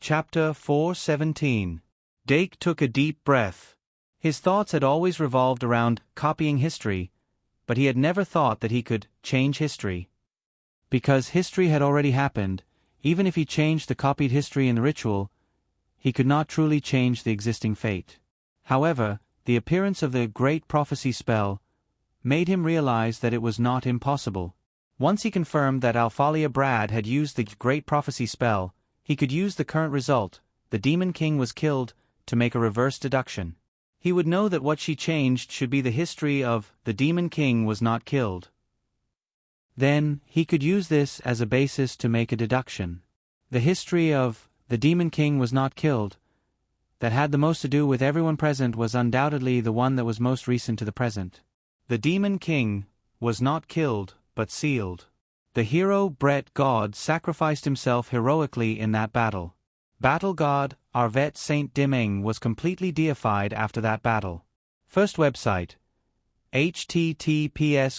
Chapter 4:17. Dake took a deep breath. His thoughts had always revolved around copying history, but he had never thought that he could change history. Because history had already happened, even if he changed the copied history in the ritual, he could not truly change the existing fate. However, the appearance of the Great Prophecy spell made him realize that it was not impossible. Once he confirmed that Alphalia Brad had used the Great Prophecy spell, he could use the current result, the Demon King was killed, to make a reverse deduction. He would know that what she changed should be the history of the Demon King was not killed. Then, he could use this as a basis to make a deduction. The history of the Demon King was not killed, that had the most to do with everyone present, was undoubtedly the one that was most recent to the present. The Demon King was not killed, but sealed. The hero Brett God sacrificed himself heroically in that battle. Battle God Arvet Saint Dimeng was completely deified after that battle. First website https://m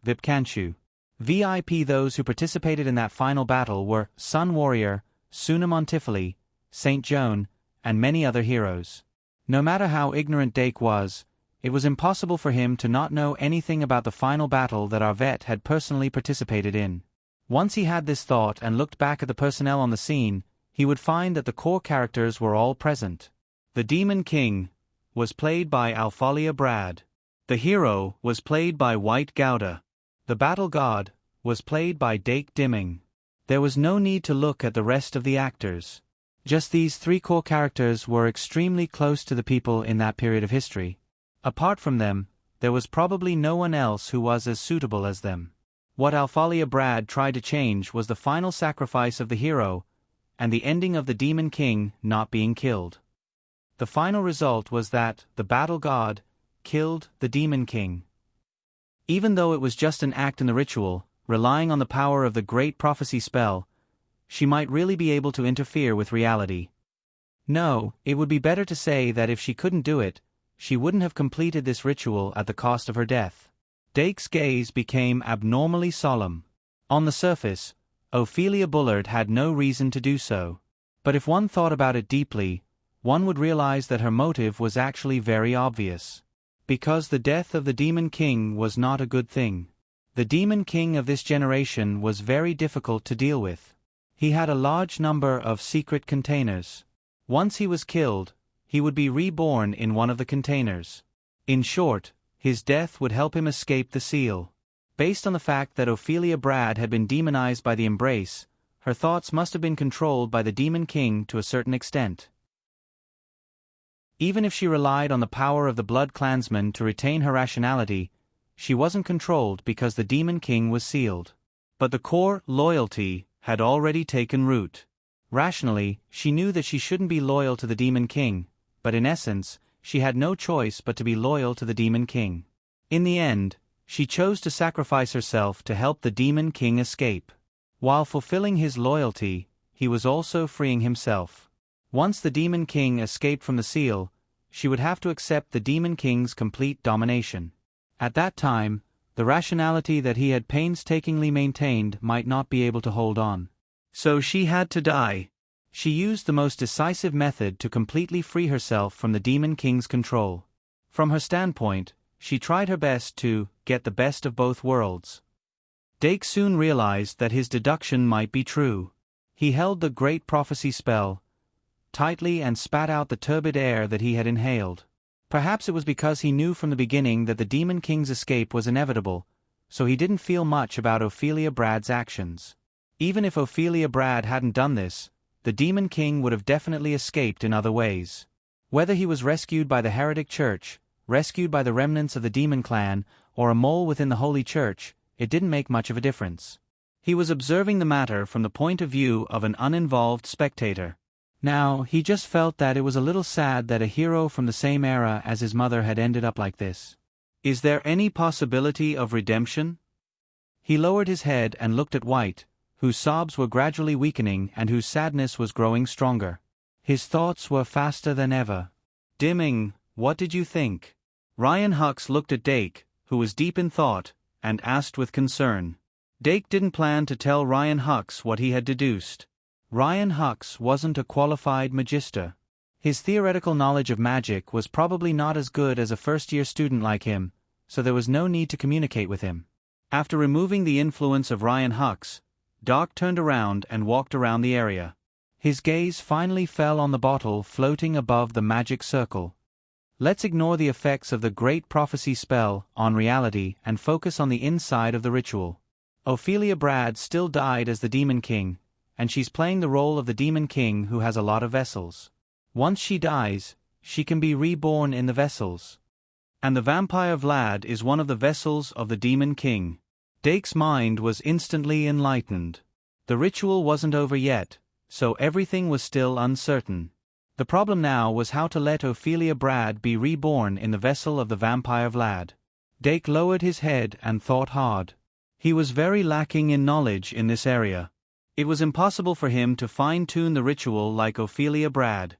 Vipkanshu. VIP. Those who participated in that final battle were Sun Warrior, Suna Montifili, Saint Joan, and many other heroes. No matter how ignorant Dake was, it was impossible for him to not know anything about the final battle that Arvet had personally participated in. Once he had this thought and looked back at the personnel on the scene, he would find that the core characters were all present. The Demon King was played by Alphalia Brad. The hero was played by White Gouda. The Battle God was played by Dake Dimming. There was no need to look at the rest of the actors. Just these three core characters were extremely close to the people in that period of history. Apart from them, there was probably no one else who was as suitable as them. What Alphalia Brad tried to change was the final sacrifice of the hero, and the ending of the Demon King not being killed. The final result was that the Battle God killed the Demon King. Even though it was just an act in the ritual, relying on the power of the Great Prophecy spell, she might really be able to interfere with reality. No, it would be better to say that if she couldn't do it, she wouldn't have completed this ritual at the cost of her death. Dake's gaze became abnormally solemn. On the surface, Ophelia Bullard had no reason to do so. But if one thought about it deeply, one would realize that her motive was actually very obvious. Because the death of the Demon King was not a good thing. The Demon King of this generation was very difficult to deal with. He had a large number of secret containers. Once he was killed, he would be reborn in one of the containers. In short, his death would help him escape the seal. Based on the fact that Ophelia Brad had been demonized by the embrace, her thoughts must have been controlled by the Demon King to a certain extent. Even if she relied on the power of the Blood Clansman to retain her rationality, she wasn't controlled because the Demon King was sealed. But the core loyalty had already taken root. Rationally, she knew that she shouldn't be loyal to the Demon King, but in essence, she had no choice but to be loyal to the Demon King. In the end, she chose to sacrifice herself to help the Demon King escape. While fulfilling his loyalty, he was also freeing himself. Once the Demon King escaped from the seal, she would have to accept the Demon King's complete domination. At that time, the rationality that he had painstakingly maintained might not be able to hold on. So she had to die. She used the most decisive method to completely free herself from the Demon King's control. From her standpoint, she tried her best to get the best of both worlds. Dake soon realized that his deduction might be true. He held the Great Prophecy spell tightly and spat out the turbid air that he had inhaled. Perhaps it was because he knew from the beginning that the Demon King's escape was inevitable, so he didn't feel much about Ophelia Brad's actions. Even if Ophelia Brad hadn't done this, the Demon King would have definitely escaped in other ways. Whether he was rescued by the Heretic Church, rescued by the remnants of the Demon Clan, or a mole within the Holy Church, it didn't make much of a difference. He was observing the matter from the point of view of an uninvolved spectator. Now, he just felt that it was a little sad that a hero from the same era as his mother had ended up like this. Is there any possibility of redemption? He lowered his head and looked at White, whose sobs were gradually weakening and whose sadness was growing stronger. His thoughts were faster than ever. Dimming, what did you think? Ryan Hux looked at Dake, who was deep in thought, and asked with concern. Dake didn't plan to tell Ryan Hux what he had deduced. Ryan Hux wasn't a qualified magister. His theoretical knowledge of magic was probably not as good as a first-year student like him, so there was no need to communicate with him. After removing the influence of Ryan Hux, Doc turned around and walked around the area. His gaze finally fell on the bottle floating above the magic circle. Let's ignore the effects of the Great Prophecy spell on reality and focus on the inside of the ritual. Ophelia Brad still died as the Demon King, and she's playing the role of the Demon King who has a lot of vessels. Once she dies, she can be reborn in the vessels. And the vampire Vlad is one of the vessels of the Demon King. Dake's mind was instantly enlightened. The ritual wasn't over yet, so everything was still uncertain. The problem now was how to let Ophelia Brad be reborn in the vessel of the vampire Vlad. Dake lowered his head and thought hard. He was very lacking in knowledge in this area. It was impossible for him to fine-tune the ritual like Ophelia Brad.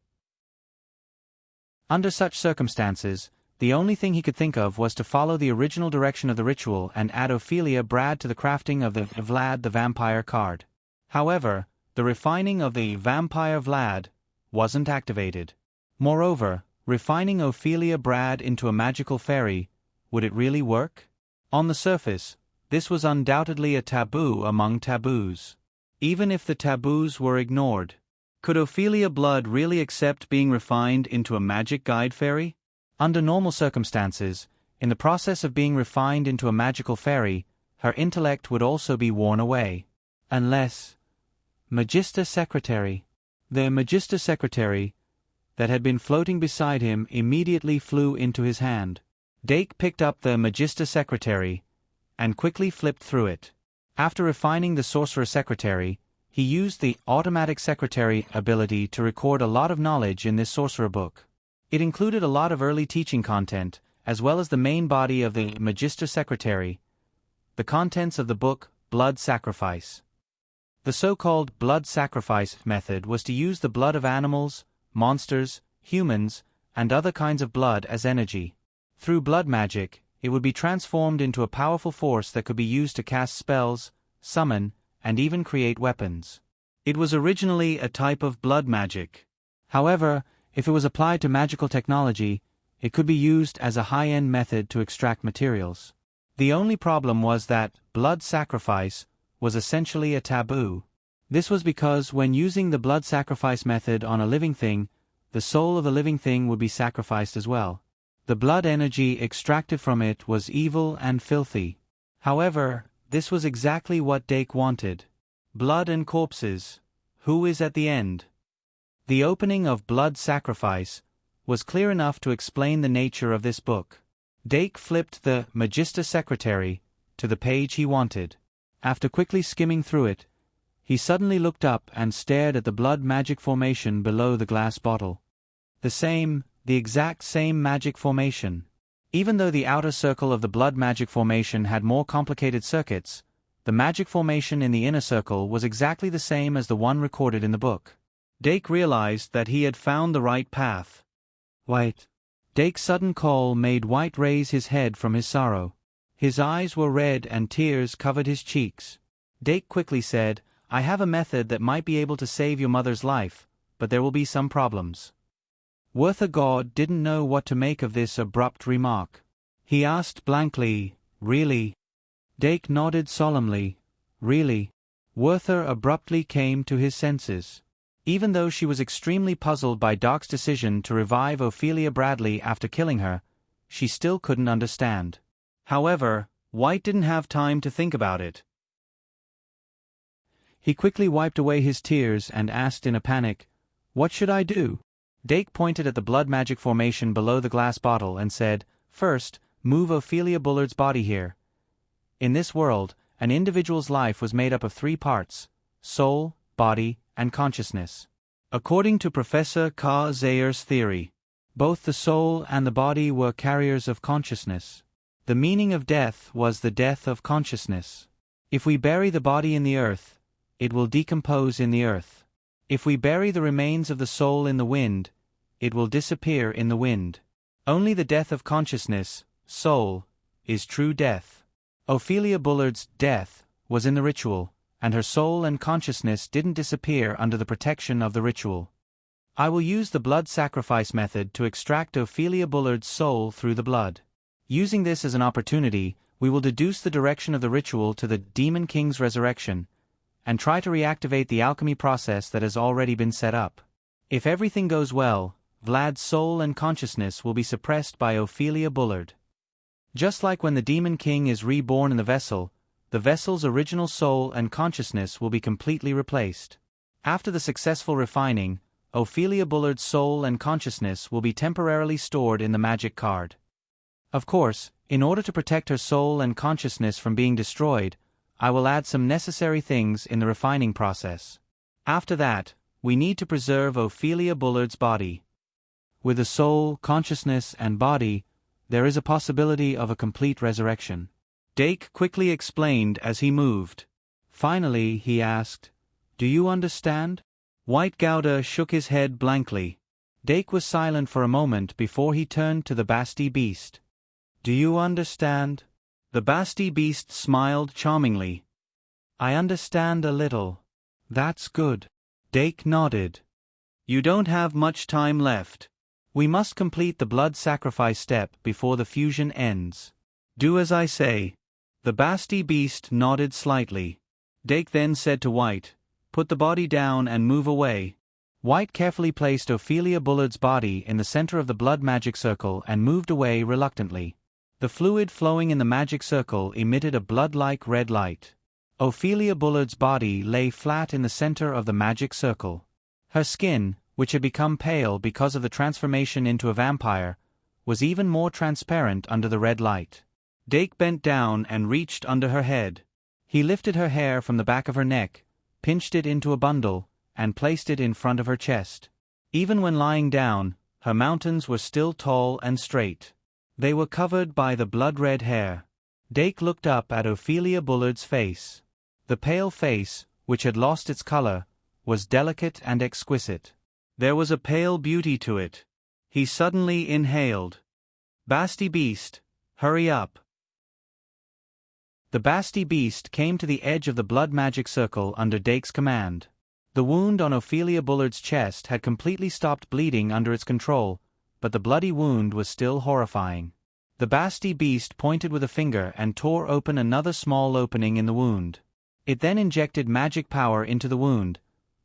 Under such circumstances, the only thing he could think of was to follow the original direction of the ritual and add Ophelia Brad to the crafting of the Vlad the Vampire card. However, the refining of the Vampire Vlad wasn't activated. Moreover, refining Ophelia Brad into a magical fairy, would it really work? On the surface, this was undoubtedly a taboo among taboos. Even if the taboos were ignored, could Ophelia Blood really accept being refined into a magic guide fairy? Under normal circumstances, in the process of being refined into a magical fairy, her intellect would also be worn away. Unless... Magister Secretary. The Magister Secretary that had been floating beside him immediately flew into his hand. Dake picked up the Magister Secretary and quickly flipped through it. After refining the Sorcerer Secretary, he used the Automatic Secretary ability to record a lot of knowledge in this Sorcerer book. It included a lot of early teaching content, as well as the main body of the Magister Secretary, the contents of the book Blood Sacrifice. The so-called blood sacrifice method was to use the blood of animals, monsters, humans, and other kinds of blood as energy. Through blood magic, it would be transformed into a powerful force that could be used to cast spells, summon, and even create weapons. It was originally a type of blood magic. However, if it was applied to magical technology, it could be used as a high-end method to extract materials. The only problem was that blood sacrifice was essentially a taboo. This was because when using the blood sacrifice method on a living thing, the soul of the living thing would be sacrificed as well. The blood energy extracted from it was evil and filthy. However, this was exactly what Dake wanted. Blood and corpses. Who is at the end? The opening of Blood Sacrifice was clear enough to explain the nature of this book. Dake flipped the Magister Secretary to the page he wanted. After quickly skimming through it, he suddenly looked up and stared at the blood magic formation below the glass bottle. The exact same magic formation. Even though the outer circle of the blood magic formation had more complicated circuits, the magic formation in the inner circle was exactly the same as the one recorded in the book. Dake realized that he had found the right path. White. Dake's sudden call made White raise his head from his sorrow. His eyes were red and tears covered his cheeks. Dake quickly said, "I have a method that might be able to save your mother's life, but there will be some problems." Werther God didn't know what to make of this abrupt remark. He asked blankly, "Really?" Dake nodded solemnly, "Really?" Werther abruptly came to his senses. Even though she was extremely puzzled by Doc's decision to revive Ophelia Bradley after killing her, she still couldn't understand. However, White didn't have time to think about it. He quickly wiped away his tears and asked in a panic, "What should I do?" Dake pointed at the blood magic formation below the glass bottle and said, "First, move Ophelia Bullard's body here." In this world, an individual's life was made up of 3 parts: soul, body, and consciousness. According to Professor K. Zayer's theory, both the soul and the body were carriers of consciousness. The meaning of death was the death of consciousness. If we bury the body in the earth, it will decompose in the earth. If we bury the remains of the soul in the wind, it will disappear in the wind. Only the death of consciousness, soul, is true death. Ophelia Bullard's death was in the ritual, and her soul and consciousness didn't disappear under the protection of the ritual. I will use the blood sacrifice method to extract Ophelia Bullard's soul through the blood. Using this as an opportunity, we will deduce the direction of the ritual to the Demon King's resurrection, and try to reactivate the alchemy process that has already been set up. If everything goes well, Vlad's soul and consciousness will be suppressed by Ophelia Bullard. Just like when the Demon King is reborn in the vessel's original soul and consciousness will be completely replaced. After the successful refining, Ophelia Bullard's soul and consciousness will be temporarily stored in the magic card. Of course, in order to protect her soul and consciousness from being destroyed, I will add some necessary things in the refining process. After that, we need to preserve Ophelia Bullard's body. With the soul, consciousness, and body, there is a possibility of a complete resurrection. Dake quickly explained as he moved. Finally, he asked, "Do you understand?" White Gouda shook his head blankly. Dake was silent for a moment before he turned to the Basti beast. "Do you understand?" The Basti beast smiled charmingly. "I understand a little." "That's good." Dake nodded. "You don't have much time left. We must complete the blood sacrifice step before the fusion ends. Do as I say." The Basti beast nodded slightly. Dake then said to White, "Put the body down and move away." White carefully placed Ophelia Bullard's body in the center of the blood magic circle and moved away reluctantly. The fluid flowing in the magic circle emitted a blood-like red light. Ophelia Bullard's body lay flat in the center of the magic circle. Her skin, which had become pale because of the transformation into a vampire, was even more transparent under the red light. Dake bent down and reached under her head. He lifted her hair from the back of her neck, pinched it into a bundle, and placed it in front of her chest. Even when lying down, her mountains were still tall and straight. They were covered by the blood-red hair. Dake looked up at Ophelia Bullard's face. The pale face, which had lost its color, was delicate and exquisite. There was a pale beauty to it. He suddenly inhaled. "Basti beast, hurry up." The Basti beast came to the edge of the blood magic circle under Dake's command. The wound on Ophelia Bullard's chest had completely stopped bleeding under its control, but the bloody wound was still horrifying. The Basti beast pointed with a finger and tore open another small opening in the wound. It then injected magic power into the wound,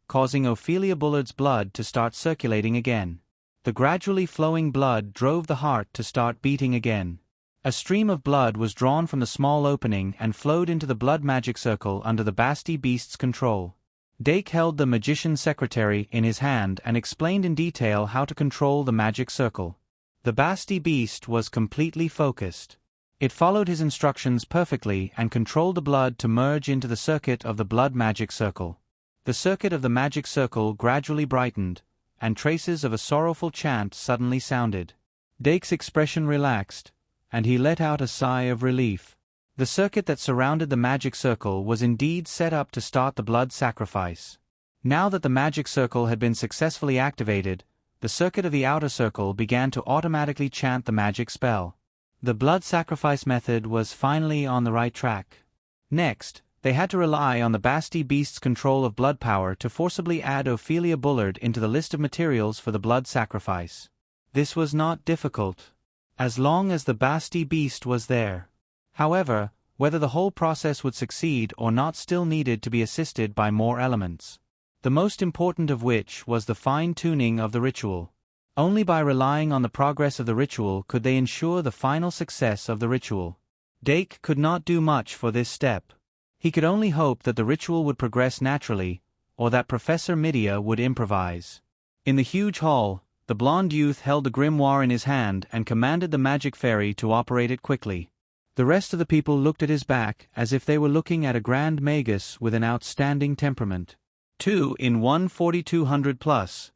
causing Ophelia Bullard's blood to start circulating again. The gradually flowing blood drove the heart to start beating again. A stream of blood was drawn from the small opening and flowed into the blood magic circle under the Basti beast's control. Dake held the magician's secretary in his hand and explained in detail how to control the magic circle. The Basti beast was completely focused. It followed his instructions perfectly and controlled the blood to merge into the circuit of the blood magic circle. The circuit of the magic circle gradually brightened, and traces of a sorrowful chant suddenly sounded. Dake's expression relaxed, and he let out a sigh of relief. The circuit that surrounded the magic circle was indeed set up to start the blood sacrifice. Now that the magic circle had been successfully activated, the circuit of the outer circle began to automatically chant the magic spell. The blood sacrifice method was finally on the right track. Next, they had to rely on the Basti beast's control of blood power to forcibly add Ophelia Bullard into the list of materials for the blood sacrifice. This was not difficult, as long as the Basti beast was there. However, whether the whole process would succeed or not still needed to be assisted by more elements. The most important of which was the fine-tuning of the ritual. Only by relying on the progress of the ritual could they ensure the final success of the ritual. Dake could not do much for this step. He could only hope that the ritual would progress naturally, or that Professor Midia would improvise. In the huge hall, the blond youth held the grimoire in his hand and commanded the magic fairy to operate it quickly. The rest of the people looked at his back as if they were looking at a grand magus with an outstanding temperament. 2 in 1 4200 plus.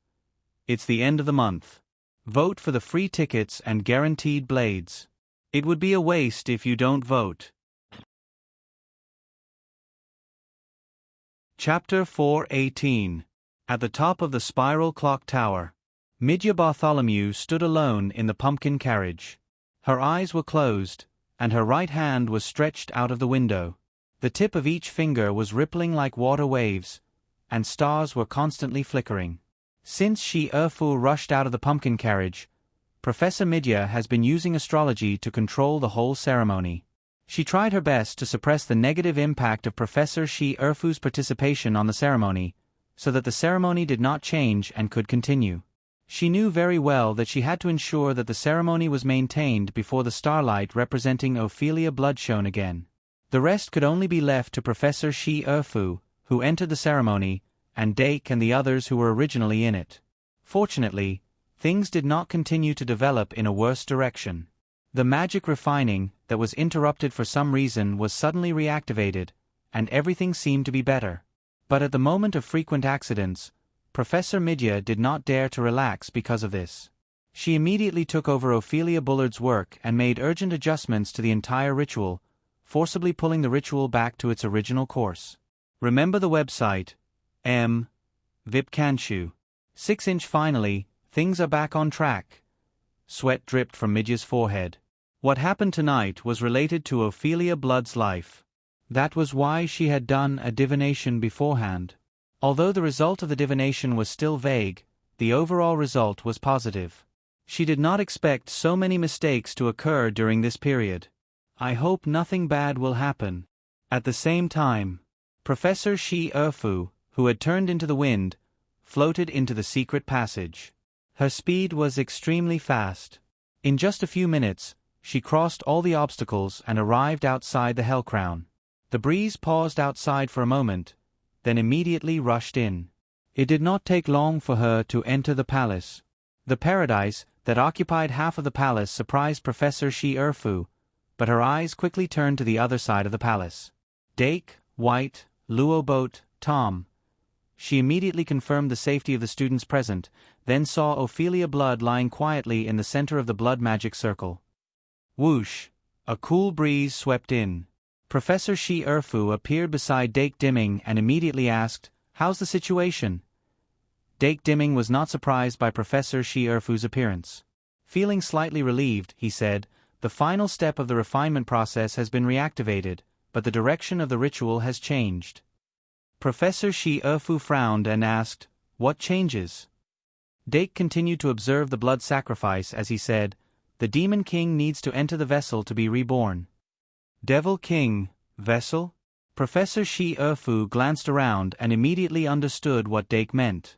It's the end of the month. Vote for the free tickets and guaranteed blades. It would be a waste if you don't vote. Chapter 4:18. At the top of the spiral clock tower. Midya Bartholomew stood alone in the pumpkin carriage. Her eyes were closed, and her right hand was stretched out of the window. The tip of each finger was rippling like water waves, and stars were constantly flickering. Since Shi Erfu rushed out of the pumpkin carriage, Professor Midya has been using astrology to control the whole ceremony. She tried her best to suppress the negative impact of Professor Shi Erfu's participation on the ceremony, so that the ceremony did not change and could continue. She knew very well that she had to ensure that the ceremony was maintained before the starlight representing Ophelia blood shone again. The rest could only be left to Professor Shi Erfu, who entered the ceremony, and Dake and the others who were originally in it. Fortunately, things did not continue to develop in a worse direction. The magic refining, that was interrupted for some reason, was suddenly reactivated, and everything seemed to be better. But at the moment of frequent accidents, Professor Midya did not dare to relax because of this. She immediately took over Ophelia Bullard's work and made urgent adjustments to the entire ritual, forcibly pulling the ritual back to its original course. Remember the website, Vipkanshu. 6-inch. Finally, things are back on track. Sweat dripped from Midya's forehead. What happened tonight was related to Ophelia Blood's life. That was why she had done a divination beforehand. Although the result of the divination was still vague, the overall result was positive. She did not expect so many mistakes to occur during this period. I hope nothing bad will happen. At the same time, Professor Shi Erfu, who had turned into the wind, floated into the secret passage. Her speed was extremely fast. In just a few minutes, she crossed all the obstacles and arrived outside the Hellcrown. The breeze paused outside for a moment, then immediately rushed in. It did not take long for her to enter the palace. The paradise that occupied half of the palace surprised Professor Shi Erfu, but her eyes quickly turned to the other side of the palace. Dake, White, Luo Boat, Tom. She immediately confirmed the safety of the students present, then saw Ophelia Blood lying quietly in the center of the blood magic circle. Whoosh! A cool breeze swept in. Professor Shi Erfu appeared beside Dake Dimming and immediately asked, "How's the situation?" Dake Dimming was not surprised by Professor Shi Erfu's appearance. Feeling slightly relieved, he said, "The final step of the refinement process has been reactivated, but the direction of the ritual has changed." Professor Shi Erfu frowned and asked, "What changes?" Dake continued to observe the blood sacrifice as he said, "The Demon King needs to enter the vessel to be reborn." Devil King, vessel? Professor Shi Erfu glanced around and immediately understood what Dake meant.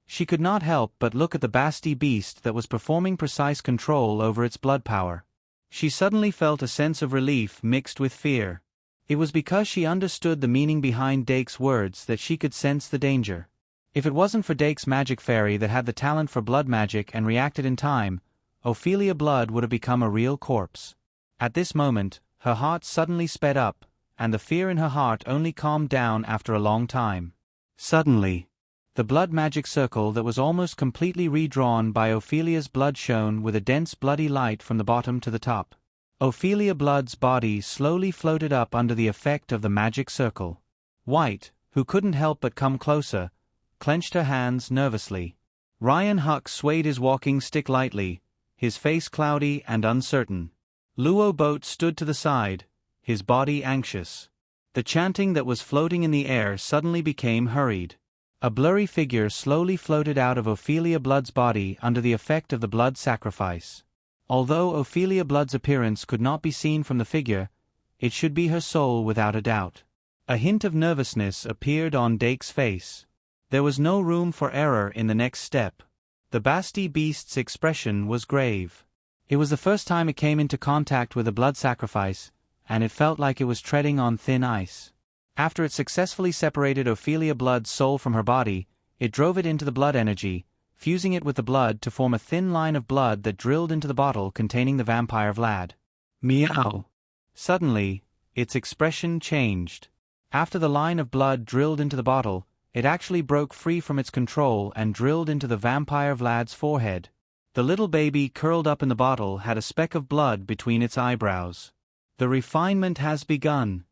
She could not help but look at the Basti beast that was performing precise control over its blood power. She suddenly felt a sense of relief mixed with fear. It was because she understood the meaning behind Dake's words that she could sense the danger. If it wasn't for Dake's magic fairy that had the talent for blood magic and reacted in time, Ophelia Blood would have become a real corpse. At this moment, her heart suddenly sped up, and the fear in her heart only calmed down after a long time. Suddenly, the blood magic circle that was almost completely redrawn by Ophelia's blood shone with a dense bloody light from the bottom to the top. Ophelia Blood's body slowly floated up under the effect of the magic circle. White, who couldn't help but come closer, clenched her hands nervously. Ryan Huck swayed his walking stick lightly, his face cloudy and uncertain. Luo Boat stood to the side, his body anxious. The chanting that was floating in the air suddenly became hurried. A blurry figure slowly floated out of Ophelia Blood's body under the effect of the blood sacrifice. Although Ophelia Blood's appearance could not be seen from the figure, it should be her soul without a doubt. A hint of nervousness appeared on Dake's face. There was no room for error in the next step. The Basti beast's expression was grave. It was the first time it came into contact with a blood sacrifice, and it felt like it was treading on thin ice. After it successfully separated Ophelia Blood's soul from her body, it drove it into the blood energy, fusing it with the blood to form a thin line of blood that drilled into the bottle containing the vampire Vlad. Meow! Suddenly, its expression changed. After the line of blood drilled into the bottle, it actually broke free from its control and drilled into the vampire Vlad's forehead. The little baby curled up in the bottle had a speck of blood between its eyebrows. The refinement has begun.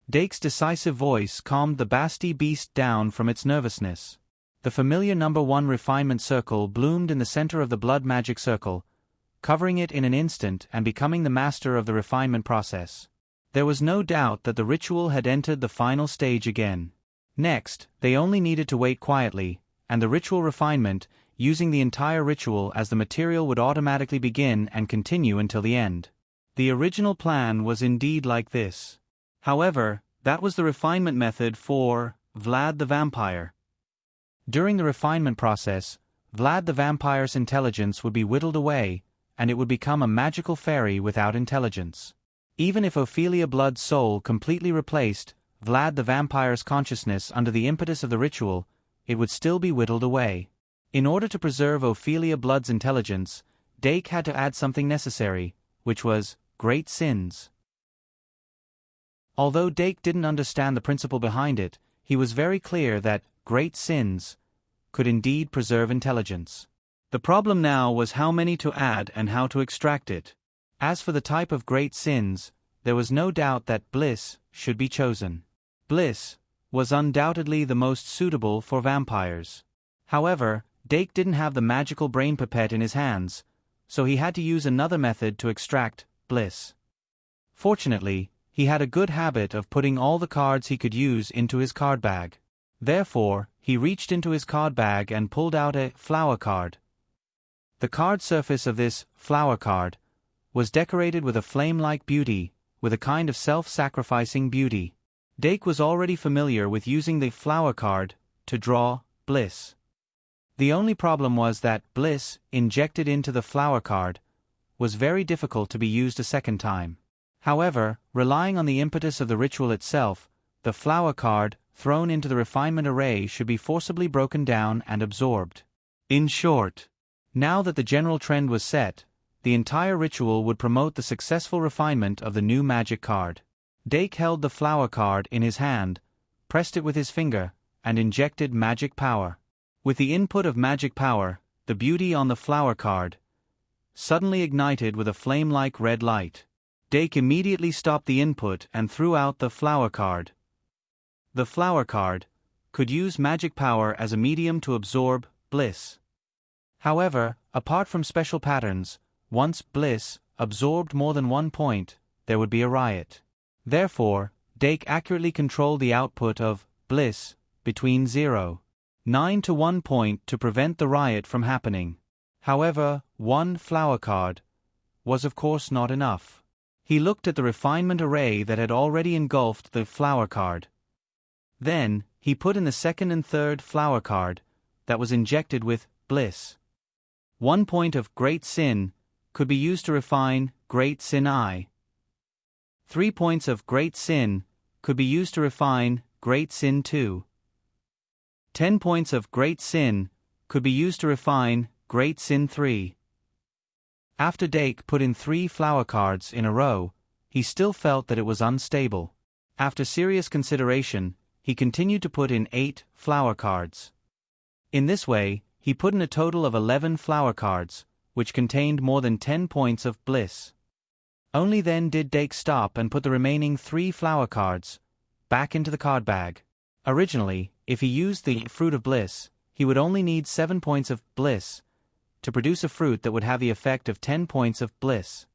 Dake's decisive voice calmed the Basti beast down from its nervousness. The familiar number 1 refinement circle bloomed in the center of the blood magic circle, covering it in an instant and becoming the master of the refinement process. There was no doubt that the ritual had entered the final stage again. Next, they only needed to wait quietly, and the ritual refinement, using the entire ritual as the material, would automatically begin and continue until the end. The original plan was indeed like this. However, that was the refinement method for Vlad the Vampire. During the refinement process, Vlad the Vampire's intelligence would be whittled away, and it would become a magical fairy without intelligence. Even if Ophelia Blood's soul completely replaced Vlad the Vampire's consciousness under the impetus of the ritual, it would still be whittled away. In order to preserve Ophelia Blood's intelligence, Dake had to add something necessary, which was great sins. Although Dake didn't understand the principle behind it, he was very clear that great sins could indeed preserve intelligence. The problem now was how many to add and how to extract it. As for the type of great sins, there was no doubt that bliss should be chosen. Bliss was undoubtedly the most suitable for vampires. However, Dake didn't have the magical brain pipette in his hands, so he had to use another method to extract bliss. Fortunately, he had a good habit of putting all the cards he could use into his card bag. Therefore, he reached into his card bag and pulled out a flower card. The card surface of this flower card was decorated with a flame-like beauty, with a kind of self-sacrificing beauty. Dake was already familiar with using the flower card to draw bliss. The only problem was that bliss, injected into the flower card, was very difficult to be used a second time. However, relying on the impetus of the ritual itself, the flower card, thrown into the refinement array, should be forcibly broken down and absorbed. In short, now that the general trend was set, the entire ritual would promote the successful refinement of the new magic card. Dake held the flower card in his hand, pressed it with his finger, and injected magic power. With the input of magic power, the beauty on the flower card suddenly ignited with a flame-like red light. Dake immediately stopped the input and threw out the flower card. The flower card could use magic power as a medium to absorb bliss. However, apart from special patterns, once bliss absorbed more than 1 point, there would be a riot. Therefore, Dake accurately controlled the output of bliss between 0.9 to 1 point to prevent the riot from happening. However, one flower card was of course not enough. He looked at the refinement array that had already engulfed the flower card. Then, he put in the second and third flower card that was injected with bliss. 1 point of great sin could be used to refine great sin I. 3 points of great sin could be used to refine great sin 2. 10 points of great sin could be used to refine great sin 3. After Dake put in 3 flower cards in a row, he still felt that it was unstable. After serious consideration, he continued to put in 8 flower cards. In this way, he put in a total of 11 flower cards, which contained more than 10 points of bliss. Only then did Dake stop and put the remaining 3 flower cards back into the card bag. Originally, if he used the fruit of bliss, he would only need 7 points of bliss to produce a fruit that would have the effect of 10 points of bliss.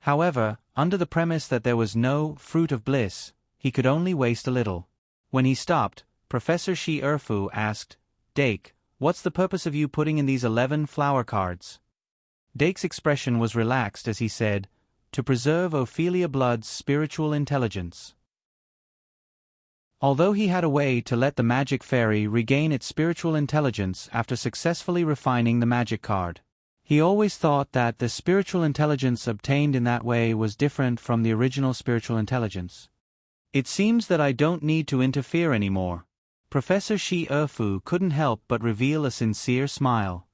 However, under the premise that there was no fruit of bliss, he could only waste a little. When he stopped, Professor Shi Erfu asked, "Dake, what's the purpose of you putting in these 11 flower cards?" Dake's expression was relaxed as he said, "To preserve Ophelia Blood's spiritual intelligence." Although he had a way to let the magic fairy regain its spiritual intelligence after successfully refining the magic card, he always thought that the spiritual intelligence obtained in that way was different from the original spiritual intelligence. "It seems that I don't need to interfere anymore." Professor Shi Erfu couldn't help but reveal a sincere smile.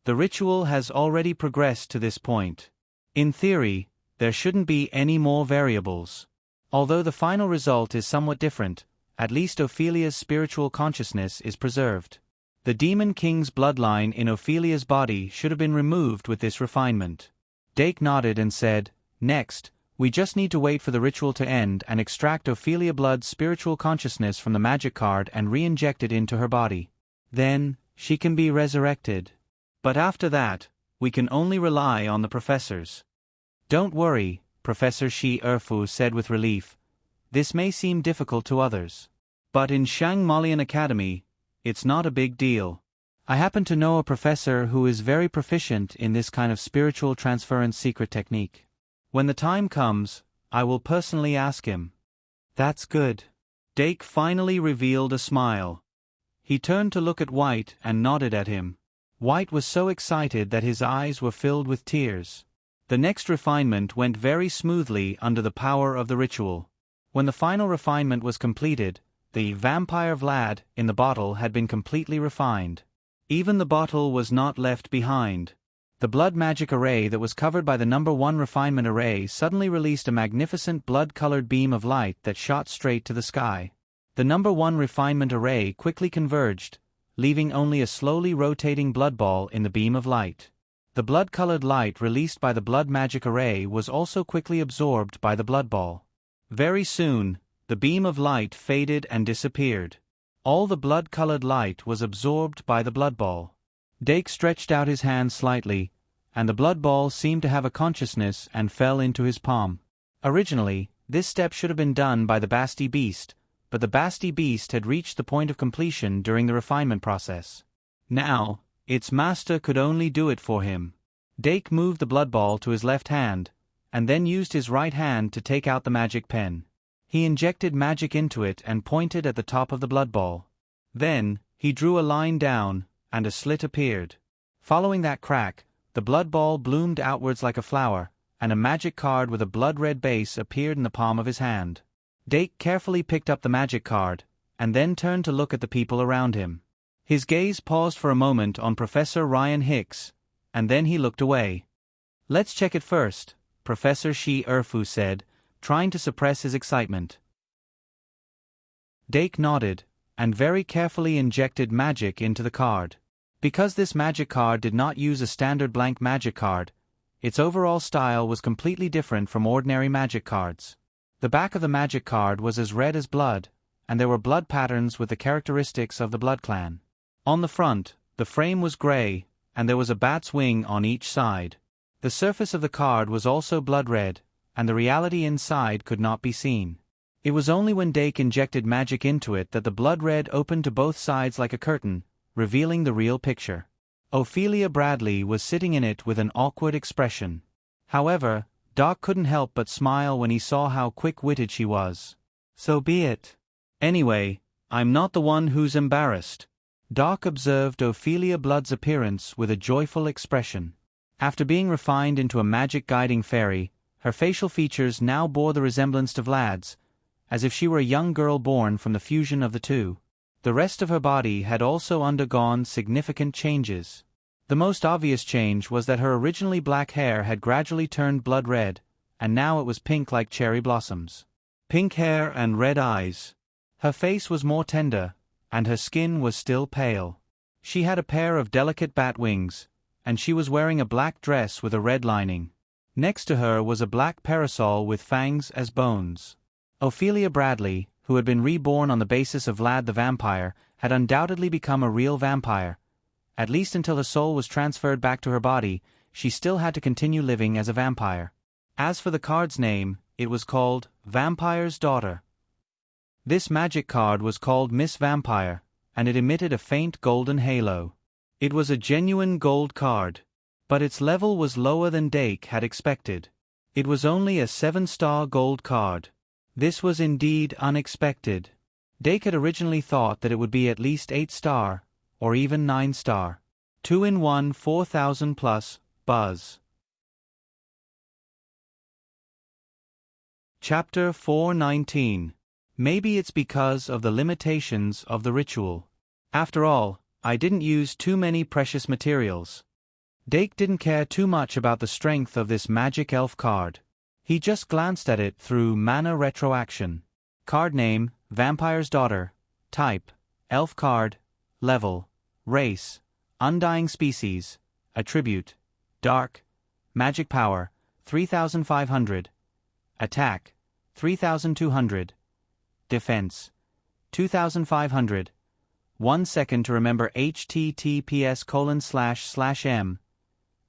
The ritual has already progressed to this point. In theory, there shouldn't be any more variables. Although the final result is somewhat different, at least Ophelia's spiritual consciousness is preserved. The Demon King's bloodline in Ophelia's body should have been removed with this refinement. Dake nodded and said, "Next, we just need to wait for the ritual to end and extract Ophelia Blood's spiritual consciousness from the magic card and re-inject it into her body. Then, she can be resurrected. But after that, we can only rely on the professors." "Don't worry," Professor Shi Erfu said with relief. This may seem difficult to others. But in Shangmalian Academy, it's not a big deal. I happen to know a professor who is very proficient in this kind of spiritual transference secret technique. When the time comes, I will personally ask him. That's good. Dake finally revealed a smile. He turned to look at White and nodded at him. White was so excited that his eyes were filled with tears. The next refinement went very smoothly under the power of the ritual. When the final refinement was completed, the vampire Vlad in the bottle had been completely refined. Even the bottle was not left behind. The blood magic array that was covered by the number 1 refinement array suddenly released a magnificent blood-colored beam of light that shot straight to the sky. The number 1 refinement array quickly converged, leaving only a slowly rotating blood ball in the beam of light. The blood-colored light released by the blood magic array was also quickly absorbed by the blood ball. Very soon, the beam of light faded and disappeared. All the blood-colored light was absorbed by the blood ball. Dake stretched out his hand slightly, and the blood ball seemed to have a consciousness and fell into his palm. Originally, this step should have been done by the Basti beast, but the Basti beast had reached the point of completion during the refinement process. Now, its master could only do it for him. Dake moved the blood ball to his left hand, and then used his right hand to take out the magic pen. He injected magic into it and pointed at the top of the blood ball. Then, he drew a line down, and a slit appeared. Following that crack, the blood ball bloomed outwards like a flower, and a magic card with a blood-red base appeared in the palm of his hand. Dake carefully picked up the magic card, and then turned to look at the people around him. His gaze paused for a moment on Professor Ryan Hicks, and then he looked away. Let's check it first, Professor Shi Erfu said, trying to suppress his excitement. Dake nodded, and very carefully injected magic into the card. Because this magic card did not use a standard blank magic card, its overall style was completely different from ordinary magic cards. The back of the magic card was as red as blood, and there were blood patterns with the characteristics of the blood clan. On the front, the frame was gray, and there was a bat's wing on each side. The surface of the card was also blood red, and the reality inside could not be seen. It was only when Dake injected magic into it that the blood red opened to both sides like a curtain, revealing the real picture. Ophelia Bradley was sitting in it with an awkward expression. However, Doc couldn't help but smile when he saw how quick-witted she was. So be it. Anyway, I'm not the one who's embarrassed. Doc observed Ophelia Blood's appearance with a joyful expression. After being refined into a magic guiding fairy, her facial features now bore the resemblance to Vlad's, as if she were a young girl born from the fusion of the two. The rest of her body had also undergone significant changes. The most obvious change was that her originally black hair had gradually turned blood red, and now it was pink like cherry blossoms. Pink hair and red eyes. Her face was more tender, and her skin was still pale. She had a pair of delicate bat wings, and she was wearing a black dress with a red lining. Next to her was a black parasol with fangs as bones. Ophelia Bradley, who had been reborn on the basis of Vlad the vampire, had undoubtedly become a real vampire. At least until her soul was transferred back to her body, she still had to continue living as a vampire. As for the card's name, it was called Vampire's Daughter. This magic card was called Miss Vampire, and it emitted a faint golden halo. It was a genuine gold card, but its level was lower than Dake had expected. It was only a 7-star gold card. This was indeed unexpected. Dake had originally thought that it would be at least 8-star, or even 9-star. 2-in-1 4,000 plus, buzz. Chapter 419. Maybe it's because of the limitations of the ritual. After all, I didn't use too many precious materials. Dake didn't care too much about the strength of this magic elf card. He just glanced at it through mana retroaction. Card name, Vampire's Daughter. Type, elf card. Level, race, undying species. Attribute, dark. Magic power, 3,500. Attack, 3,200. Defense, 2,500. 1 second to remember https://m.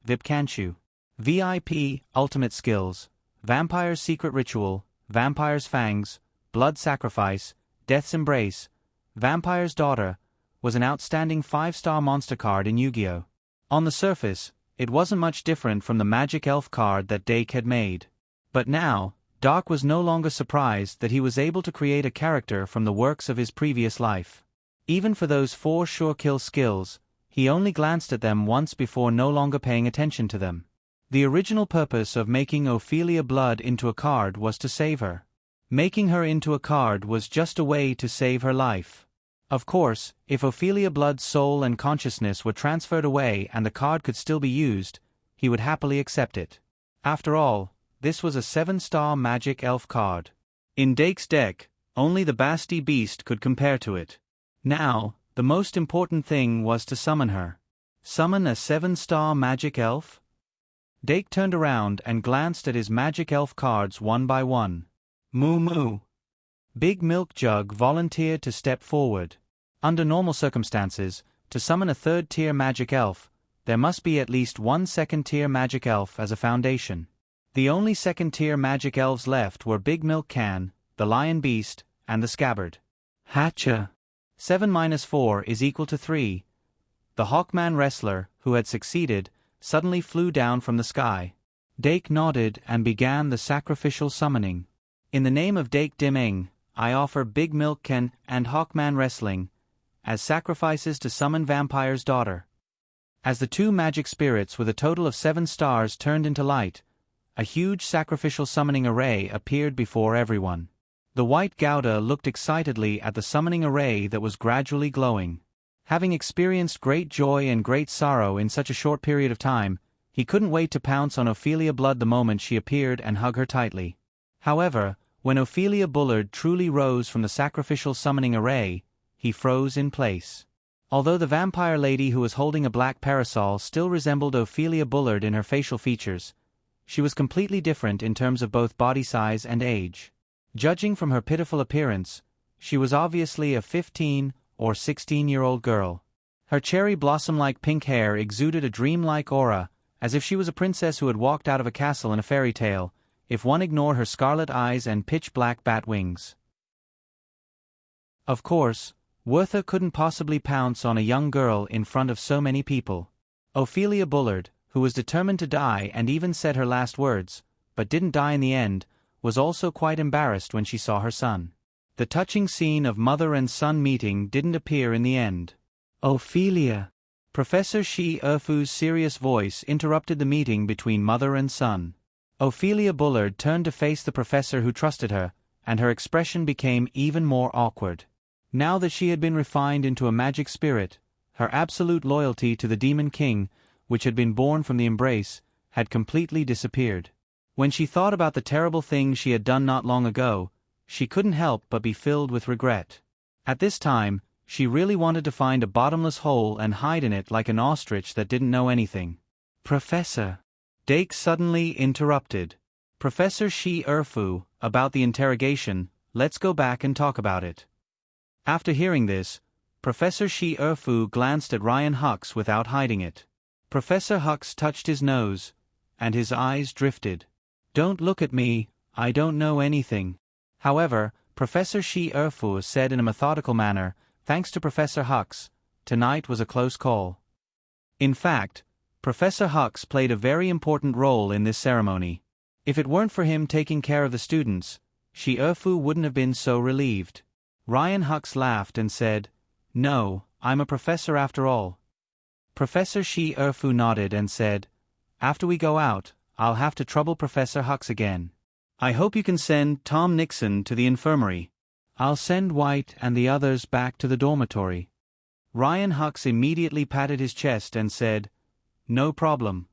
Vipkanchu. VIP, Ultimate Skills. Vampire's Secret Ritual, Vampire's Fangs, Blood Sacrifice, Death's Embrace, Vampire's Daughter, was an outstanding 5-star monster card in Yu-Gi-Oh! On the surface, it wasn't much different from the Magic Elf card that Dake had made. But now, Dark was no longer surprised that he was able to create a character from the works of his previous life. Even for those 4 sure-kill skills, he only glanced at them once before no longer paying attention to them. The original purpose of making Ophelia Blood into a card was to save her. Making her into a card was just a way to save her life. Of course, if Ophelia Blood's soul and consciousness were transferred away and the card could still be used, he would happily accept it. After all, this was a 7-star Magic Elf card. In Dake's deck, only the Basti Beast could compare to it. Now, the most important thing was to summon her. Summon a 7-star Magic Elf? Dake turned around and glanced at his Magic Elf cards one by one. Moo moo. Big Milk Jug volunteered to step forward. Under normal circumstances, to summon a 3rd-tier Magic Elf, there must be at least one 2nd-tier Magic Elf as a foundation. The only 2nd-tier Magic Elves left were Big Milk Can, the Lion Beast, and the Scabbard. Hatcha. 7 minus 4 is equal to 3. The Hawkman wrestler, who had succeeded, suddenly flew down from the sky. Dake nodded and began the sacrificial summoning. In the name of Dake Dim-Eng, I offer Big Milk Can and Hawkman Wrestling as sacrifices to summon Vampire's Daughter. As the 2 magic spirits with a total of 7 stars turned into light, a huge sacrificial summoning array appeared before everyone. The White Gouda looked excitedly at the summoning array that was gradually glowing. Having experienced great joy and great sorrow in such a short period of time, he couldn't wait to pounce on Ophelia Blood the moment she appeared and hug her tightly. However, when Ophelia Bullard truly rose from the sacrificial summoning array, he froze in place. Although the vampire lady who was holding a black parasol still resembled Ophelia Bullard in her facial features, she was completely different in terms of both body size and age. Judging from her pitiful appearance, she was obviously a 15 or 16-year-old girl. Her cherry blossom-like pink hair exuded a dreamlike aura, as if she was a princess who had walked out of a castle in a fairy tale, if one ignored her scarlet eyes and pitch-black bat wings. Of course, Werther couldn't possibly pounce on a young girl in front of so many people. Ophelia Bullard, who was determined to die and even said her last words, but didn't die in the end, was also quite embarrassed when she saw her son. The touching scene of mother and son meeting didn't appear in the end. Ophelia. Professor Shi Erfu's serious voice interrupted the meeting between mother and son. Ophelia Bullard turned to face the professor who trusted her, and her expression became even more awkward. Now that she had been refined into a magic spirit, her absolute loyalty to the Demon King, which had been born from the embrace, had completely disappeared. When she thought about the terrible things she had done not long ago, she couldn't help but be filled with regret. At this time, she really wanted to find a bottomless hole and hide in it like an ostrich that didn't know anything. Professor. Dake suddenly interrupted. Professor Shi Erfu, about the interrogation, let's go back and talk about it. After hearing this, Professor Shi Erfu glanced at Ryan Hux without hiding it. Professor Hux touched his nose, and his eyes drifted. Don't look at me, I don't know anything. However, Professor Shi Erfu said in a methodical manner, thanks to Professor Hux, tonight was a close call. In fact, Professor Hux played a very important role in this ceremony. If it weren't for him taking care of the students, Shi Erfu wouldn't have been so relieved. Ryan Hux laughed and said, "No, I'm a professor after all." Professor Shi Erfu nodded and said, "After we go out, I'll have to trouble Professor Hux again. I hope you can send Tom Nixon to the infirmary. I'll send White and the others back to the dormitory." Ryan Hux immediately patted his chest and said, "No problem."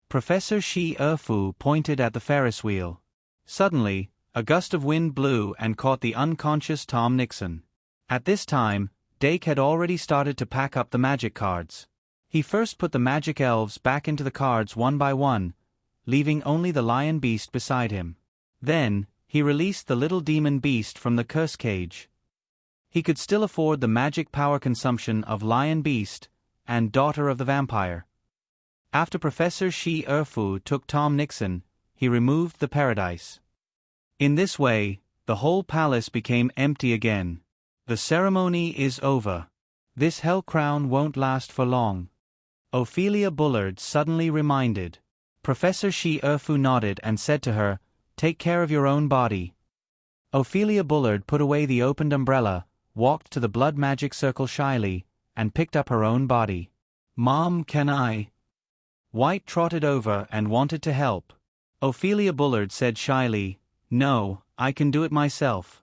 Professor Shi Erfu pointed at the Ferris wheel. Suddenly, a gust of wind blew and caught the unconscious Tom Nixon. At this time, Dake had already started to pack up the magic cards. He first put the magic elves back into the cards one by one, leaving only the lion beast beside him. Then, he released the little demon beast from the curse cage. He could still afford the magic power consumption of Lion Beast and Daughter of the Vampire. After Professor Shi Erfu took Tom Nixon, he removed the paradise. In this way, the whole palace became empty again. The ceremony is over. This hell crown won't last for long. Ophelia Bullard suddenly reminded. Professor Shi Erfu nodded and said to her, "Take care of your own body." Ophelia Bullard put away the opened umbrella, walked to the blood magic circle shyly, and picked up her own body. "Mom, can I?" White trotted over and wanted to help. Ophelia Bullard said shyly, "No, I can do it myself."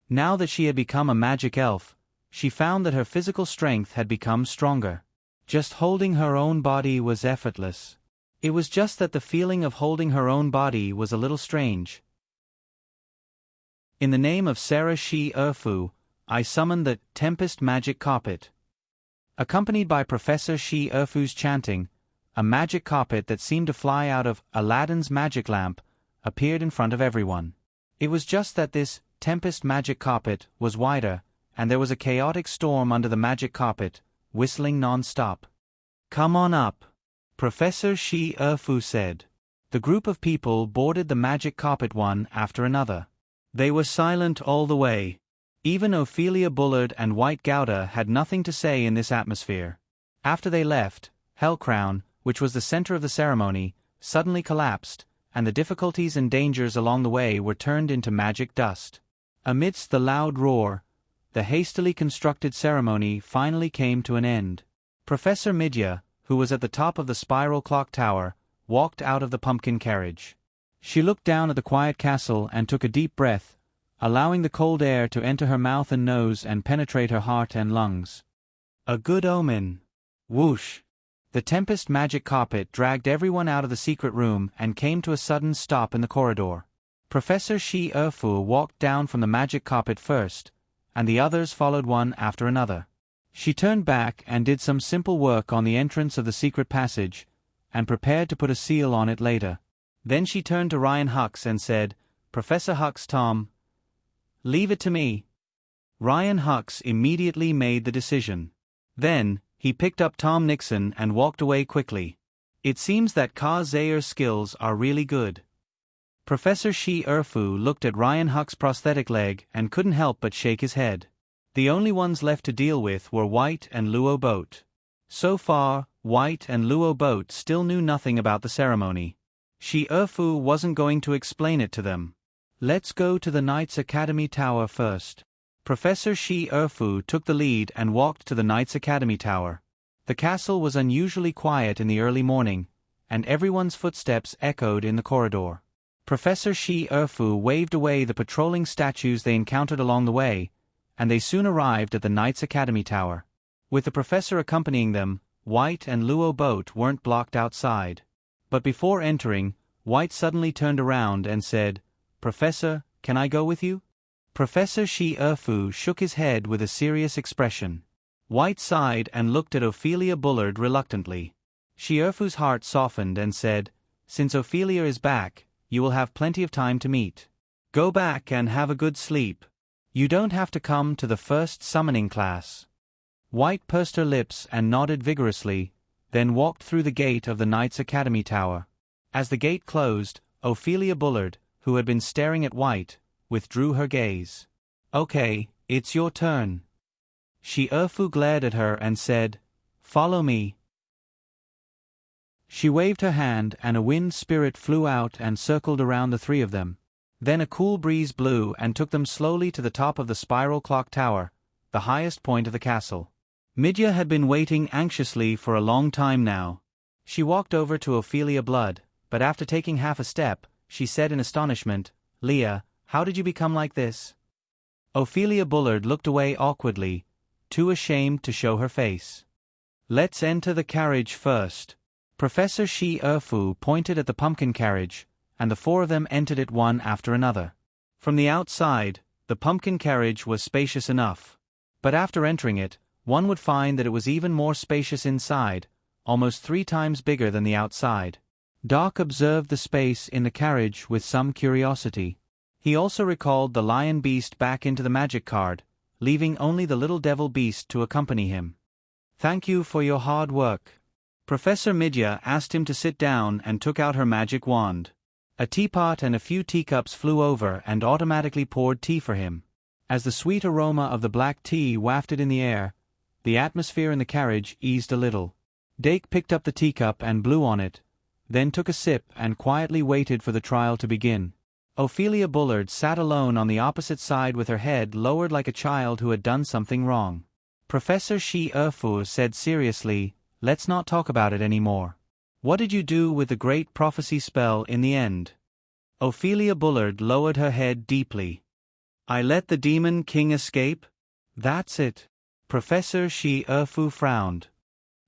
Now that she had become a magic elf, she found that her physical strength had become stronger. Just holding her own body was effortless. It was just that the feeling of holding her own body was a little strange. In the name of Sarah Shi Erfu, I summon the Tempest Magic Carpet. Accompanied by Professor Shi Erfu's chanting, a magic carpet that seemed to fly out of Aladdin's magic lamp appeared in front of everyone. It was just that this Tempest Magic Carpet was wider, and there was a chaotic storm under the magic carpet, whistling non-stop. "Come on up," Professor Shi Erfu said. The group of people boarded the magic carpet one after another. They were silent all the way. Even Ophelia Bullard and White Gouda had nothing to say in this atmosphere. After they left, Hellcrown, which was the center of the ceremony, suddenly collapsed, and the difficulties and dangers along the way were turned into magic dust. Amidst the loud roar, the hastily constructed ceremony finally came to an end. Professor Midya, who was at the top of the spiral clock tower, walked out of the pumpkin carriage. She looked down at the quiet castle and took a deep breath, allowing the cold air to enter her mouth and nose and penetrate her heart and lungs. A good omen. Whoosh! The Tempest Magic Carpet dragged everyone out of the secret room and came to a sudden stop in the corridor. Professor Shi Erfu walked down from the magic carpet first, and the others followed one after another. She turned back and did some simple work on the entrance of the secret passage, and prepared to put a seal on it later. Then she turned to Ryan Hux and said, "Professor Hux, Tom, leave it to me." Ryan Hux immediately made the decision. Then, he picked up Tom Nixon and walked away quickly. It seems that Ka Zayer's skills are really good. Professor Shi Erfu looked at Ryan Huck's prosthetic leg and couldn't help but shake his head. The only ones left to deal with were White and Luo Boat. So far, White and Luo Boat still knew nothing about the ceremony. Shi Erfu wasn't going to explain it to them. "Let's go to the Knights Academy Tower first." Professor Shi Erfu took the lead and walked to the Knights Academy Tower. The castle was unusually quiet in the early morning, and everyone's footsteps echoed in the corridor. Professor Shi Erfu waved away the patrolling statues they encountered along the way, and they soon arrived at the Knights Academy Tower. With the professor accompanying them, White and Luo Boat weren't blocked outside. But before entering, White suddenly turned around and said, "Professor, can I go with you?" Professor Shi Erfu shook his head with a serious expression. White sighed and looked at Ophelia Bullard reluctantly. Shi Erfu's heart softened and said, "Since Ophelia is back, you will have plenty of time to meet. Go back and have a good sleep. You don't have to come to the first summoning class." White pursed her lips and nodded vigorously, then walked through the gate of the Knights Academy Tower. As the gate closed, Ophelia Bullard, who had been staring at White, withdrew her gaze. "Okay, it's your turn." Shi Erfu glared at her and said, "Follow me." She waved her hand and a wind spirit flew out and circled around the three of them. Then a cool breeze blew and took them slowly to the top of the spiral clock tower, the highest point of the castle. Midya had been waiting anxiously for a long time now. She walked over to Ophelia Blood, but after taking half a step, she said in astonishment, "Leah, how did you become like this?" Ophelia Bullard looked away awkwardly, too ashamed to show her face. "Let's enter the carriage first." Professor Shi Erfu pointed at the pumpkin carriage, and the four of them entered it one after another. From the outside, the pumpkin carriage was spacious enough. But after entering it, one would find that it was even more spacious inside, almost 3 times bigger than the outside. Doc observed the space in the carriage with some curiosity. He also recalled the lion beast back into the magic card, leaving only the little devil beast to accompany him. "Thank you for your hard work." Professor Midya asked him to sit down and took out her magic wand. A teapot and a few teacups flew over and automatically poured tea for him. As the sweet aroma of the black tea wafted in the air, the atmosphere in the carriage eased a little. Dake picked up the teacup and blew on it, then took a sip and quietly waited for the trial to begin. Ophelia Bullard sat alone on the opposite side with her head lowered like a child who had done something wrong. Professor Shi Erfu said seriously, "Let's not talk about it anymore. What did you do with the great prophecy spell in the end?" Ophelia Bullard lowered her head deeply. "I let the demon king escape?" "That's it." Professor Shi Erfu frowned.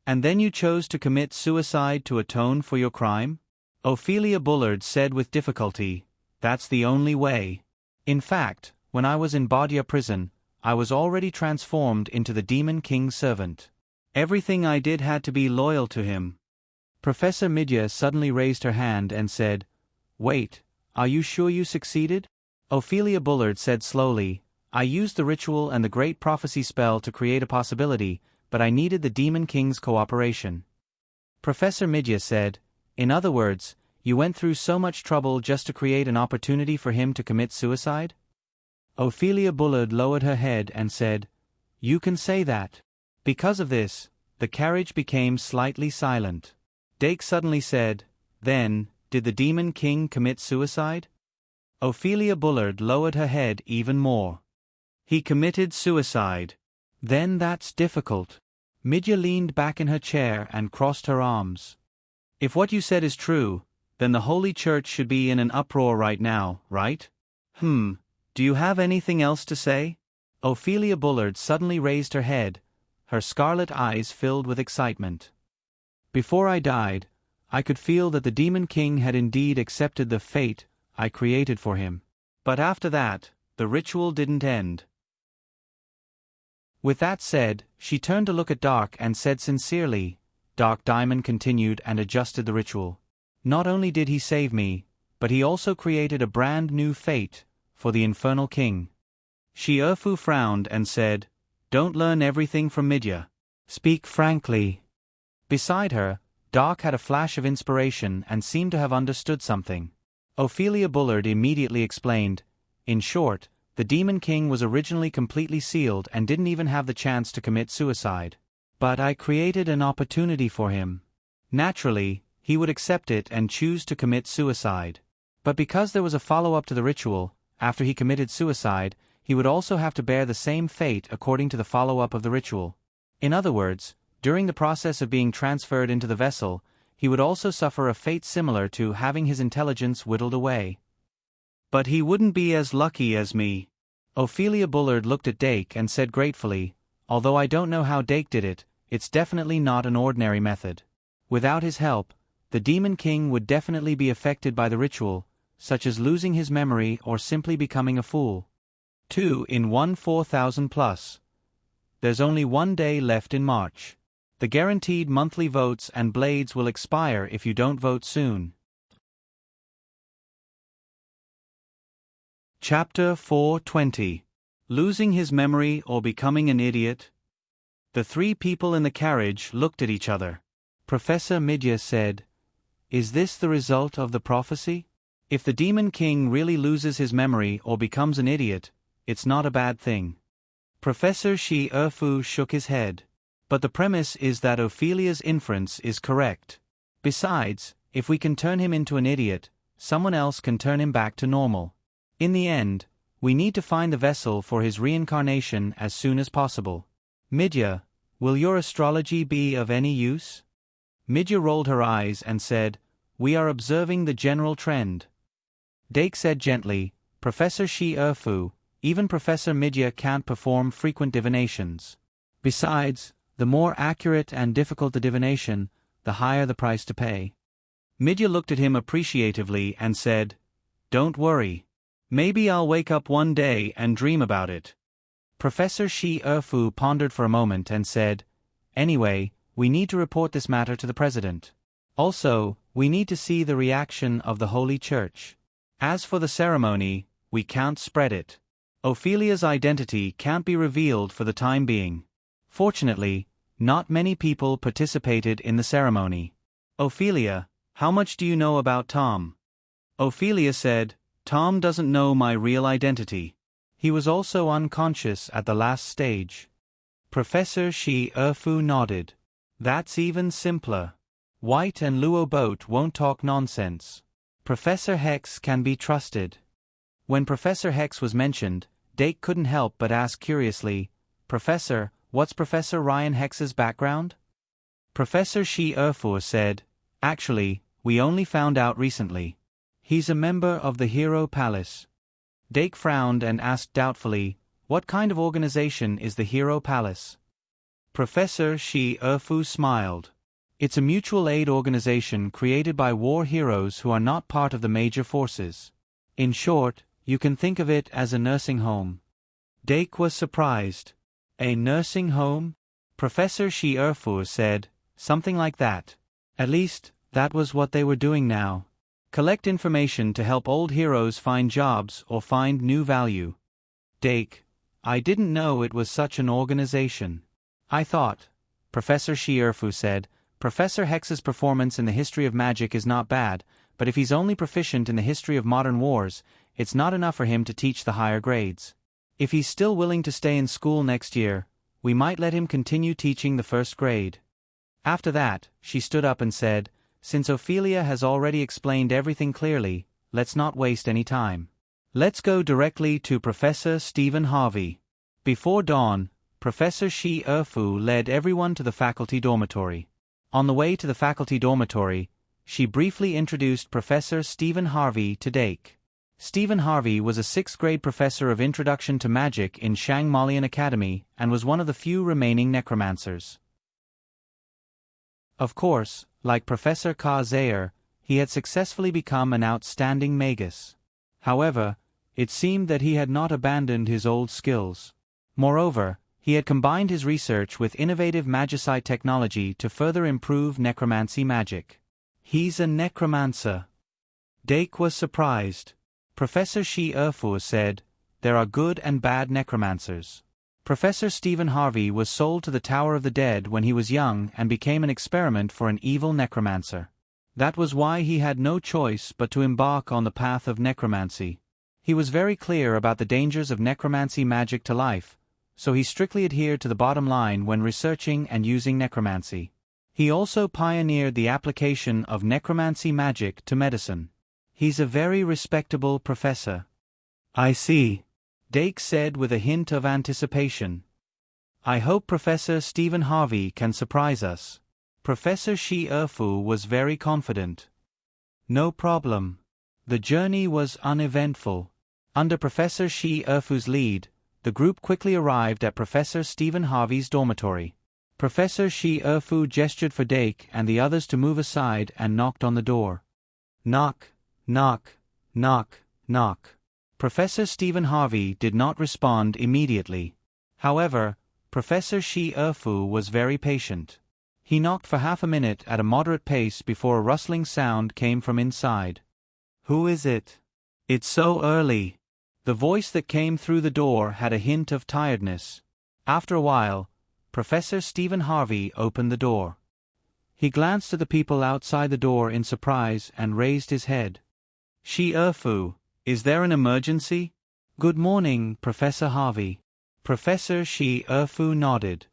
"And then you chose to commit suicide to atone for your crime?" Ophelia Bullard said with difficulty, "That's the only way. In fact, when I was in Badia prison, I was already transformed into the demon king's servant. Everything I did had to be loyal to him." Professor Midya suddenly raised her hand and said, "Wait, are you sure you succeeded?" Ophelia Bullard said slowly, "I used the ritual and the great prophecy spell to create a possibility, but I needed the demon king's cooperation." Professor Midya said, "In other words, you went through so much trouble just to create an opportunity for him to commit suicide?" Ophelia Bullard lowered her head and said, "You can say that." Because of this, the carriage became slightly silent. Dake suddenly said, "Then, did the demon king commit suicide?" Ophelia Bullard lowered her head even more. "He committed suicide." "Then that's difficult." Midya leaned back in her chair and crossed her arms. "If what you said is true, then the Holy Church should be in an uproar right now, right?" Do you have anything else to say?" Ophelia Bullard suddenly raised her head, her scarlet eyes filled with excitement. "Before I died, I could feel that the Demon King had indeed accepted the fate I created for him. But after that, the ritual didn't end." With that said, she turned to look at Dark and said sincerely, Dark Diamond continued and adjusted the ritual. "Not only did he save me, but he also created a brand new fate for the Infernal King." Shi Erfu frowned and said, "Don't learn everything from Midya. Speak frankly." Beside her, Dark had a flash of inspiration and seemed to have understood something. Ophelia Bullard immediately explained, "In short, the Demon King was originally completely sealed and didn't even have the chance to commit suicide. But I created an opportunity for him. Naturally, he would accept it and choose to commit suicide. But because there was a follow-up to the ritual, after he committed suicide, he would also have to bear the same fate according to the follow-up of the ritual. In other words, during the process of being transferred into the vessel, he would also suffer a fate similar to having his intelligence whittled away." "But he wouldn't be as lucky as me." Ophelia Bullard looked at Dake and said gratefully, "Although I don't know how Dake did it, it's definitely not an ordinary method. Without his help, the Demon King would definitely be affected by the ritual, such as losing his memory or simply becoming a fool. 2 in 1 4,000 plus. There's only 1 day left in March. The guaranteed monthly votes and blades will expire if you don't vote soon." Chapter 420. Losing his memory or becoming an idiot? The three people in the carriage looked at each other. Professor Midya said, "Is this the result of the prophecy? If the Demon King really loses his memory or becomes an idiot, it's not a bad thing." Professor Shi Erfu shook his head. "But the premise is that Ophelia's inference is correct. Besides, if we can turn him into an idiot, someone else can turn him back to normal. In the end, we need to find the vessel for his reincarnation as soon as possible. Midya, will your astrology be of any use?" Midya rolled her eyes and said, "We are observing the general trend." Dake said gently, "Professor Shi Erfu, even Professor Midya can't perform frequent divinations. Besides, the more accurate and difficult the divination, the higher the price to pay." Midya looked at him appreciatively and said, "Don't worry. Maybe I'll wake up one day and dream about it." Professor Shi Erfu pondered for a moment and said, "Anyway, we need to report this matter to the president. Also, we need to see the reaction of the Holy Church. As for the ceremony, we can't spread it. Ophelia's identity can't be revealed for the time being. Fortunately, not many people participated in the ceremony. Ophelia, how much do you know about Tom?" Ophelia said, "Tom doesn't know my real identity." He was also unconscious at the last stage. Professor Shi-Erfu nodded. "That's even simpler. White and Luo Boat won't talk nonsense. Professor Hex can be trusted." When Professor Hex was mentioned, Dake couldn't help but ask curiously, "Professor, what's Professor Ryan Hex's background?" Professor Shi-Erfu said, "Actually, we only found out recently. He's a member of the Hero Palace." Dake frowned and asked doubtfully, "What kind of organization is the Hero Palace?" Professor Shi-Erfu smiled. "It's a mutual aid organization created by war heroes who are not part of the major forces. In short, you can think of it as a nursing home." Dake was surprised. "A nursing home?" Professor Shi-Erfu said, "Something like that. At least, that was what they were doing now. Collect information to help old heroes find jobs or find new value." Dake, "I didn't know it was such an organization." "I thought," Professor Shi-Erfu said, "Professor Hex's performance in the history of magic is not bad, but if he's only proficient in the history of modern wars, it's not enough for him to teach the higher grades. If he's still willing to stay in school next year, we might let him continue teaching the first grade." After that, she stood up and said, "Since Ophelia has already explained everything clearly, let's not waste any time. Let's go directly to Professor Stephen Harvey." Before dawn, Professor Shi-Erfu led everyone to the faculty dormitory. On the way to the faculty dormitory, she briefly introduced Professor Stephen Harvey to Dake. Stephen Harvey was a 6th-grade professor of Introduction to Magic in Shangmalian Academy and was one of the few remaining necromancers. Of course, like Professor Ka Zayer, he had successfully become an outstanding magus. However, it seemed that he had not abandoned his old skills. Moreover, he had combined his research with innovative magicite technology to further improve necromancy magic. "He's a necromancer." Dake was surprised. Professor Shi-Erfu said, "There are good and bad necromancers." Professor Stephen Harvey was sold to the Tower of the Dead when he was young and became an experiment for an evil necromancer. That was why he had no choice but to embark on the path of necromancy. He was very clear about the dangers of necromancy magic to life, so he strictly adhered to the bottom line when researching and using necromancy. He also pioneered the application of necromancy magic to medicine. "He's a very respectable professor." "I see," Dake said with a hint of anticipation. "I hope Professor Stephen Harvey can surprise us." Professor Shi-Erfu was very confident. "No problem." The journey was uneventful. Under Professor Shi-Erfu's lead, the group quickly arrived at Professor Stephen Harvey's dormitory. Professor Shi-Erfu gestured for Dake and the others to move aside and knocked on the door. Knock, knock, knock, knock. Professor Stephen Harvey did not respond immediately. However, Professor Shi-Erfu was very patient. He knocked for half a minute at a moderate pace before a rustling sound came from inside. "Who is it? It's so early." The voice that came through the door had a hint of tiredness. After a while, Professor Stephen Harvey opened the door. He glanced at the people outside the door in surprise and raised his head. "Shi-Erfu, is there an emergency?" "Good morning, Professor Harvey." Professor Shi-Erfu nodded.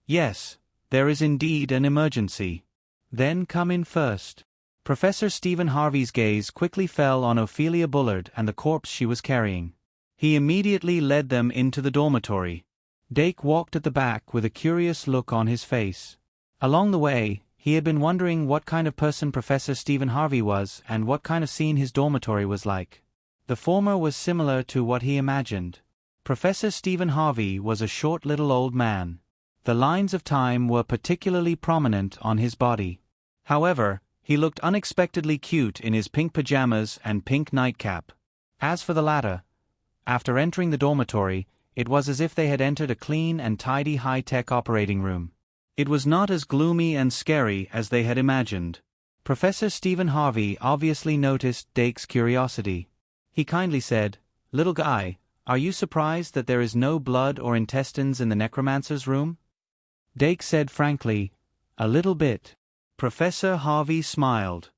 "Yes, there is indeed an emergency." "Then come in first." Professor Stephen Harvey's gaze quickly fell on Ophelia Bullard and the corpse she was carrying. He immediately led them into the dormitory. Dake walked at the back with a curious look on his face. Along the way, he had been wondering what kind of person Professor Stephen Harvey was and what kind of scene his dormitory was like. The former was similar to what he imagined. Professor Stephen Harvey was a short little old man. The lines of time were particularly prominent on his body. However, he looked unexpectedly cute in his pink pajamas and pink nightcap. As for the latter, after entering the dormitory, it was as if they had entered a clean and tidy high-tech operating room. It was not as gloomy and scary as they had imagined. Professor Stephen Harvey obviously noticed Dake's curiosity. He kindly said, "Little guy, are you surprised that there is no blood or intestines in the necromancer's room?" Dake said frankly, "A little bit." Professor Harvey smiled.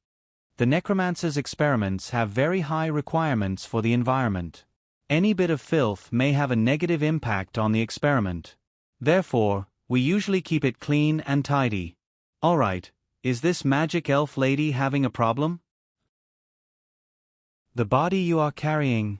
The necromancer's experiments have very high requirements for the environment. Any bit of filth may have a negative impact on the experiment. Therefore, we usually keep it clean and tidy. Alright, is this magic elf lady having a problem? The body you are carrying.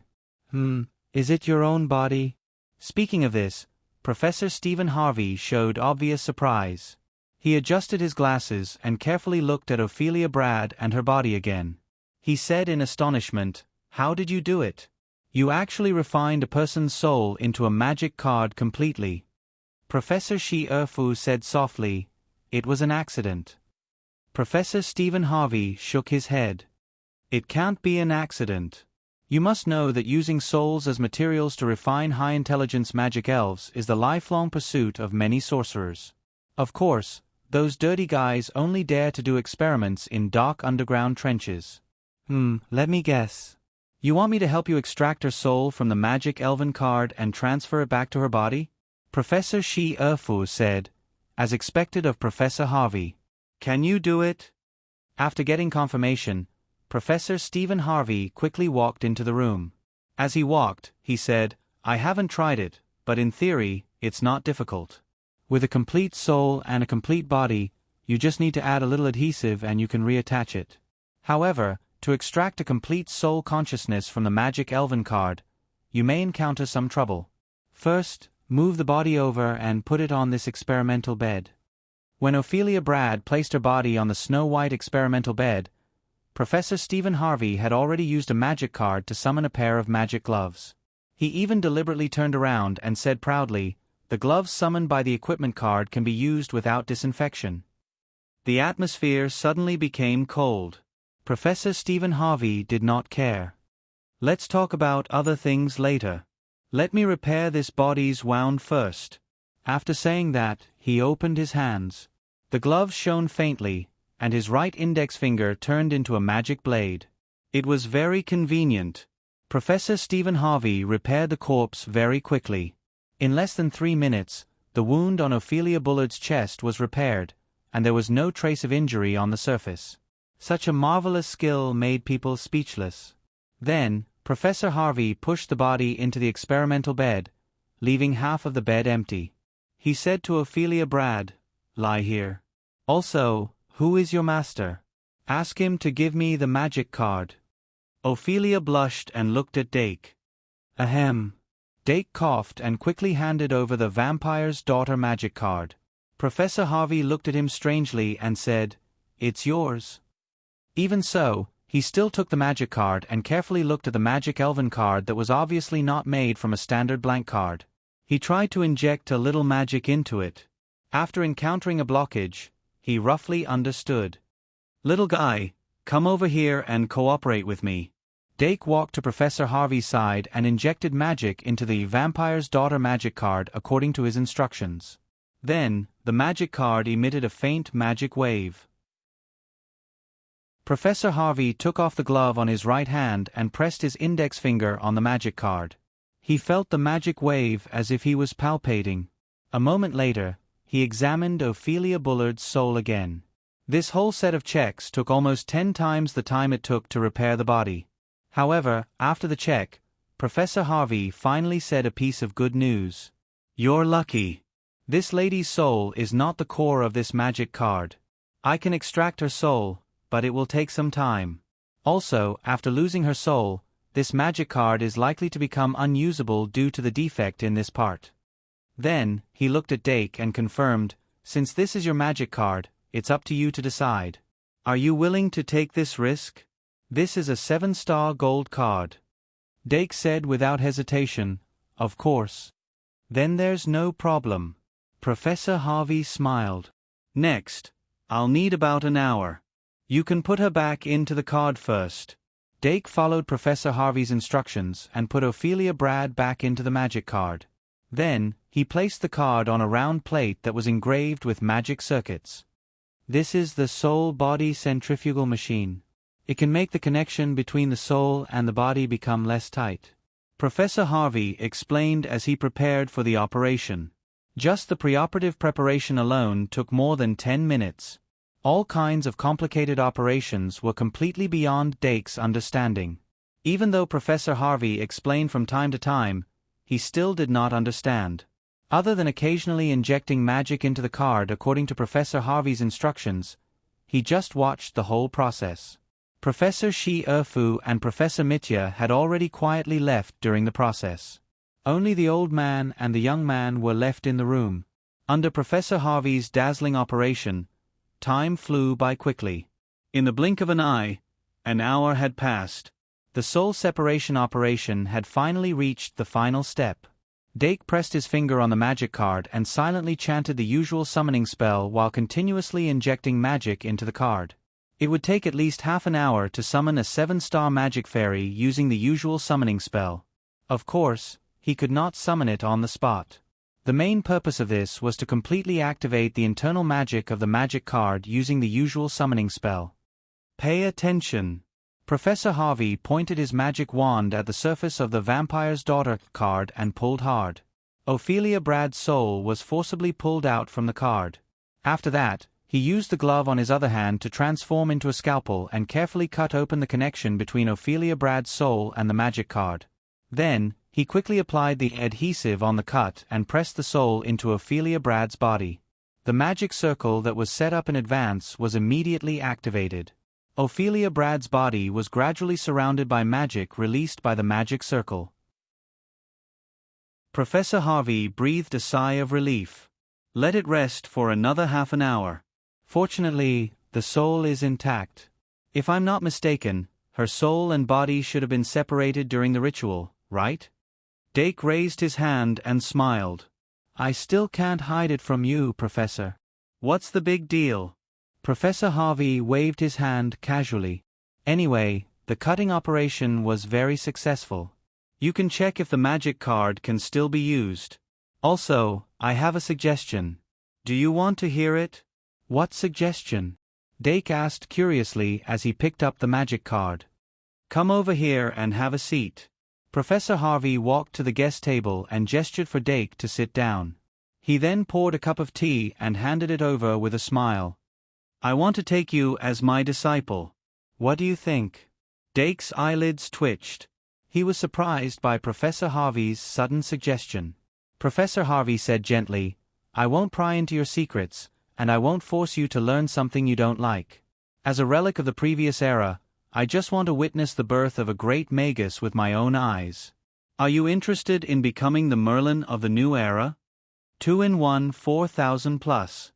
Is it your own body? Speaking of this, Professor Stephen Harvey showed obvious surprise. He adjusted his glasses and carefully looked at Ophelia Brad and her body again. He said in astonishment, "How did you do it? You actually refined a person's soul into a magic card completely." Professor Shi Erfu said softly, "It was an accident." Professor Stephen Harvey shook his head. "It can't be an accident. You must know that using souls as materials to refine high-intelligence magic elves is the lifelong pursuit of many sorcerers. Of course, those dirty guys only dare to do experiments in dark underground trenches. Let me guess. You want me to help you extract her soul from the magic elven card and transfer it back to her body?" Professor Shi Erfu said, as expected of Professor Harvey. "Can you do it?" After getting confirmation, Professor Stephen Harvey quickly walked into the room. As he walked, he said, "I haven't tried it, but in theory, it's not difficult. With a complete soul and a complete body, you just need to add a little adhesive and you can reattach it. However, to extract a complete soul consciousness from the magic elven card, you may encounter some trouble. First, move the body over and put it on this experimental bed." When Ophelia Brad placed her body on the snow-white experimental bed, Professor Stephen Harvey had already used a magic card to summon a pair of magic gloves. He even deliberately turned around and said proudly, "The gloves summoned by the equipment card can be used without disinfection." The atmosphere suddenly became cold. Professor Stephen Harvey did not care. "Let's talk about other things later. Let me repair this body's wound first." After saying that, he opened his hands. The gloves shone faintly, and his right index finger turned into a magic blade. It was very convenient. Professor Stephen Harvey repaired the corpse very quickly. In less than 3 minutes, the wound on Ophelia Bullard's chest was repaired, and there was no trace of injury on the surface. Such a marvelous skill made people speechless. Then, Professor Harvey pushed the body into the experimental bed, leaving half of the bed empty. He said to Ophelia Brad, "Lie here. Also, who is your master? Ask him to give me the magic card." Ophelia blushed and looked at Dake. "Ahem." Dake coughed and quickly handed over the vampire's daughter magic card. Professor Harvey looked at him strangely and said, "It's yours." Even so, he still took the magic card and carefully looked at the magic elven card that was obviously not made from a standard blank card. He tried to inject a little magic into it. After encountering a blockage, he roughly understood. "Little guy, come over here and cooperate with me." Dake walked to Professor Harvey's side and injected magic into the vampire's daughter magic card according to his instructions. Then, the magic card emitted a faint magic wave. Professor Harvey took off the glove on his right hand and pressed his index finger on the magic card. He felt the magic wave as if he was palpating. A moment later, he examined Ophelia Bullard's soul again. This whole set of checks took almost 10 times the time it took to repair the body. However, after the check, Professor Harvey finally said a piece of good news. "You're lucky. This lady's soul is not the core of this magic card. I can extract her soul, but it will take some time. Also, after losing her soul, this magic card is likely to become unusable due to the defect in this part." Then, he looked at Dake and confirmed, "Since this is your magic card, it's up to you to decide. Are you willing to take this risk? This is a 7-star gold card." Dake said without hesitation, "Of course." "Then there's no problem." Professor Harvey smiled. "Next, I'll need about an hour. You can put her back into the card first." Dake followed Professor Harvey's instructions and put Ophelia Brad back into the magic card. Then, he placed the card on a round plate that was engraved with magic circuits. "This is the soul-body centrifugal machine. It can make the connection between the soul and the body become less tight," Professor Harvey explained as he prepared for the operation. Just the preoperative preparation alone took more than 10 minutes. All kinds of complicated operations were completely beyond Dake's understanding. Even though Professor Harvey explained from time to time, he still did not understand. Other than occasionally injecting magic into the card according to Professor Harvey's instructions, he just watched the whole process. Professor Shi Erfu and Professor Mitya had already quietly left during the process. Only the old man and the young man were left in the room. Under Professor Harvey's dazzling operation, time flew by quickly. In the blink of an eye, an hour had passed. The soul separation operation had finally reached the final step. Dake pressed his finger on the magic card and silently chanted the usual summoning spell while continuously injecting magic into the card. It would take at least half an hour to summon a 7-star magic fairy using the usual summoning spell. Of course, he could not summon it on the spot. The main purpose of this was to completely activate the internal magic of the magic card using the usual summoning spell. Pay attention. Professor Harvey pointed his magic wand at the surface of the Vampire's Daughter card and pulled hard. Ophelia Bradd's soul was forcibly pulled out from the card. After that, he used the glove on his other hand to transform into a scalpel and carefully cut open the connection between Ophelia Bradd's soul and the magic card. Then, he quickly applied the adhesive on the cut and pressed the soul into Ophelia Bradd's body. The magic circle that was set up in advance was immediately activated. Ophelia Bradd's body was gradually surrounded by magic released by the magic circle. Professor Harvey breathed a sigh of relief. Let it rest for another half an hour. Fortunately, the soul is intact. If I'm not mistaken, her soul and body should have been separated during the ritual, right? Dake raised his hand and smiled. I still can't hide it from you, Professor. What's the big deal? Professor Harvey waved his hand casually. Anyway, the cutting operation was very successful. You can check if the magic card can still be used. Also, I have a suggestion. Do you want to hear it? What suggestion? Dake asked curiously as he picked up the magic card. Come over here and have a seat. Professor Harvey walked to the guest table and gestured for Dake to sit down. He then poured a cup of tea and handed it over with a smile. I want to take you as my disciple. What do you think? Dake's eyelids twitched. He was surprised by Professor Harvey's sudden suggestion. Professor Harvey said gently, I won't pry into your secrets, and I won't force you to learn something you don't like. As a relic of the previous era, I just want to witness the birth of a great magus with my own eyes. Are you interested in becoming the Merlin of the new era? 2-in-1 4,000 plus.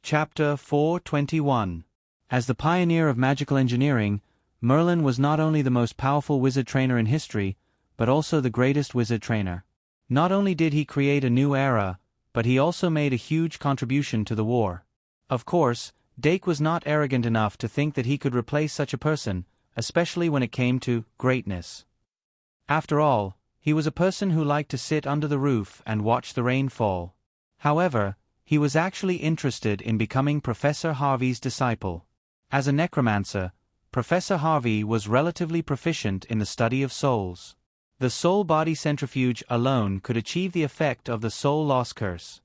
Chapter 421. As the pioneer of magical engineering, Merlin was not only the most powerful wizard trainer in history, but also the greatest wizard trainer. Not only did he create a new era, but he also made a huge contribution to the war. Of course, Dake was not arrogant enough to think that he could replace such a person, especially when it came to greatness. After all, he was a person who liked to sit under the roof and watch the rain fall. However, he was actually interested in becoming Professor Harvey's disciple. As a necromancer, Professor Harvey was relatively proficient in the study of souls. The soul-body centrifuge alone could achieve the effect of the soul loss curse.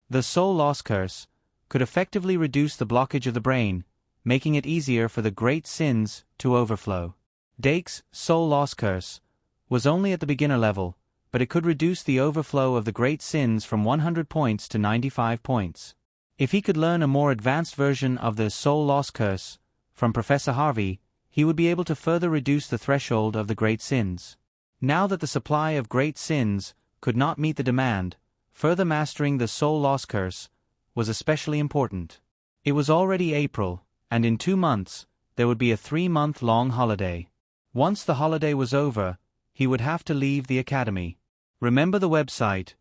The soul loss curse could effectively reduce the blockage of the brain, making it easier for the great sins to overflow. Dake's soul loss curse was only at the beginner level, but it could reduce the overflow of the great sins from 100 points to 95 points. If he could learn a more advanced version of the soul loss curse from Professor Harvey, he would be able to further reduce the threshold of the great sins. Now that the supply of great sins could not meet the demand, further mastering the soul loss curse was especially important. It was already April, and in 2 months, there would be a 3-month-long holiday. Once the holiday was over, he would have to leave the academy. Remember the website,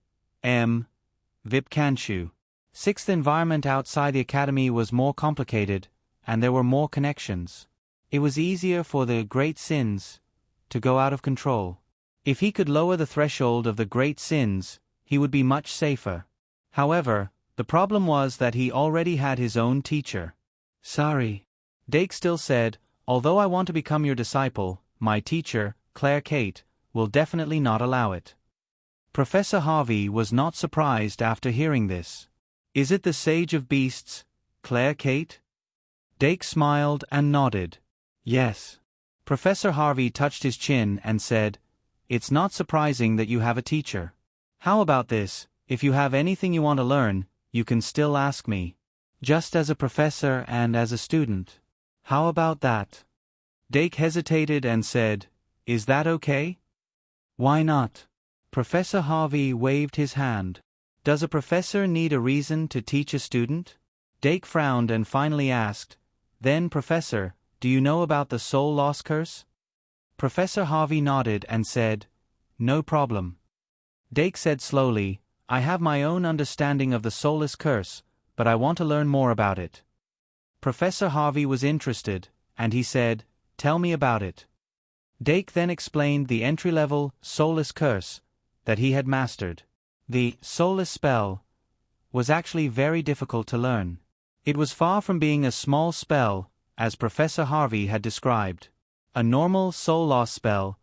Vipkanshu. Sixth environment outside the academy was more complicated, and there were more connections. It was easier for the great sins to go out of control. If he could lower the threshold of the great sins, he would be much safer. However, the problem was that he already had his own teacher. Sorry. Dake still said, although I want to become your disciple, my teacher, Claire Kate, will definitely not allow it. Professor Harvey was not surprised after hearing this. Is it the Sage of Beasts, Claire Kate? Dake smiled and nodded. Yes. Professor Harvey touched his chin and said, It's not surprising that you have a teacher. How about this, if you have anything you want to learn, you can still ask me. Just as a professor and as a student. How about that? Dake hesitated and said, Is that okay? Why not? Professor Harvey waved his hand. Does a professor need a reason to teach a student? Dake frowned and finally asked, Then, Professor, do you know about the soul loss curse? Professor Harvey nodded and said, No problem. Dake said slowly, I have my own understanding of the soulless curse, but I want to learn more about it. Professor Harvey was interested, and he said, Tell me about it. Dake then explained the entry-level, soulless curse that he had mastered. The soulless spell was actually very difficult to learn. It was far from being a small spell, as Professor Harvey had described. A normal soul loss spell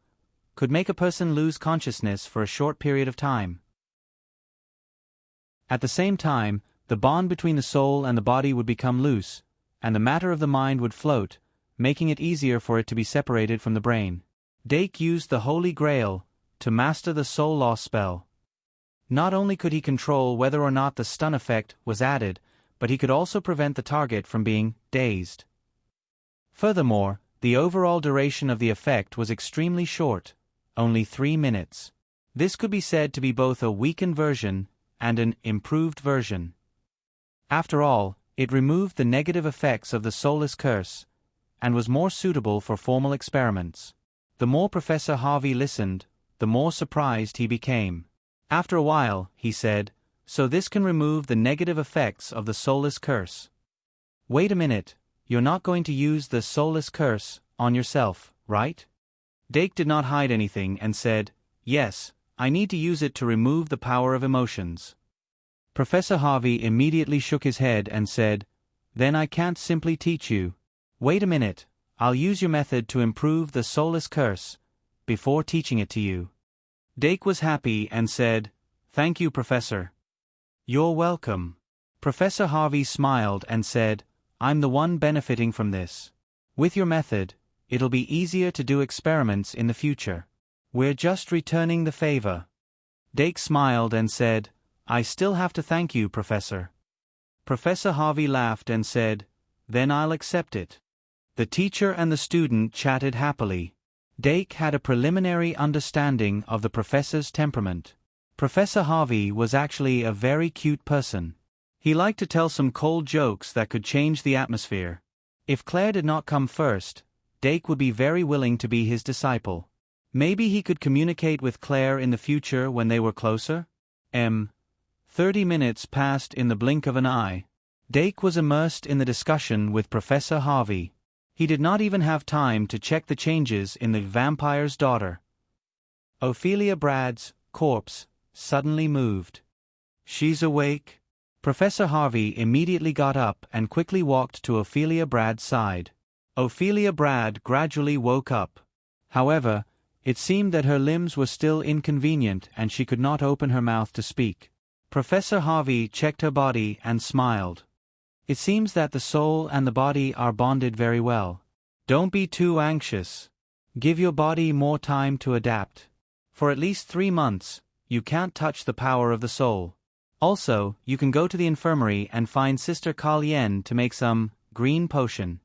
could make a person lose consciousness for a short period of time. At the same time, the bond between the soul and the body would become loose, and the matter of the mind would float, making it easier for it to be separated from the brain. Dake used the Holy Grail to master the soul loss spell. Not only could he control whether or not the stun effect was added, but he could also prevent the target from being dazed. Furthermore, the overall duration of the effect was extremely short, only 3 minutes. This could be said to be both a weakened version and an improved version. After all, it removed the negative effects of the soulless curse, and was more suitable for formal experiments. The more Professor Harvey listened, the more surprised he became. After a while, he said, So this can remove the negative effects of the soulless curse. Wait a minute, you're not going to use the soulless curse on yourself, right? Dake did not hide anything and said, Yes, I need to use it to remove the power of emotions. Professor Harvey immediately shook his head and said, Then I can't simply teach you. Wait a minute, I'll use your method to improve the soulless curse before teaching it to you. Dake was happy and said, Thank you, Professor. You're welcome. Professor Harvey smiled and said, I'm the one benefiting from this. With your method, it'll be easier to do experiments in the future. We're just returning the favor. Dake smiled and said, I still have to thank you, Professor. Professor Harvey laughed and said, Then I'll accept it. The teacher and the student chatted happily. Dake had a preliminary understanding of the professor's temperament. Professor Harvey was actually a very cute person. He liked to tell some cold jokes that could change the atmosphere. If Claire did not come first, Dake would be very willing to be his disciple. Maybe he could communicate with Claire in the future when they were closer? 30 minutes passed in the blink of an eye. Dake was immersed in the discussion with Professor Harvey. He did not even have time to check the changes in the vampire's daughter. Ophelia Bradd's corpse suddenly moved. She's awake? Professor Harvey immediately got up and quickly walked to Ophelia Bradd's side. Ophelia Bradd gradually woke up. However, it seemed that her limbs were still inconvenient and she could not open her mouth to speak. Professor Harvey checked her body and smiled. It seems that the soul and the body are bonded very well. Don't be too anxious. Give your body more time to adapt. For at least 3 months, you can't touch the power of the soul. Also, you can go to the infirmary and find Sister Kalien to make some green potion.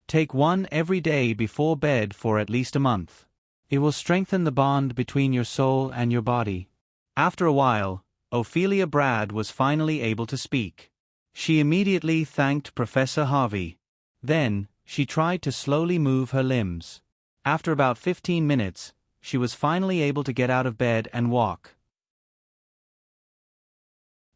Take one every day before bed for at least a month. It will strengthen the bond between your soul and your body. After a while, Ophelia Bradd was finally able to speak. She immediately thanked Professor Harvey. Then, she tried to slowly move her limbs. After about 15 minutes, she was finally able to get out of bed and walk.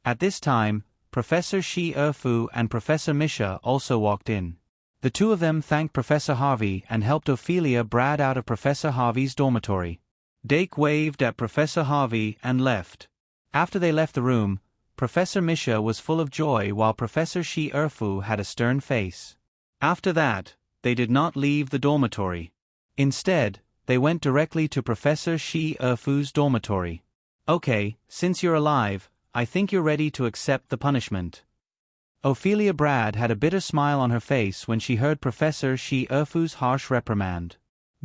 At this time, Professor Shi Erfu and Professor Misha also walked in. The two of them thanked Professor Harvey and helped Ophelia Bradd out of Professor Harvey's dormitory. Dake waved at Professor Harvey and left. After they left the room, Professor Misha was full of joy while Professor Shi Erfu had a stern face. After that, they did not leave the dormitory. Instead, they went directly to Professor Shi Erfu's dormitory. Okay, since you're alive, I think you're ready to accept the punishment. Ophelia Brad had a bitter smile on her face when she heard Professor Shi Erfu's harsh reprimand.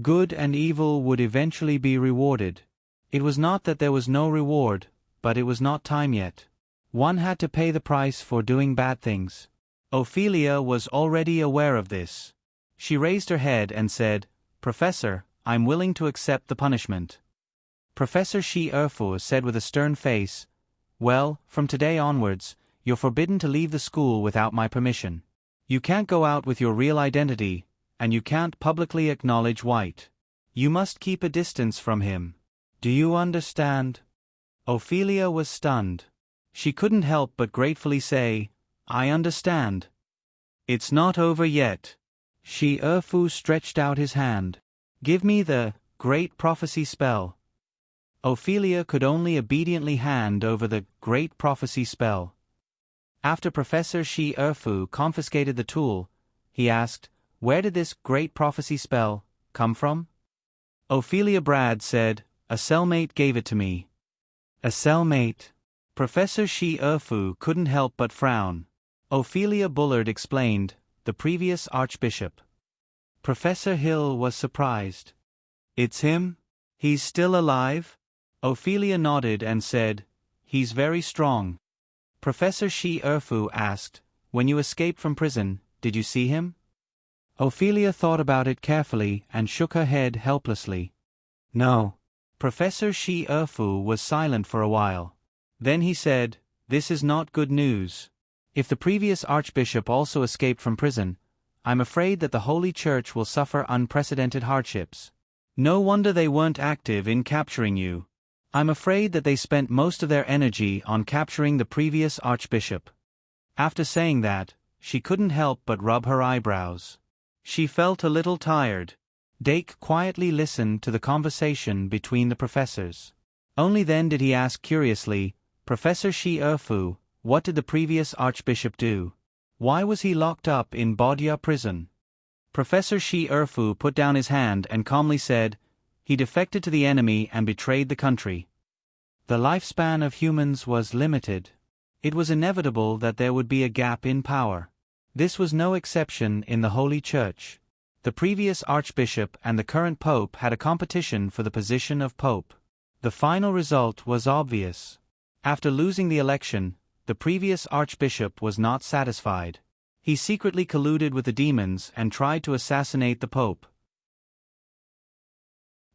Good and evil would eventually be rewarded. It was not that there was no reward, but it was not time yet. One had to pay the price for doing bad things. Ophelia was already aware of this. She raised her head and said, "Professor, I'm willing to accept the punishment." Professor Shi Erfu said with a stern face, "Well, from today onwards, you're forbidden to leave the school without my permission. You can't go out with your real identity, and you can't publicly acknowledge White. You must keep a distance from him. Do you understand?" Ophelia was stunned. She couldn't help but gratefully say, "I understand." "It's not over yet." Shi Erfu stretched out his hand. "Give me the Great Prophecy spell." Ophelia could only obediently hand over the Great Prophecy spell. After Professor Shi Erfu confiscated the tool, he asked, "Where did this Great Prophecy spell come from?" Ophelia Brad said, "A cellmate gave it to me." "A cellmate?" Professor Shi Erfu couldn't help but frown. Ophelia Bullard explained, "The previous archbishop." Professor Hill was surprised. "It's him? He's still alive?" Ophelia nodded and said, "He's very strong." Professor Shi Erfu asked, "When you escaped from prison, did you see him?" Ophelia thought about it carefully and shook her head helplessly. "No." Professor Shi Erfu was silent for a while. Then he said, "This is not good news. If the previous archbishop also escaped from prison, I'm afraid that the Holy Church will suffer unprecedented hardships. No wonder they weren't active in capturing you. I'm afraid that they spent most of their energy on capturing the previous archbishop." After saying that, she couldn't help but rub her eyebrows. She felt a little tired. Dake quietly listened to the conversation between the professors. Only then did he ask curiously, "Professor Shi Erfu, what did the previous archbishop do? Why was he locked up in Bodhya prison?" Professor Shi Erfu put down his hand and calmly said, "He defected to the enemy and betrayed the country." The lifespan of humans was limited. It was inevitable that there would be a gap in power. This was no exception in the Holy Church. The previous archbishop and the current pope had a competition for the position of pope. The final result was obvious. After losing the election, the previous archbishop was not satisfied. He secretly colluded with the demons and tried to assassinate the pope.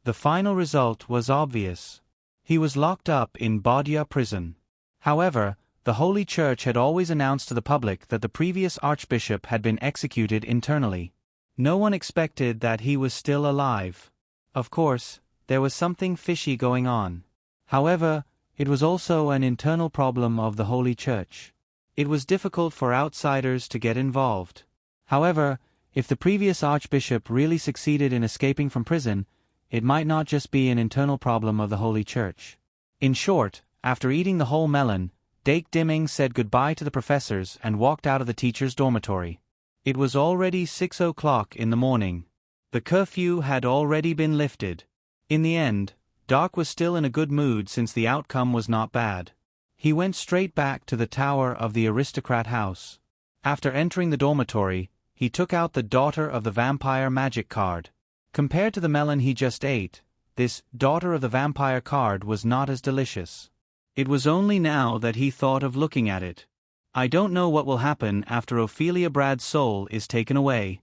The final result was obvious. He was locked up in Bodhya prison. However, the Holy Church had always announced to the public that the previous archbishop had been executed internally. No one expected that he was still alive. Of course, there was something fishy going on. However, it was also an internal problem of the Holy Church. It was difficult for outsiders to get involved. However, if the previous archbishop really succeeded in escaping from prison, it might not just be an internal problem of the Holy Church. In short, after eating the whole melon, Dake Dimming said goodbye to the professors and walked out of the teacher's dormitory. It was already 6 o'clock in the morning. The curfew had already been lifted. In the end, Dark was still in a good mood since the outcome was not bad. He went straight back to the tower of the aristocrat house. After entering the dormitory, he took out the Daughter of the Vampire magic card. Compared to the melon he just ate, this Daughter of the Vampire card was not as delicious. It was only now that he thought of looking at it. I don't know what will happen after Ophelia Brad's soul is taken away.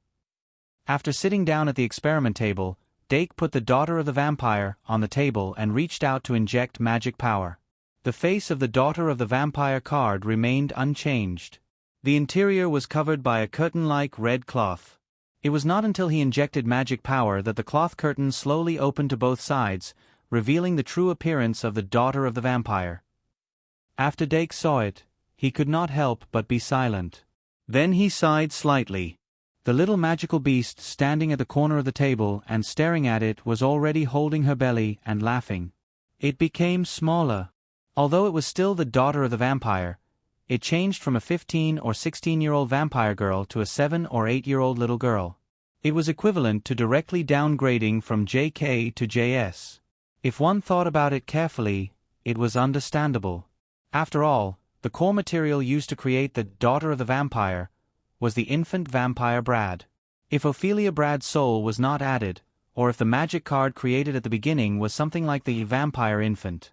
After sitting down at the experiment table, Dake put the Daughter of the Vampire on the table and reached out to inject magic power. The face of the Daughter of the Vampire card remained unchanged. The interior was covered by a curtain-like red cloth. It was not until he injected magic power that the cloth curtain slowly opened to both sides, revealing the true appearance of the Daughter of the Vampire. After Dake saw it, he could not help but be silent. Then he sighed slightly. The little magical beast standing at the corner of the table and staring at it was already holding her belly and laughing. It became smaller. Although it was still the Daughter of the Vampire, it changed from a 15 or 16-year-old vampire girl to a 7 or 8-year-old little girl. It was equivalent to directly downgrading from JK to JS. If one thought about it carefully, it was understandable. After all, the core material used to create the Daughter of the Vampire was the infant vampire Brad. If Ophelia Brad's soul was not added, or if the magic card created at the beginning was something like the vampire infant.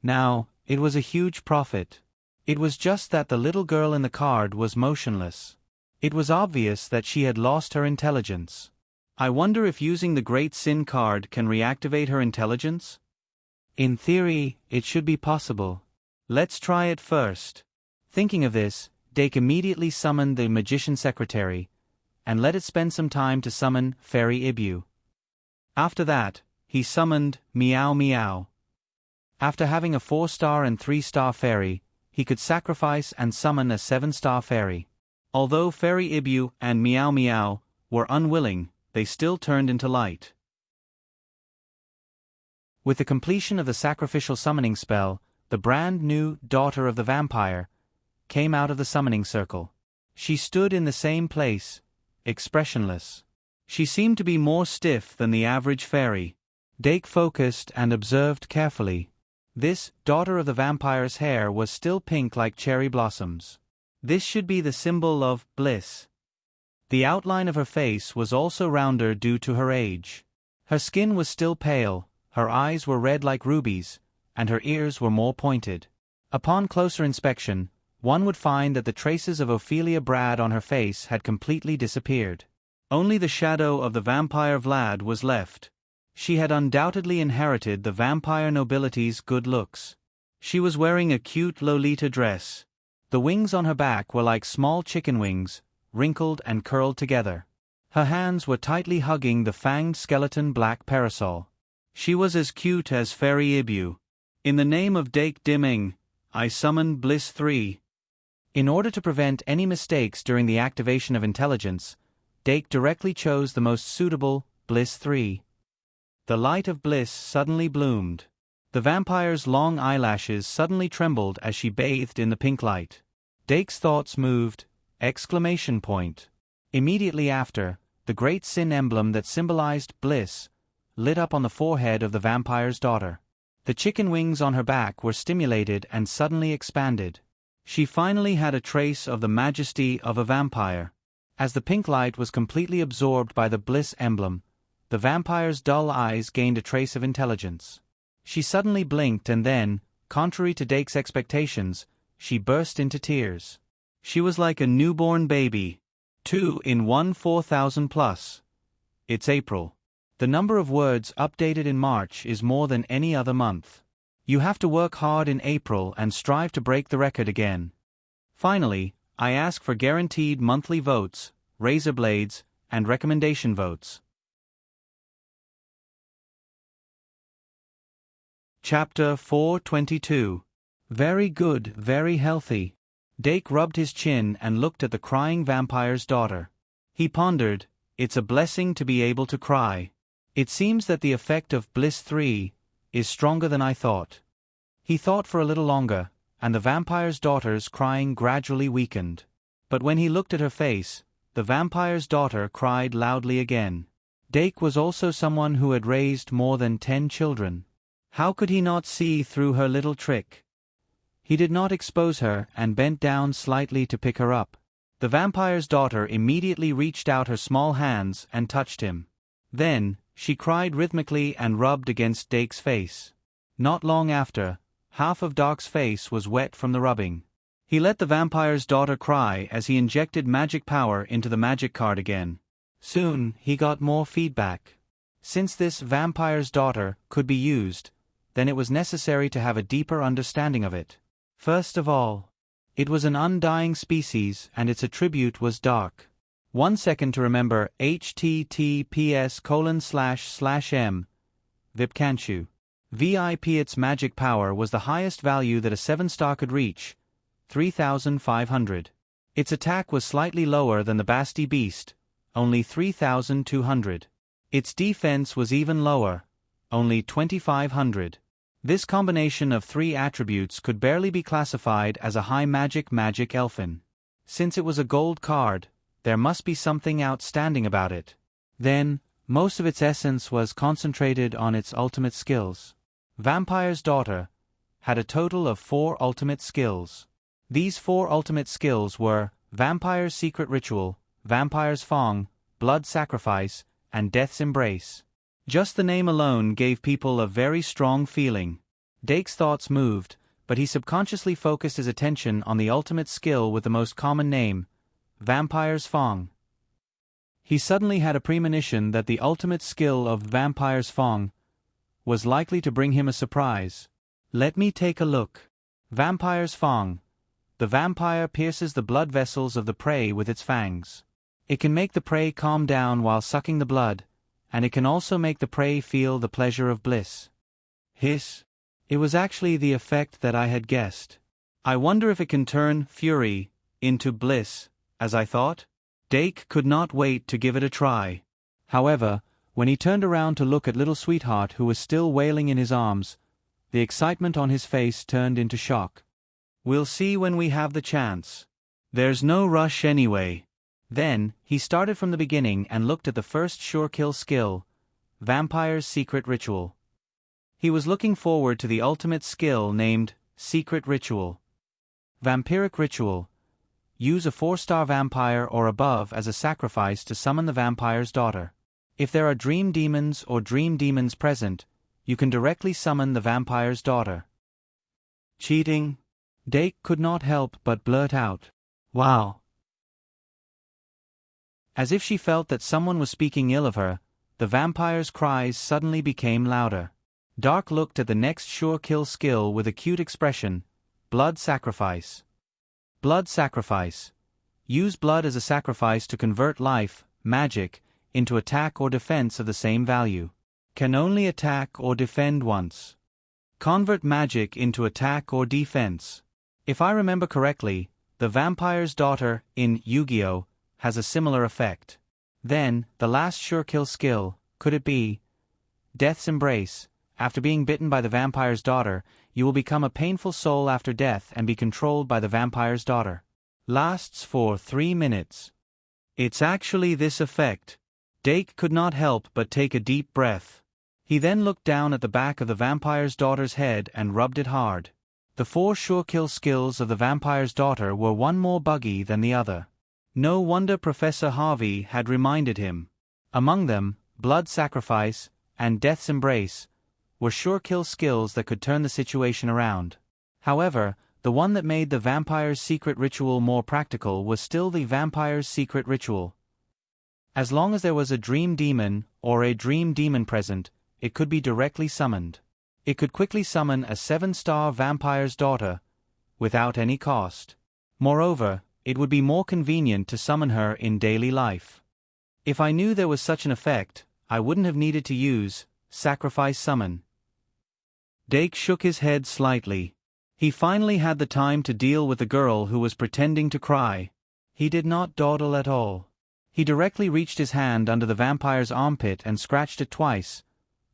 Now, it was a huge profit. It was just that the little girl in the card was motionless. It was obvious that she had lost her intelligence. I wonder if using the Great Sin card can reactivate her intelligence? In theory, it should be possible. Let's try it first. Thinking of this, Dake immediately summoned the magician secretary, and let it spend some time to summon Fairy Ibu. After that, he summoned Meow Meow. After having a 4-star and 3-star fairy, he could sacrifice and summon a 7-star fairy. Although Fairy Ibu and Meow Meow were unwilling, they still turned into light. With the completion of the sacrificial summoning spell, the brand new Daughter of the Vampire came out of the summoning circle. She stood in the same place, expressionless. She seemed to be more stiff than the average fairy. Dake focused and observed carefully. This Daughter of the Vampire's hair was still pink like cherry blossoms. This should be the symbol of bliss. The outline of her face was also rounder due to her age. Her skin was still pale, her eyes were red like rubies, and her ears were more pointed. Upon closer inspection, one would find that the traces of Ophelia Brad on her face had completely disappeared. Only the shadow of the vampire Vlad was left. She had undoubtedly inherited the vampire nobility's good looks. She was wearing a cute Lolita dress. The wings on her back were like small chicken wings, wrinkled and curled together. Her hands were tightly hugging the fanged skeleton black parasol. She was as cute as Fairy Ibu. In the name of Dake Dimming, I summon Bliss 3. In order to prevent any mistakes during the activation of intelligence, Dake directly chose the most suitable, Bliss 3. The light of bliss suddenly bloomed. The vampire's long eyelashes suddenly trembled as she bathed in the pink light. Dake's thoughts moved, ! Immediately after, the Great Sin emblem that symbolized bliss lit up on the forehead of the vampire's daughter. The chicken wings on her back were stimulated and suddenly expanded. She finally had a trace of the majesty of a vampire. As the pink light was completely absorbed by the bliss emblem, the vampire's dull eyes gained a trace of intelligence. She suddenly blinked and then, contrary to Dake's expectations, she burst into tears. She was like a newborn baby. 2 in 1 4,000 plus. It's April. The number of words updated in March is more than any other month. You have to work hard in April and strive to break the record again. Finally, I ask for guaranteed monthly votes, razor blades, and recommendation votes. Chapter 422. Very good, very healthy. Dake rubbed his chin and looked at the crying vampire's daughter. He pondered, it's a blessing to be able to cry. It seems that the effect of Bliss 3 is stronger than I thought. He thought for a little longer, and the vampire's daughter's crying gradually weakened. But when he looked at her face, the vampire's daughter cried loudly again. Dake was also someone who had raised more than 10 children. How could he not see through her little trick? He did not expose her and bent down slightly to pick her up. The vampire's daughter immediately reached out her small hands and touched him. Then, she cried rhythmically and rubbed against Dake's face. Not long after, half of Dake's face was wet from the rubbing. He let the vampire's daughter cry as he injected magic power into the magic card again. Soon, he got more feedback. Since this vampire's daughter could be used, then it was necessary to have a deeper understanding of it. First of all, it was an undying species and its attribute was dark. 1 second to remember https://m. Vipkanchu. VIP. Its magic power was the highest value that a 7-star could reach, 3,500. Its attack was slightly lower than the Basti Beast, only 3,200. Its defense was even lower, only 2,500. This combination of 3 attributes could barely be classified as a high magic elfin. Since it was a gold card, there must be something outstanding about it. Then, most of its essence was concentrated on its ultimate skills. Vampire's daughter, had a total of 4 ultimate skills. These 4 ultimate skills were Vampire's Secret Ritual, Vampire's Fong, Blood Sacrifice, and Death's Embrace. Just the name alone gave people a very strong feeling. Dake's thoughts moved, but he subconsciously focused his attention on the ultimate skill with the most common name, Vampire's Fong. He suddenly had a premonition that the ultimate skill of Vampire's Fong was likely to bring him a surprise. Let me take a look. Vampire's Fong. The vampire pierces the blood vessels of the prey with its fangs. It can make the prey calm down while sucking the blood, and it can also make the prey feel the pleasure of bliss. Hiss. It was actually the effect that I had guessed. I wonder if it can turn fury into bliss, as I thought? Dake could not wait to give it a try. However, when he turned around to look at little sweetheart who was still wailing in his arms, the excitement on his face turned into shock. We'll see when we have the chance. There's no rush anyway. Then, he started from the beginning and looked at the first sure kill skill, Vampire's Secret Ritual. He was looking forward to the ultimate skill named Secret Ritual. Vampiric Ritual. Use a 4-star vampire or above as a sacrifice to summon the vampire's daughter. If there are dream demons or dream demons present, you can directly summon the vampire's daughter. Cheating? Dake could not help but blurt out, "Wow." As if she felt that someone was speaking ill of her, the vampire's cries suddenly became louder. Dark looked at the next sure kill skill with a cute expression, Blood Sacrifice. Blood Sacrifice. Use blood as a sacrifice to convert life, magic, into attack or defense of the same value. Can only attack or defend once. Convert magic into attack or defense. If I remember correctly, the vampire's daughter in Yu-Gi-Oh! Has a similar effect. Then, the last sure kill skill, could it be Death's Embrace? After being bitten by the vampire's daughter, you will become a painful soul after death and be controlled by the vampire's daughter. Lasts for 3 minutes. It's actually this effect. Dake could not help but take a deep breath. He then looked down at the back of the vampire's daughter's head and rubbed it hard. The 4 sure kill skills of the vampire's daughter were one more buggy than the other. No wonder Professor Harvey had reminded him. Among them, Blood Sacrifice and Death's Embrace were sure kill skills that could turn the situation around. However, the one that made the vampire's secret ritual more practical was still the vampire's secret ritual. As long as there was a dream demon or a dream demon present, it could be directly summoned. It could quickly summon a 7-star vampire's daughter without any cost. Moreover, it would be more convenient to summon her in daily life. If I knew there was such an effect, I wouldn't have needed to use Sacrifice Summon. Dake shook his head slightly. He finally had the time to deal with the girl who was pretending to cry. He did not dawdle at all. He directly reached his hand under the vampire's armpit and scratched it twice,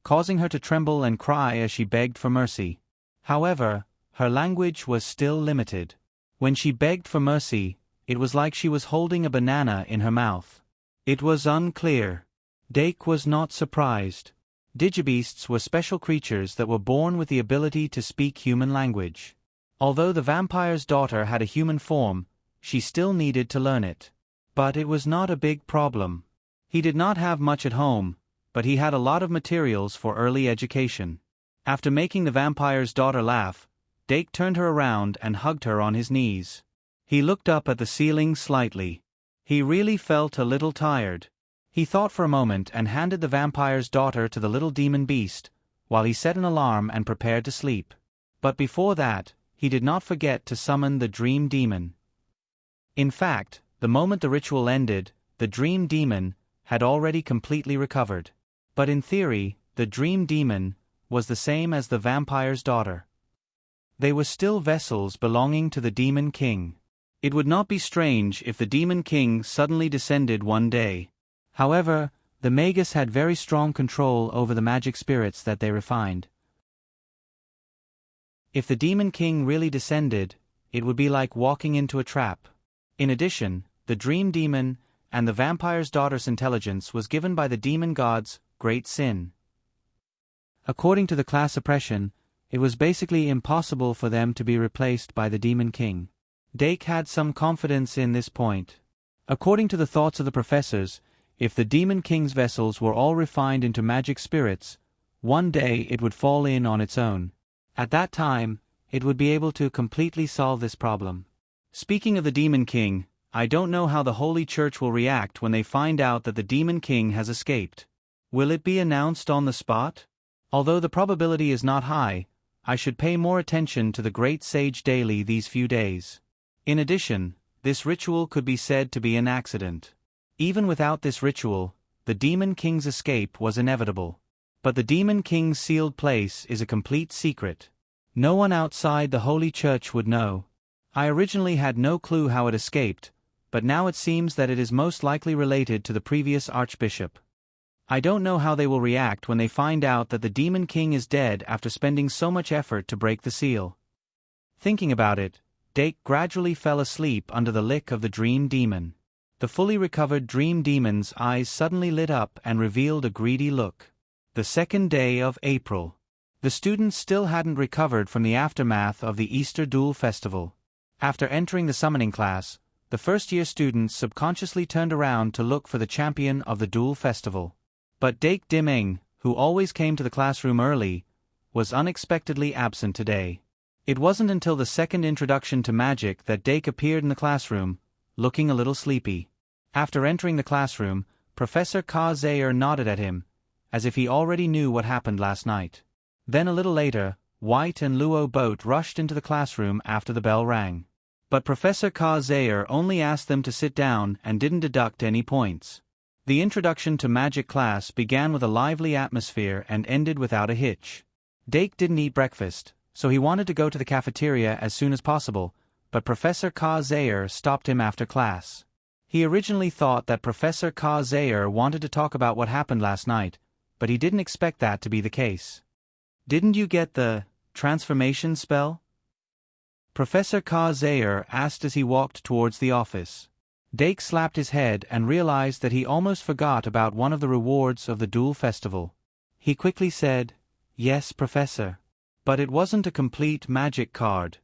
causing her to tremble and cry as she begged for mercy. However, her language was still limited. When she begged for mercy, it was like she was holding a banana in her mouth. It was unclear. Dake was not surprised. Digibeasts were special creatures that were born with the ability to speak human language. Although the vampire's daughter had a human form, she still needed to learn it. But it was not a big problem. He did not have much at home, but he had a lot of materials for early education. After making the vampire's daughter laugh, Dake turned her around and hugged her on his knees. He looked up at the ceiling slightly. He really felt a little tired. He thought for a moment and handed the vampire's daughter to the little demon beast, while he set an alarm and prepared to sleep. But before that, he did not forget to summon the dream demon. In fact, the moment the ritual ended, the dream demon had already completely recovered. But in theory, the dream demon was the same as the vampire's daughter. They were still vessels belonging to the Demon King. It would not be strange if the Demon King suddenly descended one day. However, the Magus had very strong control over the magic spirits that they refined. If the Demon King really descended, it would be like walking into a trap. In addition, the Dream Demon and the vampire's daughter's intelligence was given by the demon god's great sin. According to the class oppression, It was basically impossible for them to be replaced by the Demon King. Dake had some confidence in this point. According to the thoughts of the professors, if the Demon King's vessels were all refined into magic spirits, one day it would fall in on its own. At that time, it would be able to completely solve this problem. Speaking of the Demon King, I don't know how the Holy Church will react when they find out that the Demon King has escaped. Will it be announced on the spot? Although the probability is not high, I should pay more attention to the great sage daily these few days. In addition, this ritual could be said to be an accident. Even without this ritual, the Demon King's escape was inevitable. But the Demon King's sealed place is a complete secret. No one outside the Holy Church would know. I originally had no clue how it escaped, but now it seems that it is most likely related to the previous Archbishop. I don't know how they will react when they find out that the Demon King is dead after spending so much effort to break the seal. Thinking about it, Dake gradually fell asleep under the lick of the Dream Demon. The fully recovered Dream Demon's eyes suddenly lit up and revealed a greedy look. The second day of April. The students still hadn't recovered from the aftermath of the Easter Duel Festival. After entering the summoning class, the first-year students subconsciously turned around to look for the champion of the Duel Festival. But Dake Dimeng, who always came to the classroom early, was unexpectedly absent today. It wasn't until the second introduction to magic that Dake appeared in the classroom, looking a little sleepy. After entering the classroom, Professor Ka Zayer nodded at him, as if he already knew what happened last night. Then a little later, White and Luo both rushed into the classroom after the bell rang. But Professor Ka Zayer only asked them to sit down and didn't deduct any points. The introduction to magic class began with a lively atmosphere and ended without a hitch. Dake didn't eat breakfast, so he wanted to go to the cafeteria as soon as possible, but Professor Ka Zayer stopped him after class. He originally thought that Professor Ka Zayer wanted to talk about what happened last night, but he didn't expect that to be the case. "Didn't you get the transformation spell?" Professor Ka Zayer asked as he walked towards the office. Dake slapped his head and realized that he almost forgot about one of the rewards of the Duel Festival. He quickly said, "Yes, Professor. But it wasn't a complete magic card."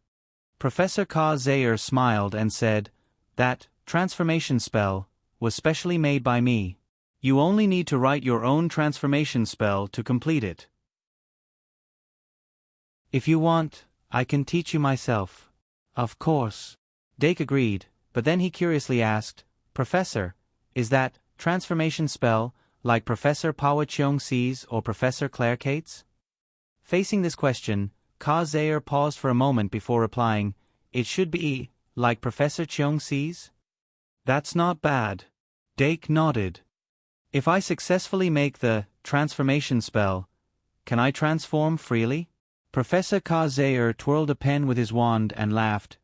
Professor Ka Zayer smiled and said, "That transformation spell was specially made by me. You only need to write your own transformation spell to complete it. If you want, I can teach you myself." "Of course." Dake agreed, but then he curiously asked, "Professor, is that transformation spell like Professor Pawa Cheong-Si's or Professor Claire Cate's?" Facing this question, Ka Zayer paused for a moment before replying, "It should be like Professor Cheong-Si's." "That's not bad." Dake nodded. "If I successfully make the transformation spell, can I transform freely?" Professor Ka Zayer twirled a pen with his wand and laughed.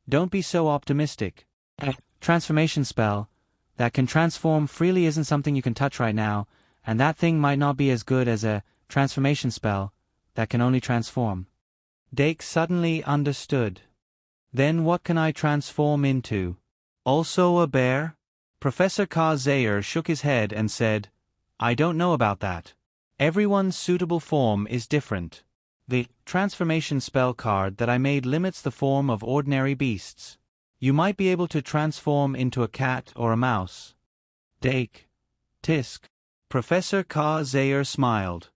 "Don't be so optimistic. A transformation spell that can transform freely isn't something you can touch right now, and that thing might not be as good as a transformation spell that can only transform." Dake suddenly understood. "Then what can I transform into? Also a bear?" Professor Ka Zayer shook his head and said, "I don't know about that. Everyone's suitable form is different. The transformation spell card that I made limits the form of ordinary beasts. You might be able to transform into a cat or a mouse." Dake. Tisk. Professor Ka Zayer smiled.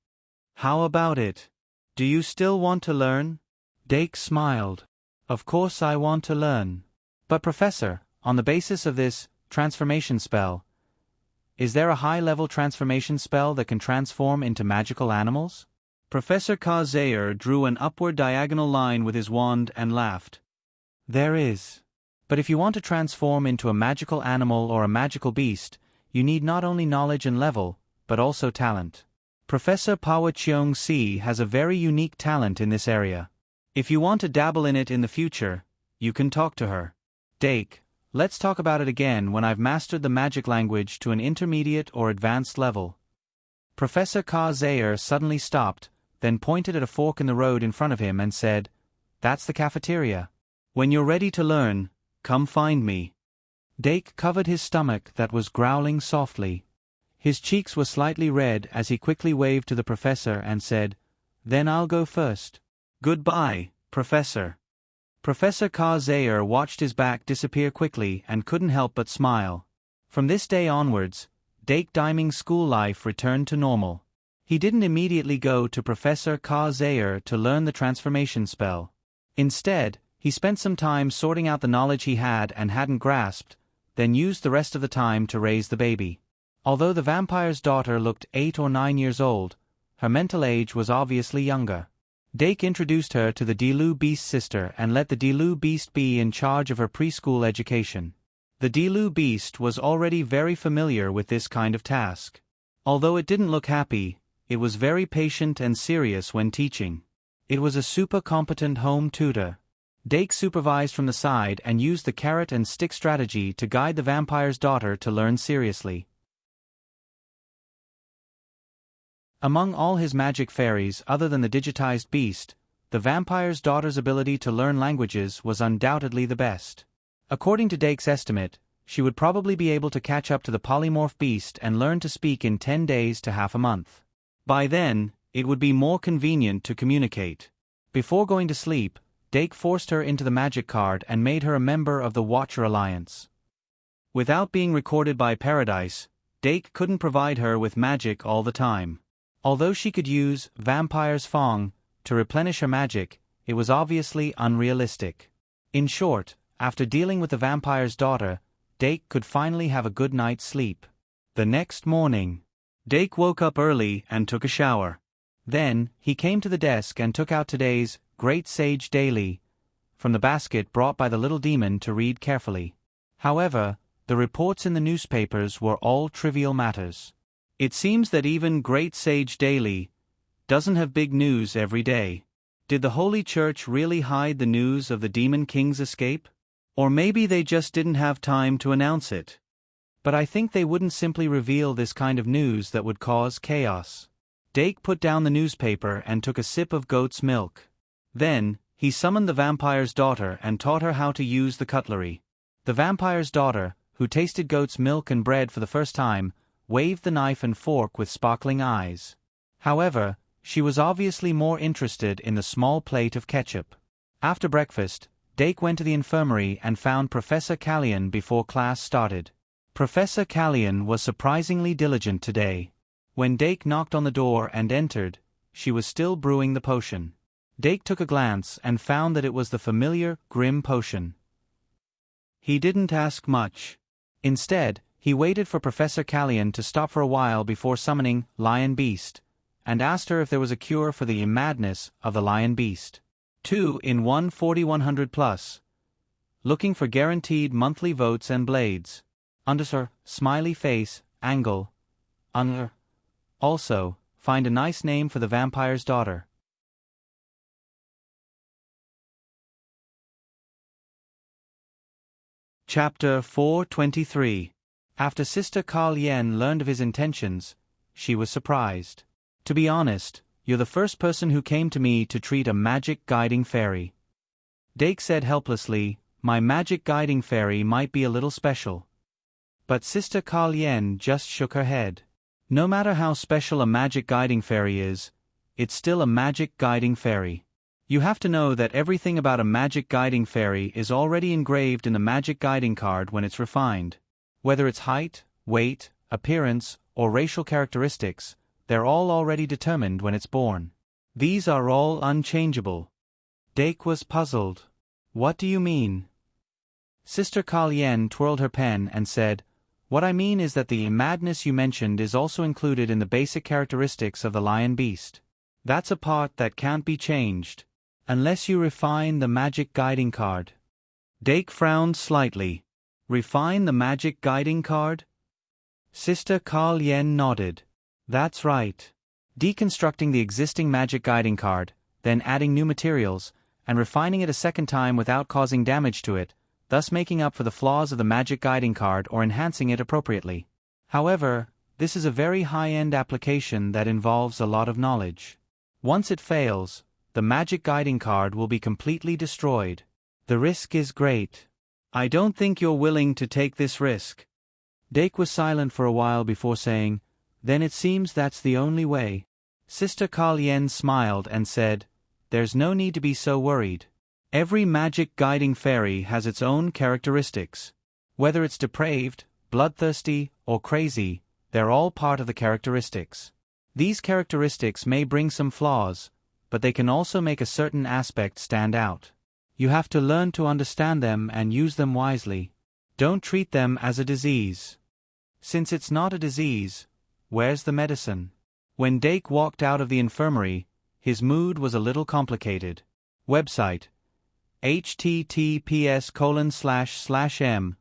"How about it? Do you still want to learn?" Dake smiled. "Of course I want to learn. But Professor, on the basis of this transformation spell, is there a high-level transformation spell that can transform into magical animals?" Professor Ka Zayer drew an upward diagonal line with his wand and laughed. "There is. But if you want to transform into a magical animal or a magical beast, you need not only knowledge and level, but also talent. Professor Pawa Cheong-Si has a very unique talent in this area. If you want to dabble in it in the future, you can talk to her. Dake, let's talk about it again when I've mastered the magic language to an intermediate or advanced level." Professor Ka Zayer suddenly stopped, then pointed at a fork in the road in front of him and said, "That's the cafeteria. When you're ready to learn, come find me." Dake covered his stomach that was growling softly. His cheeks were slightly red as he quickly waved to the professor and said, "Then I'll go first." Goodbye, Professor. Professor Ka-Zayer watched his back disappear quickly and couldn't help but smile. From this day onwards, Dake Diming's school life returned to normal. He didn't immediately go to Professor Ka-Zayer to learn the transformation spell. Instead, he spent some time sorting out the knowledge he had and hadn't grasped, then used the rest of the time to raise the baby. Although the vampire's daughter looked 8 or 9 years old, her mental age was obviously younger. Dake introduced her to the Dilu Beast's sister and let the Dilu Beast be in charge of her preschool education. The Dilu Beast was already very familiar with this kind of task. Although it didn't look happy, it was very patient and serious when teaching. It was a super competent home tutor. Dake supervised from the side and used the carrot and stick strategy to guide the vampire's daughter to learn seriously. Among all his magic fairies other than the digitized beast, the vampire's daughter's ability to learn languages was undoubtedly the best. According to Dake's estimate, she would probably be able to catch up to the polymorph beast and learn to speak in 10 days to half a month. By then, it would be more convenient to communicate. Before going to sleep, Dake forced her into the magic card and made her a member of the Watcher Alliance. Without being recorded by Paradise, Dake couldn't provide her with magic all the time. Although she could use Vampire's Fong to replenish her magic, it was obviously unrealistic. In short, after dealing with the vampire's daughter, Dake could finally have a good night's sleep. The next morning, Dake woke up early and took a shower. Then, he came to the desk and took out today's Great Sage Daily from the basket brought by the little demon to read carefully. However, the reports in the newspapers were all trivial matters. It seems that even Great Sage Daily doesn't have big news every day. Did the Holy Church really hide the news of the Demon King's escape? Or maybe they just didn't have time to announce it. But I think they wouldn't simply reveal this kind of news that would cause chaos. Dake put down the newspaper and took a sip of goat's milk. Then, he summoned the vampire's daughter and taught her how to use the cutlery. The vampire's daughter, who tasted goat's milk and bread for the first time, waved the knife and fork with sparkling eyes. However, she was obviously more interested in the small plate of ketchup. After breakfast, Dake went to the infirmary and found Professor Callion before class started. Professor Callion was surprisingly diligent today. When Dake knocked on the door and entered, she was still brewing the potion. Dake took a glance and found that it was the familiar, grim potion. He didn't ask much. Instead, he waited for Professor Callion to stop for a while before summoning Lion Beast, and asked her if there was a cure for the madness of the Lion Beast. 2 in 1 4100 plus. Looking for guaranteed monthly votes and blades. Under smiley face, angle. Under. Also, find a nice name for the vampire's daughter. Chapter 423. After Sister Ka-Lien learned of his intentions, she was surprised. To be honest, you're the first person who came to me to treat a magic guiding fairy. Dake said helplessly, my magic guiding fairy might be a little special. But Sister Ka-Lien just shook her head. No matter how special a magic guiding fairy is, it's still a magic guiding fairy. You have to know that everything about a magic guiding fairy is already engraved in the magic guiding card when it's refined. Whether it's height, weight, appearance, or racial characteristics, they're all already determined when it's born. These are all unchangeable. Dake was puzzled. What do you mean? Sister Ka-Lien twirled her pen and said, what I mean is that the madness you mentioned is also included in the basic characteristics of the lion beast. That's a part that can't be changed. Unless you refine the magic guiding card. Dake frowned slightly. Refine the magic guiding card? Sister Ka-Lien nodded. That's right. Deconstructing the existing magic guiding card, then adding new materials, and refining it a second time without causing damage to it, thus making up for the flaws of the magic guiding card or enhancing it appropriately. However, this is a very high-end application that involves a lot of knowledge. Once it fails, the magic guiding card will be completely destroyed. The risk is great. I don't think you're willing to take this risk. Dake was silent for a while before saying, then it seems that's the only way. Sister Ka-Lien smiled and said, there's no need to be so worried. Every magic guiding fairy has its own characteristics. Whether it's depraved, bloodthirsty, or crazy, they're all part of the characteristics. These characteristics may bring some flaws, but they can also make a certain aspect stand out. You have to learn to understand them and use them wisely. Don't treat them as a disease. Since it's not a disease, where's the medicine? When Dake walked out of the infirmary, his mood was a little complicated. Website https://m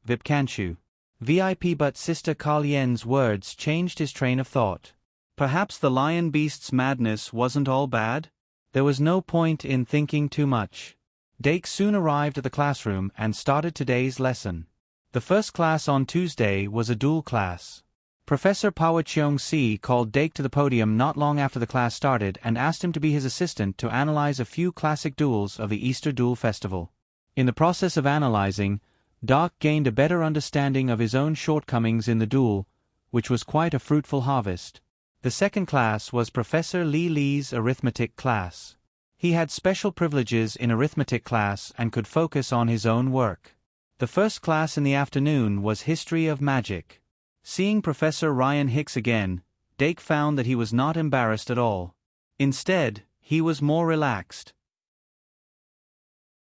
Vipkanshu. VIP. But Sister Kalyen's words changed his train of thought. Perhaps the lion beast's madness wasn't all bad? There was no point in thinking too much. Dake soon arrived at the classroom and started today's lesson. The first class on Tuesday was a duel class. Professor Pawacheong-si called Dake to the podium not long after the class started and asked him to be his assistant to analyze a few classic duels of the Easter Duel Festival. In the process of analyzing, Dake gained a better understanding of his own shortcomings in the duel, which was quite a fruitful harvest. The second class was Professor Li Li's arithmetic class. He had special privileges in arithmetic class and could focus on his own work. The first class in the afternoon was History of Magic. Seeing Professor Ryan Hicks again, Dake found that he was not embarrassed at all. Instead, he was more relaxed.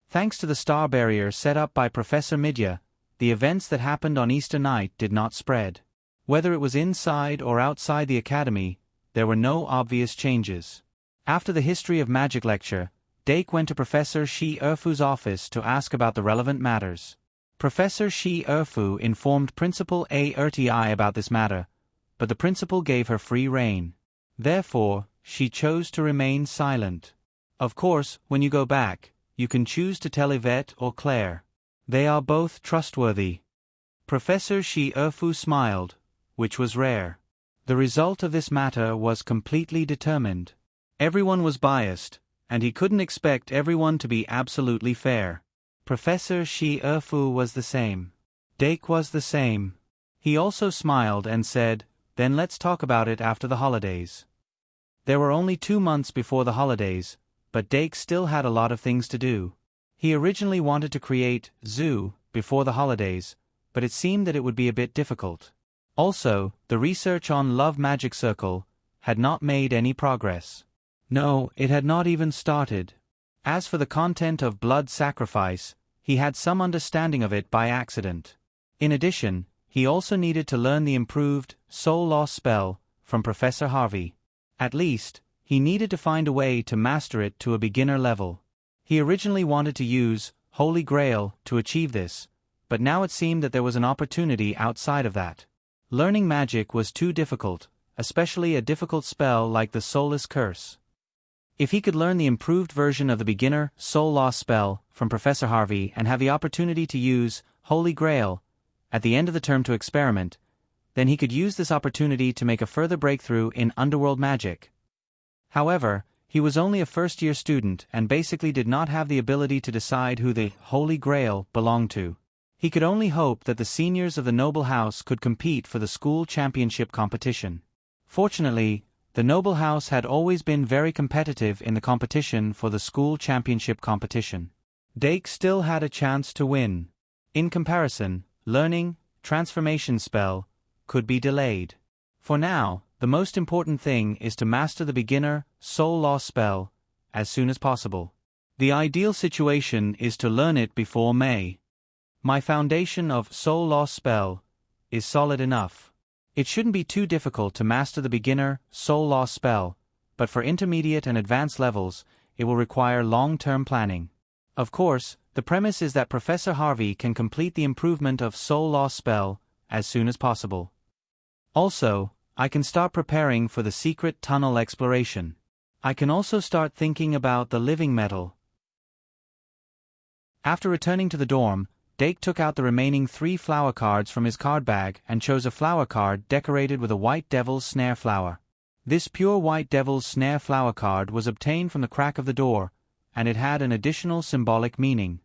Thanks to the star barrier set up by Professor Midya, the events that happened on Easter night did not spread. Whether it was inside or outside the academy, there were no obvious changes. After the History of Magic lecture, Dake went to Professor Shi Erfu's office to ask about the relevant matters. Professor Shi Erfu informed Principal A. Erti about this matter, but the principal gave her free rein. Therefore, she chose to remain silent. Of course, when you go back, you can choose to tell Yvette or Claire. They are both trustworthy. Professor Shi Erfu smiled, which was rare. The result of this matter was completely determined. Everyone was biased, and he couldn't expect everyone to be absolutely fair. Professor Shi Erfu was the same. Dake was the same. He also smiled and said, "Then let's talk about it after the holidays." There were only 2 months before the holidays, but Dake still had a lot of things to do. He originally wanted to create Zoo before the holidays, but it seemed that it would be a bit difficult. Also, the research on Love Magic Circle had not made any progress. No, it had not even started. As for the content of Blood Sacrifice, he had some understanding of it by accident. In addition, he also needed to learn the improved Soul Loss spell from Professor Harvey. At least, he needed to find a way to master it to a beginner level. He originally wanted to use Holy Grail to achieve this, but now it seemed that there was an opportunity outside of that. Learning magic was too difficult, especially a difficult spell like the Soulless Curse. If he could learn the improved version of the beginner Soul Loss spell from Professor Harvey and have the opportunity to use Holy Grail at the end of the term to experiment, then he could use this opportunity to make a further breakthrough in underworld magic. However, he was only a first-year student and basically did not have the ability to decide who the Holy Grail belonged to. He could only hope that the seniors of the Noble House could compete for the school championship competition. Fortunately, the Noble House had always been very competitive in the competition for the school championship competition. Dake still had a chance to win. In comparison, learning Transformation spell could be delayed. For now, the most important thing is to master the beginner Soul Loss spell as soon as possible. The ideal situation is to learn it before May. My foundation of Soul Loss spell is solid enough. It shouldn't be too difficult to master the beginner Soul Loss spell, but for intermediate and advanced levels, it will require long-term planning. Of course, the premise is that Professor Harvey can complete the improvement of Soul Loss spell as soon as possible. Also, I can start preparing for the secret tunnel exploration. I can also start thinking about the living metal. After returning to the dorm, Dake took out the remaining 3 flower cards from his card bag and chose a flower card decorated with a white devil's snare flower. This pure white devil's snare flower card was obtained from the crack of the door, and it had an additional symbolic meaning.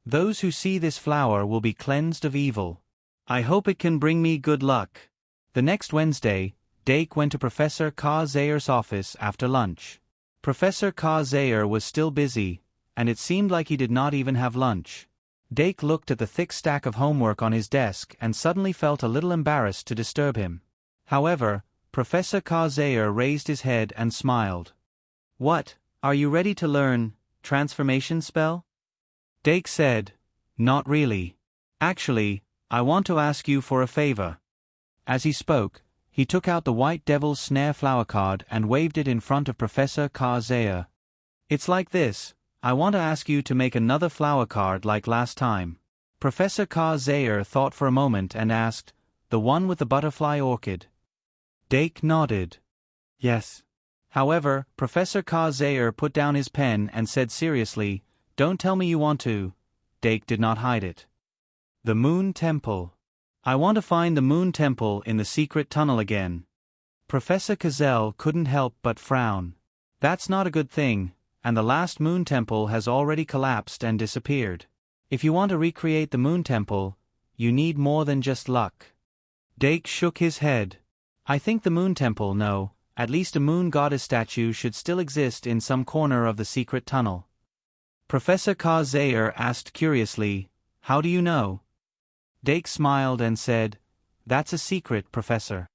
Those who see this flower will be cleansed of evil. I hope it can bring me good luck. The next Wednesday, Dake went to Professor Ka Zayer's office after lunch. Professor Ka-Zayer was still busy, and it seemed like he did not even have lunch. Dake looked at the thick stack of homework on his desk and suddenly felt a little embarrassed to disturb him. However, Professor Ka-Zayer raised his head and smiled. "What, are you ready to learn transformation spell?" Dake said, "Not really. Actually, I want to ask you for a favor." As he spoke, he took out the White Devil's Snare flower card and waved it in front of Professor Ka-Zayer. "It's like this. I want to ask you to make another flower card like last time." Professor Ka-Zayer thought for a moment and asked, "The one with the butterfly orchid?" Dake nodded. "Yes." However, Professor Ka-Zayer put down his pen and said seriously, "Don't tell me you want to." Dake did not hide it. "The Moon Temple. I want to find the Moon Temple in the secret tunnel again." Professor Kazel couldn't help but frown. "That's not a good thing, and the last Moon Temple has already collapsed and disappeared. If you want to recreate the Moon Temple, you need more than just luck." Dake shook his head. "I think the Moon Temple, no, at least a moon goddess statue should still exist in some corner of the secret tunnel." Professor Ka-Zayer asked curiously, "How do you know?" Dake smiled and said, "That's a secret, Professor."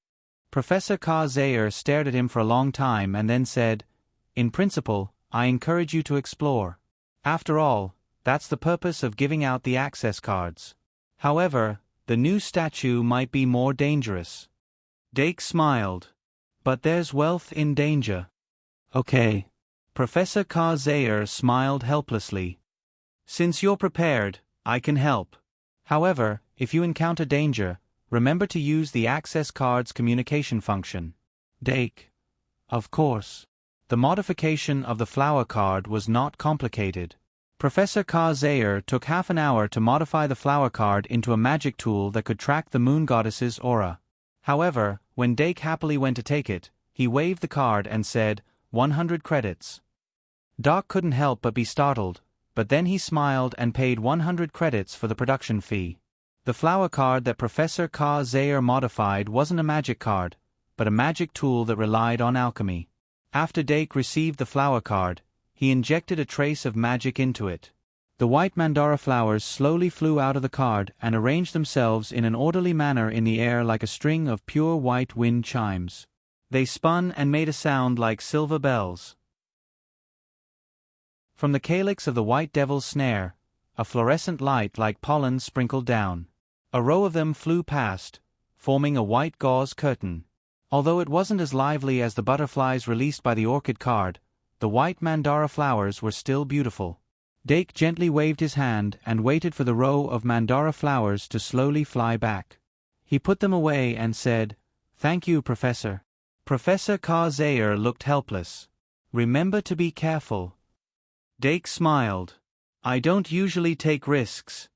Professor Ka-Zayer stared at him for a long time and then said, "In principle, I encourage you to explore. After all, that's the purpose of giving out the access cards. However, the new statue might be more dangerous." Dake smiled. "But there's wealth in danger." "Okay." Professor Ka-Zayer smiled helplessly. "Since you're prepared, I can help. However, if you encounter danger, remember to use the access card's communication function." Dake: "Of course." The modification of the flower card was not complicated. Professor Ka-Zayer took half an hour to modify the flower card into a magic tool that could track the moon goddess's aura. However, when Dake happily went to take it, he waved the card and said, 100 credits. Doc couldn't help but be startled, but then he smiled and paid 100 credits for the production fee. The flower card that Professor Ka-Zayer modified wasn't a magic card, but a magic tool that relied on alchemy. After Dake received the flower card, he injected a trace of magic into it. The white mandara flowers slowly flew out of the card and arranged themselves in an orderly manner in the air like a string of pure white wind chimes. They spun and made a sound like silver bells. From the calyx of the White Devil's Snare, a fluorescent light like pollen sprinkled down. A row of them flew past, forming a white gauze curtain. Although it wasn't as lively as the butterflies released by the orchid card, the white mandara flowers were still beautiful. Dake gently waved his hand and waited for the row of mandara flowers to slowly fly back. He put them away and said, "Thank you, Professor." Professor Ka-Zayer looked helpless. "Remember to be careful." Dake smiled. "I don't usually take risks."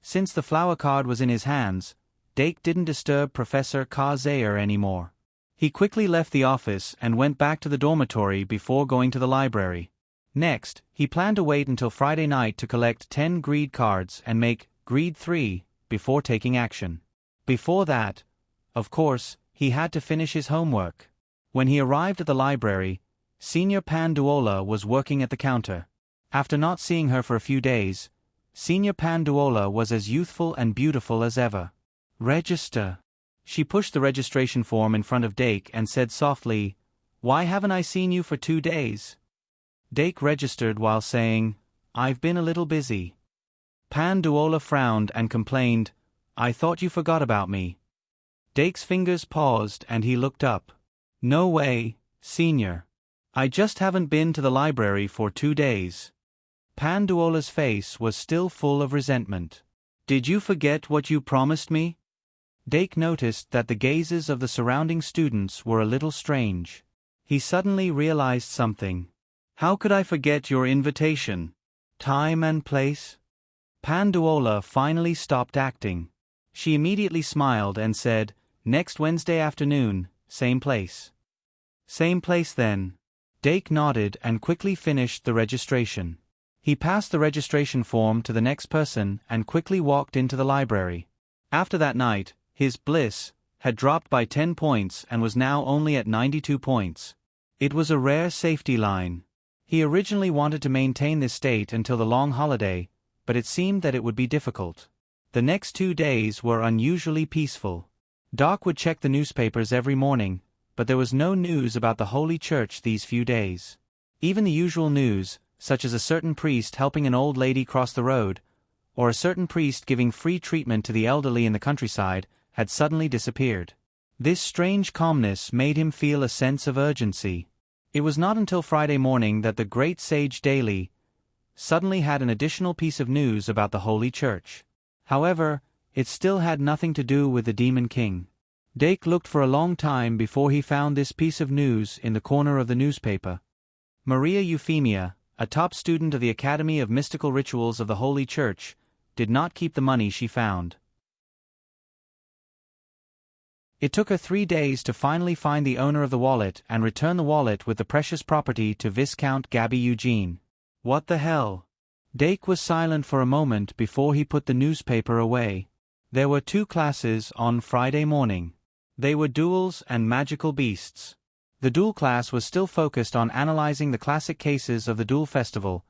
Since the flower card was in his hands, Dake didn't disturb Professor Ka-Zayer anymore. He quickly left the office and went back to the dormitory before going to the library. Next, he planned to wait until Friday night to collect 10 greed cards and make Greed 3 before taking action. Before that, of course, he had to finish his homework. When he arrived at the library, Senior Panduola was working at the counter. After not seeing her for a few days, Senior Panduola was as youthful and beautiful as ever. "Register." She pushed the registration form in front of Dake and said softly, "Why haven't I seen you for 2 days?" Dake registered while saying, "I've been a little busy." Panduola frowned and complained, "I thought you forgot about me." Dake's fingers paused and he looked up. "No way, Senior. I just haven't been to the library for 2 days." Panduola's face was still full of resentment. "Did you forget what you promised me?" Dake noticed that the gazes of the surrounding students were a little strange. He suddenly realized something. "How could I forget your invitation? Time and place?" Panduola finally stopped acting. She immediately smiled and said, "Next Wednesday afternoon, same place." "Same place then." Dake nodded and quickly finished the registration. He passed the registration form to the next person and quickly walked into the library. After that night, his bliss had dropped by 10 points and was now only at 92 points. It was a rare safety line. He originally wanted to maintain this state until the long holiday, but it seemed that it would be difficult. The next 2 days were unusually peaceful. Doc would check the newspapers every morning, but there was no news about the Holy Church these few days. Even the usual news, such as a certain priest helping an old lady cross the road, or a certain priest giving free treatment to the elderly in the countryside, had suddenly disappeared. This strange calmness made him feel a sense of urgency. It was not until Friday morning that the great sage Daly suddenly had an additional piece of news about the Holy Church. However, it still had nothing to do with the Demon King. Dake looked for a long time before he found this piece of news in the corner of the newspaper. Maria Euphemia, a top student of the Academy of Mystical Rituals of the Holy Church, did not keep the money she found. It took her 3 days to finally find the owner of the wallet and return the wallet with the precious property to Viscount Gabby Eugene. What the hell? Dake was silent for a moment before he put the newspaper away. There were 2 classes on Friday morning. They were duels and magical beasts. The duel class was still focused on analyzing the classic cases of the duel festival,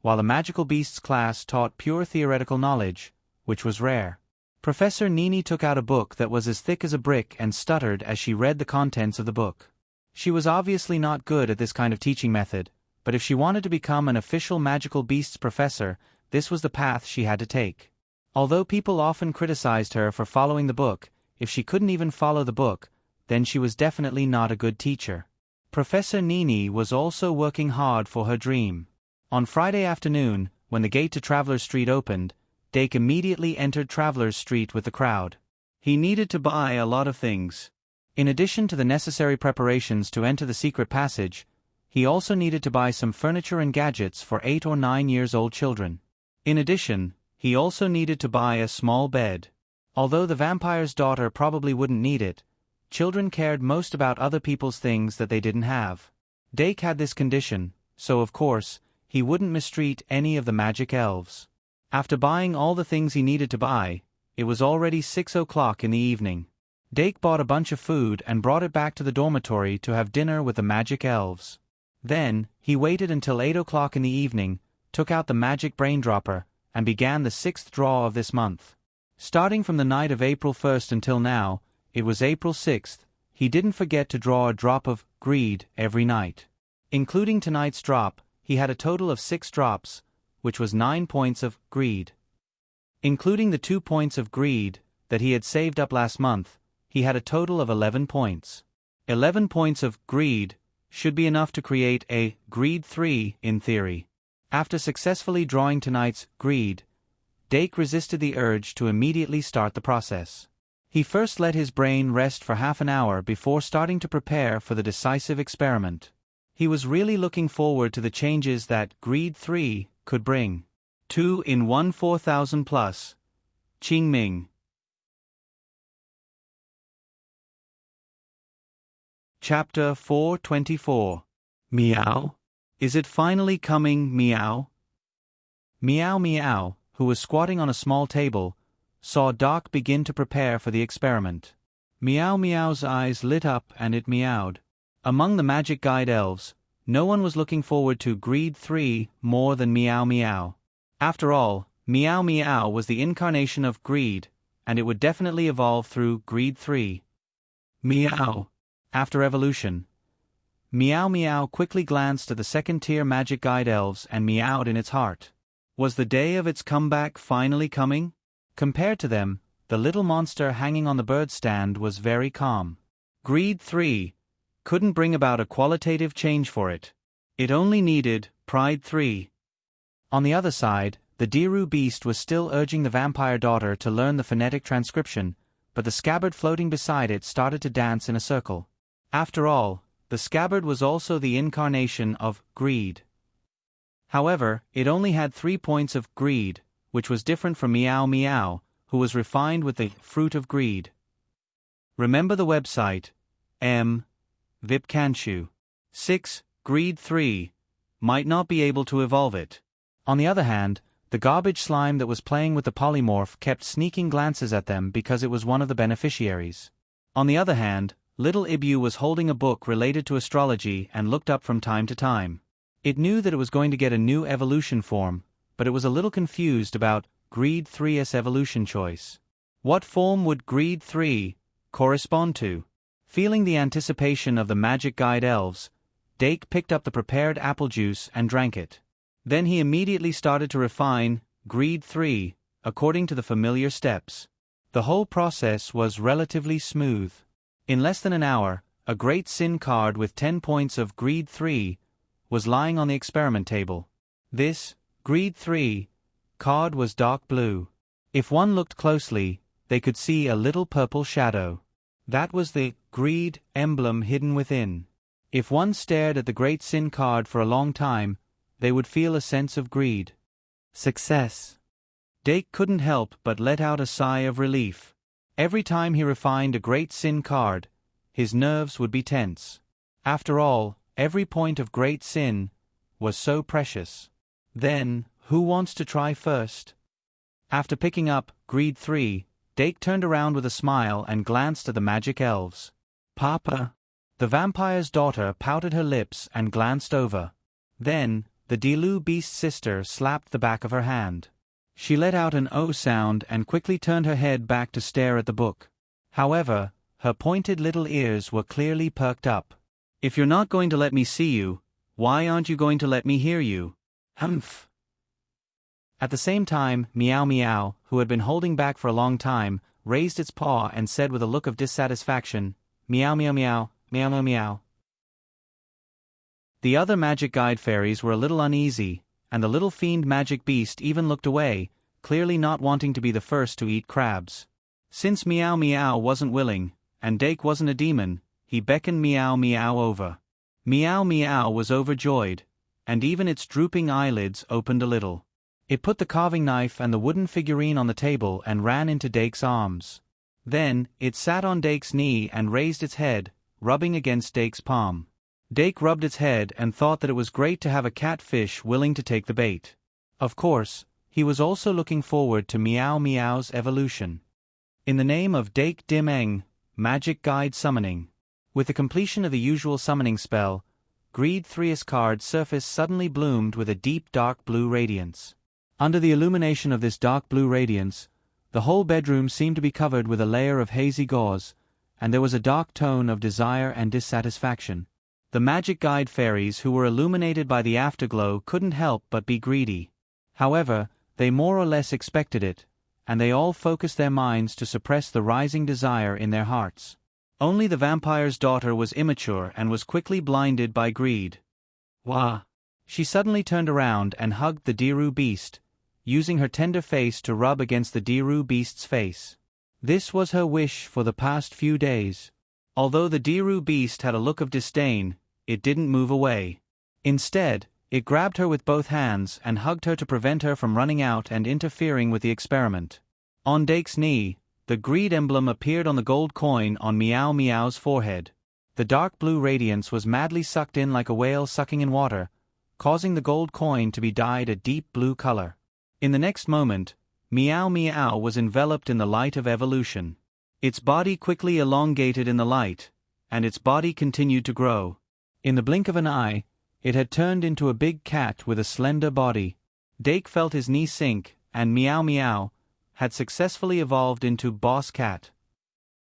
while the magical beasts class taught pure theoretical knowledge, which was rare. Professor Nini took out a book that was as thick as a brick and stuttered as she read the contents of the book. She was obviously not good at this kind of teaching method, but if she wanted to become an official magical beasts professor, this was the path she had to take. Although people often criticized her for following the book, if she couldn't even follow the book, then she was definitely not a good teacher. Professor Nini was also working hard for her dream. On Friday afternoon, when the gate to Travelers Street opened, Dake immediately entered Travelers Street with the crowd. He needed to buy a lot of things. In addition to the necessary preparations to enter the secret passage, he also needed to buy some furniture and gadgets for 8 or 9 years old children. In addition, he also needed to buy a small bed. Although the vampire's daughter probably wouldn't need it, children cared most about other people's things that they didn't have. Dake had this condition, so of course, he wouldn't mistreat any of the magic elves. After buying all the things he needed to buy, it was already 6 o'clock in the evening. Dake bought a bunch of food and brought it back to the dormitory to have dinner with the magic elves. Then, he waited until 8 o'clock in the evening, took out the magic braindropper, and began the 6th draw of this month. Starting from the night of April 1st until now, it was April 6th, he didn't forget to draw a drop of greed every night. Including tonight's drop, he had a total of 6 drops, which was 9 points of greed. Including the 2 points of greed that he had saved up last month, he had a total of 11 points. 11 points of greed should be enough to create a greed 3 in theory. After successfully drawing tonight's greed, Dake resisted the urge to immediately start the process. He first let his brain rest for half an hour before starting to prepare for the decisive experiment. He was really looking forward to the changes that greed 3 could bring. 2 in 1 4,000 plus. Ching Ming. Chapter 424. Meow? Is it finally coming, Meow? Meow Meow, who was squatting on a small table, saw Doc begin to prepare for the experiment. Meow Meow's eyes lit up and it meowed. Among the magic guide elves, no one was looking forward to greed 3 more than Meow Meow. After all, Meow Meow was the incarnation of greed, and it would definitely evolve through greed 3. Meow. After evolution, Meow Meow quickly glanced at the second-tier magic guide elves and meowed in its heart. Was the day of its comeback finally coming? Compared to them, the little monster hanging on the bird stand was very calm. Greed 3 couldn't bring about a qualitative change for it. It only needed Pride 3. On the other side, the Diru beast was still urging the vampire daughter to learn the phonetic transcription, but the scabbard floating beside it started to dance in a circle. After all, the scabbard was also the incarnation of greed. However, it only had 3 points of greed, which was different from Meow Meow, who was refined with the fruit of greed. Remember the website, Vipkanshu. 6, Greed 3, might not be able to evolve it. On the other hand, the garbage slime that was playing with the polymorph kept sneaking glances at them because it was one of the beneficiaries. On the other hand, little Ibu was holding a book related to astrology and looked up from time to time. It knew that it was going to get a new evolution form, but it was a little confused about Greed 3's evolution choice. What form would Greed 3 correspond to? Feeling the anticipation of the magic guide elves, Dake picked up the prepared apple juice and drank it. Then he immediately started to refine Greed 3 according to the familiar steps. The whole process was relatively smooth. In less than an hour, a great sin card with 10 points of Greed 3 was lying on the experiment table. This Greed 3 card was dark blue. If one looked closely, they could see a little purple shadow. That was the Greed emblem hidden within. If one stared at the Great Sin card for a long time, they would feel a sense of greed. Success. Dake couldn't help but let out a sigh of relief. Every time he refined a Great Sin card, his nerves would be tense. After all, every point of Great Sin was so precious. Then, who wants to try first? After picking up Greed 3, Dake turned around with a smile and glanced at the magic elves. Papa. The vampire's daughter pouted her lips and glanced over. Then, the Dilu beast's sister slapped the back of her hand. She let out an "oh" sound and quickly turned her head back to stare at the book. However, her pointed little ears were clearly perked up. If you're not going to let me see you, why aren't you going to let me hear you? Humph. At the same time, Meow Meow, who had been holding back for a long time, raised its paw and said with a look of dissatisfaction, Meow Meow Meow, Meow Meow Meow. The other magic guide fairies were a little uneasy, and the little fiend magic beast even looked away, clearly not wanting to be the first to eat crabs. Since Meow Meow wasn't willing, and Dake wasn't a demon, he beckoned Meow Meow over. Meow Meow was overjoyed, and even its drooping eyelids opened a little. It put the carving knife and the wooden figurine on the table and ran into Dake's arms. Then, it sat on Dake's knee and raised its head, rubbing against Dake's palm. Dake rubbed its head and thought that it was great to have a catfish willing to take the bait. Of course, he was also looking forward to Meow Meow's evolution. In the name of Dake Dim Eng, Magic Guide Summoning. With the completion of the usual summoning spell, Greed 3's card's surface suddenly bloomed with a deep dark blue radiance. Under the illumination of this dark blue radiance, the whole bedroom seemed to be covered with a layer of hazy gauze, and there was a dark tone of desire and dissatisfaction. The magic guide fairies who were illuminated by the afterglow couldn't help but be greedy. However, they more or less expected it, and they all focused their minds to suppress the rising desire in their hearts. Only the vampire's daughter was immature and was quickly blinded by greed. Wah! She suddenly turned around and hugged the Diru beast, using her tender face to rub against the Diru beast's face. This was her wish for the past few days. Although the Diru beast had a look of disdain, it didn't move away. Instead, it grabbed her with both hands and hugged her to prevent her from running out and interfering with the experiment. On Dake's knee, the greed emblem appeared on the gold coin on Meow Meow's forehead. The dark blue radiance was madly sucked in like a whale sucking in water, causing the gold coin to be dyed a deep blue color. In the next moment, Meow Meow was enveloped in the light of evolution. Its body quickly elongated in the light, and its body continued to grow. In the blink of an eye, it had turned into a big cat with a slender body. Dake felt his knee sink, and Meow Meow had successfully evolved into Boss Cat.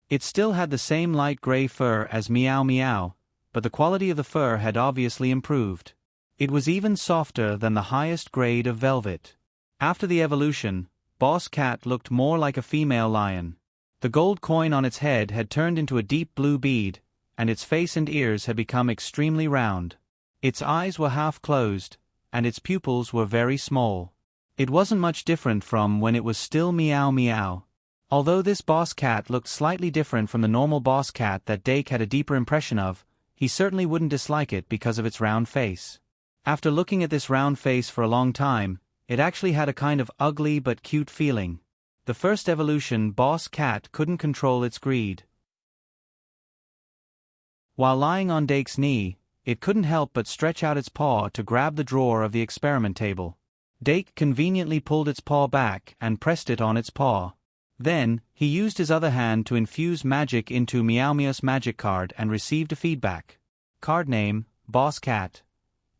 It still had the same light gray fur as Meow Meow, but the quality of the fur had obviously improved. It was even softer than the highest grade of velvet. After the evolution, Boss Cat looked more like a female lion. The gold coin on its head had turned into a deep blue bead, and its face and ears had become extremely round. Its eyes were half closed, and its pupils were very small. It wasn't much different from when it was still Meow Meow. Although this Boss Cat looked slightly different from the normal Boss Cat that Dake had a deeper impression of, he certainly wouldn't dislike it because of its round face. After looking at this round face for a long time, it actually had a kind of ugly but cute feeling. The first evolution Boss Cat couldn't control its greed. While lying on Dake's knee, it couldn't help but stretch out its paw to grab the drawer of the experiment table. Dake conveniently pulled its paw back and pressed it on its paw. Then, he used his other hand to infuse magic into Meow Meow's magic card and received a feedback. Card name, Boss Cat.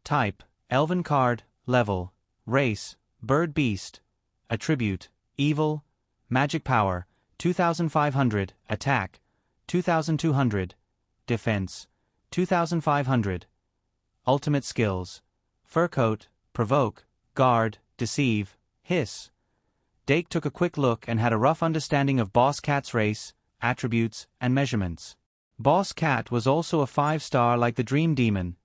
Type, Elven card, level, race, bird beast, attribute, evil, magic power, 2500, attack, 2200, defense, 2500, ultimate skills, fur coat, provoke, guard, deceive, hiss. Dake took a quick look and had a rough understanding of Boss Cat's race, attributes, and measurements. Boss Cat was also a 5-star like the Dream Demon.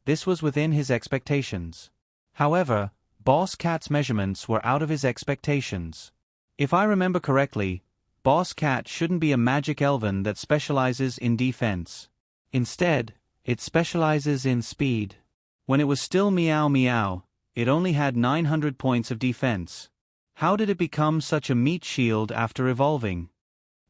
This was within his expectations. However, Boss Cat's measurements were out of his expectations. If I remember correctly, Boss Cat shouldn't be a magic elven that specializes in defense. Instead, it specializes in speed. When it was still Meow Meow, it only had 900 points of defense. How did it become such a meat shield after evolving?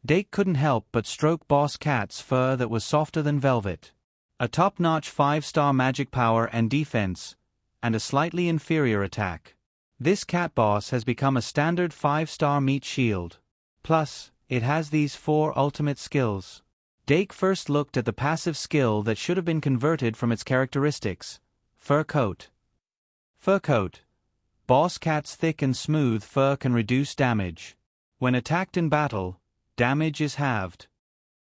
Dake couldn't help but stroke Boss Cat's fur that was softer than velvet. A top-notch 5-star magic power and defense, and a slightly inferior attack. This cat boss has become a standard 5-star meat shield. Plus, it has these 4 ultimate skills. Dake first looked at the passive skill that should have been converted from its characteristics. Fur coat. Fur coat. Boss Cat's thick and smooth fur can reduce damage. When attacked in battle, damage is halved.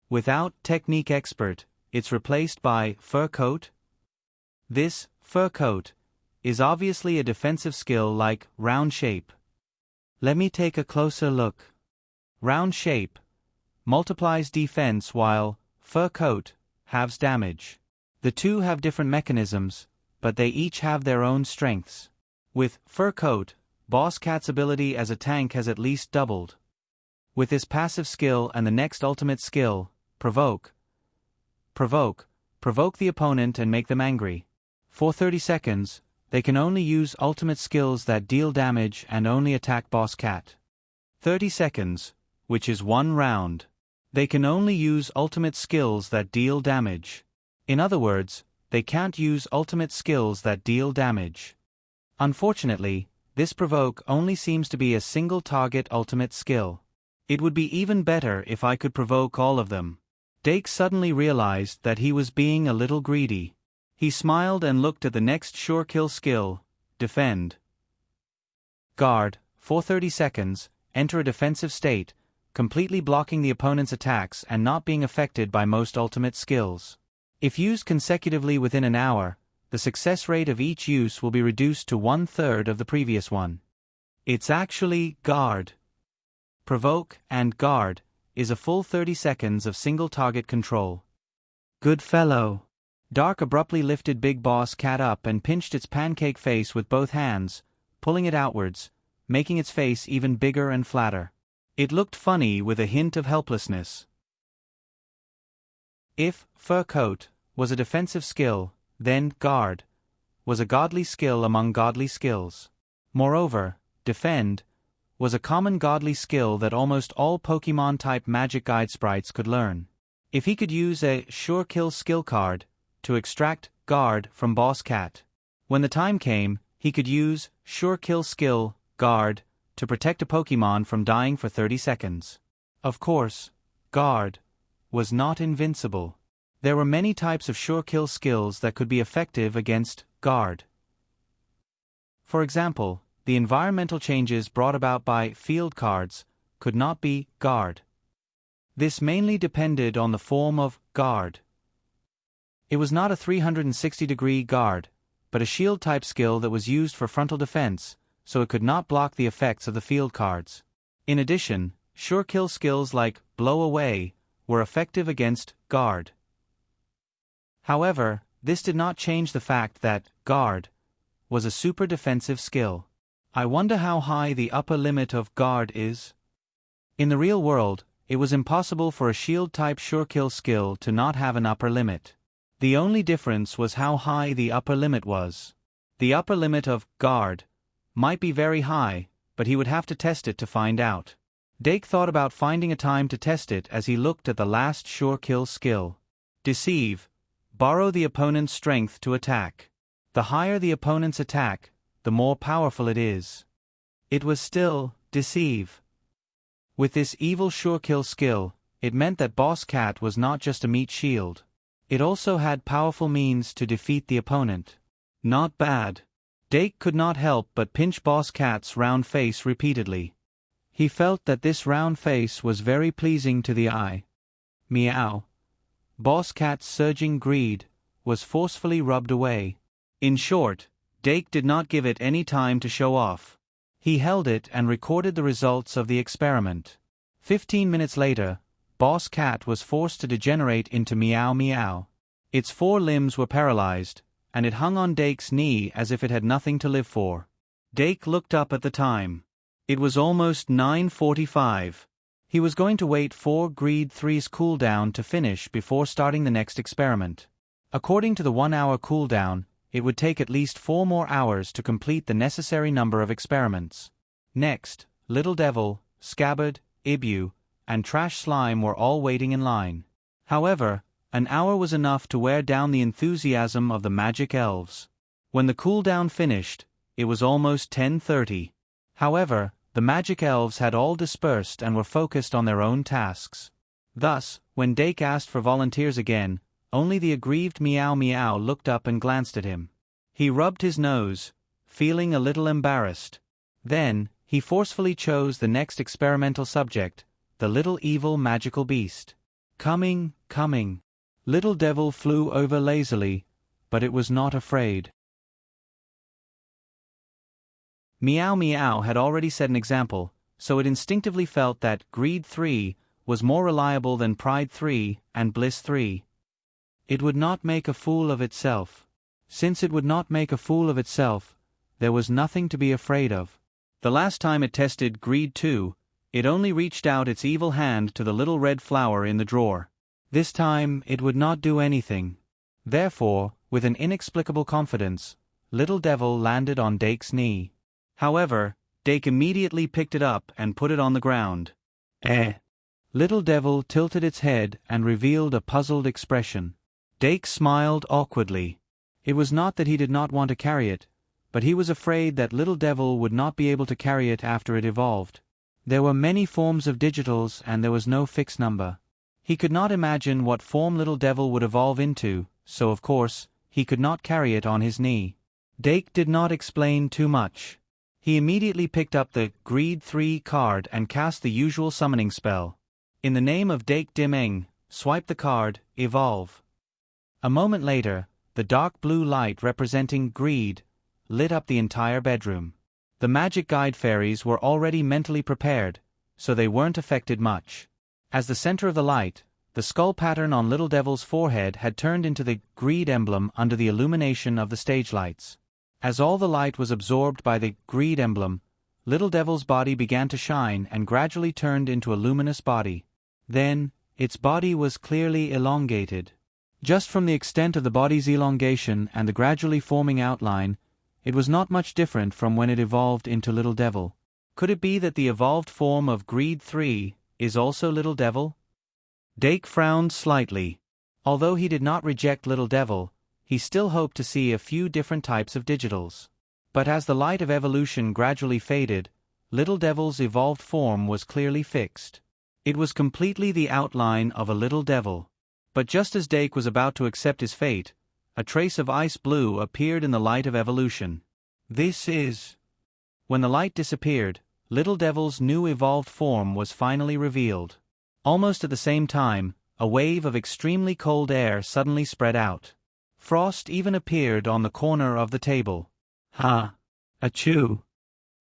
Without technique expert, it's replaced by fur coat. This fur coat is obviously a defensive skill like round shape. Let me take a closer look. Round shape multiplies defense while fur coat halves damage. The two have different mechanisms, but they each have their own strengths. With fur coat, Boss Cat's ability as a tank has at least doubled. With his passive skill and the next ultimate skill, provoke. Provoke the opponent and make them angry. For 30 seconds, they can only use ultimate skills that deal damage and only attack Boss Cat. 30 seconds, which is 1 round. They can only use ultimate skills that deal damage. In other words, they can't use ultimate skills that deal damage. Unfortunately, this provoke only seems to be a single target ultimate skill. It would be even better if I could provoke all of them. Dake suddenly realized that he was being a little greedy. He smiled and looked at the next sure kill skill, defend. Guard, for 30 seconds, enter a defensive state, completely blocking the opponent's attacks and not being affected by most ultimate skills. If used consecutively within an hour, the success rate of each use will be reduced to 1/3 of the previous one. It's actually guard. Provoke and guard is a full 30 seconds of single target control. Good fellow. Dark abruptly lifted Big Boss Cat up and pinched its pancake face with both hands, pulling it outwards, making its face even bigger and flatter. It looked funny with a hint of helplessness. If fur coat was a defensive skill, then guard was a godly skill among godly skills. Moreover, defend was a common godly skill that almost all Pokemon-type magic guide sprites could learn. If he could use a sure kill skill card to extract guard from Boss Cat, when the time came, he could use sure kill skill guard to protect a Pokemon from dying for 30 seconds. Of course, guard was not invincible. There were many types of sure kill skills that could be effective against guard. For example, the environmental changes brought about by field cards could not be guard. This mainly depended on the form of guard. It was not a 360-degree guard, but a shield-type skill that was used for frontal defense, so it could not block the effects of the field cards. In addition, sure kill skills like blow away were effective against guard. However, this did not change the fact that guard was a super defensive skill. I wonder how high the upper limit of guard is. In the real world, it was impossible for a shield-type sure kill skill to not have an upper limit. The only difference was how high the upper limit was. The upper limit of guard might be very high, but he would have to test it to find out. Dake thought about finding a time to test it as he looked at the last sure kill skill. Deceive. Borrow the opponent's strength to attack. The higher the opponent's attack, the more powerful it is. It was still deceive. With this evil sure-kill skill, it meant that Boss Cat was not just a meat shield. It also had powerful means to defeat the opponent. Not bad. Dake could not help but pinch Boss Cat's round face repeatedly. He felt that this round face was very pleasing to the eye. Meow. Boss Cat's surging greed was forcefully rubbed away. In short, Dake did not give it any time to show off. He held it and recorded the results of the experiment. 15 minutes later, Boss Cat was forced to degenerate into Meow Meow. Its 4 limbs were paralyzed, and it hung on Dake's knee as if it had nothing to live for. Dake looked up at the time. It was almost 9:45. He was going to wait for Greed 3's cooldown to finish before starting the next experiment. According to the 1-hour cooldown, it would take at least 4 more hours to complete the necessary number of experiments. Next, Little Devil, Scabbard, Ibu, and Trash Slime were all waiting in line. However, an hour was enough to wear down the enthusiasm of the magic elves. When the cooldown finished, it was almost 10:30. However, the magic elves had all dispersed and were focused on their own tasks. Thus, when Dake asked for volunteers again, only the aggrieved Meow Meow looked up and glanced at him. He rubbed his nose, feeling a little embarrassed. Then, he forcefully chose the next experimental subject, the little evil magical beast. Coming, coming. Little Devil flew over lazily, but it was not afraid. Meow Meow had already set an example, so it instinctively felt that Greed 3 was more reliable than Pride 3 and Bliss 3. It would not make a fool of itself. Since it would not make a fool of itself, there was nothing to be afraid of. The last time it tested Greed 2, it only reached out its evil hand to the little red flower in the drawer. This time it would not do anything. Therefore, with an inexplicable confidence, Little Devil landed on Dake's knee. However, Dake immediately picked it up and put it on the ground. Little Devil tilted its head and revealed a puzzled expression. Dake smiled awkwardly. It was not that he did not want to carry it, but he was afraid that Little Devil would not be able to carry it after it evolved. There were many forms of digitals and there was no fixed number. He could not imagine what form Little Devil would evolve into, so of course, he could not carry it on his knee. Dake did not explain too much. He immediately picked up the Greed 3 card and cast the usual summoning spell. In the name of Dake Dimeng, swipe the card, evolve. A moment later, the dark blue light representing Greed lit up the entire bedroom. The magic guide fairies were already mentally prepared, so they weren't affected much. As the center of the light, the skull pattern on Little Devil's forehead had turned into the Greed emblem under the illumination of the stage lights. As all the light was absorbed by the Greed emblem, Little Devil's body began to shine and gradually turned into a luminous body. Then, its body was clearly elongated. Just from the extent of the body's elongation and the gradually forming outline, it was not much different from when it evolved into Little Devil. Could it be that the evolved form of Greed 3 is also Little Devil? Dake frowned slightly. Although he did not reject Little Devil, he still hoped to see a few different types of digitals. But as the light of evolution gradually faded, Little Devil's evolved form was clearly fixed. It was completely the outline of a Little Devil. But just as Dake was about to accept his fate, a trace of ice blue appeared in the light of evolution. This is... When the light disappeared, Little Devil's new evolved form was finally revealed. Almost at the same time, a wave of extremely cold air suddenly spread out. Frost even appeared on the corner of the table. Ha! Achoo!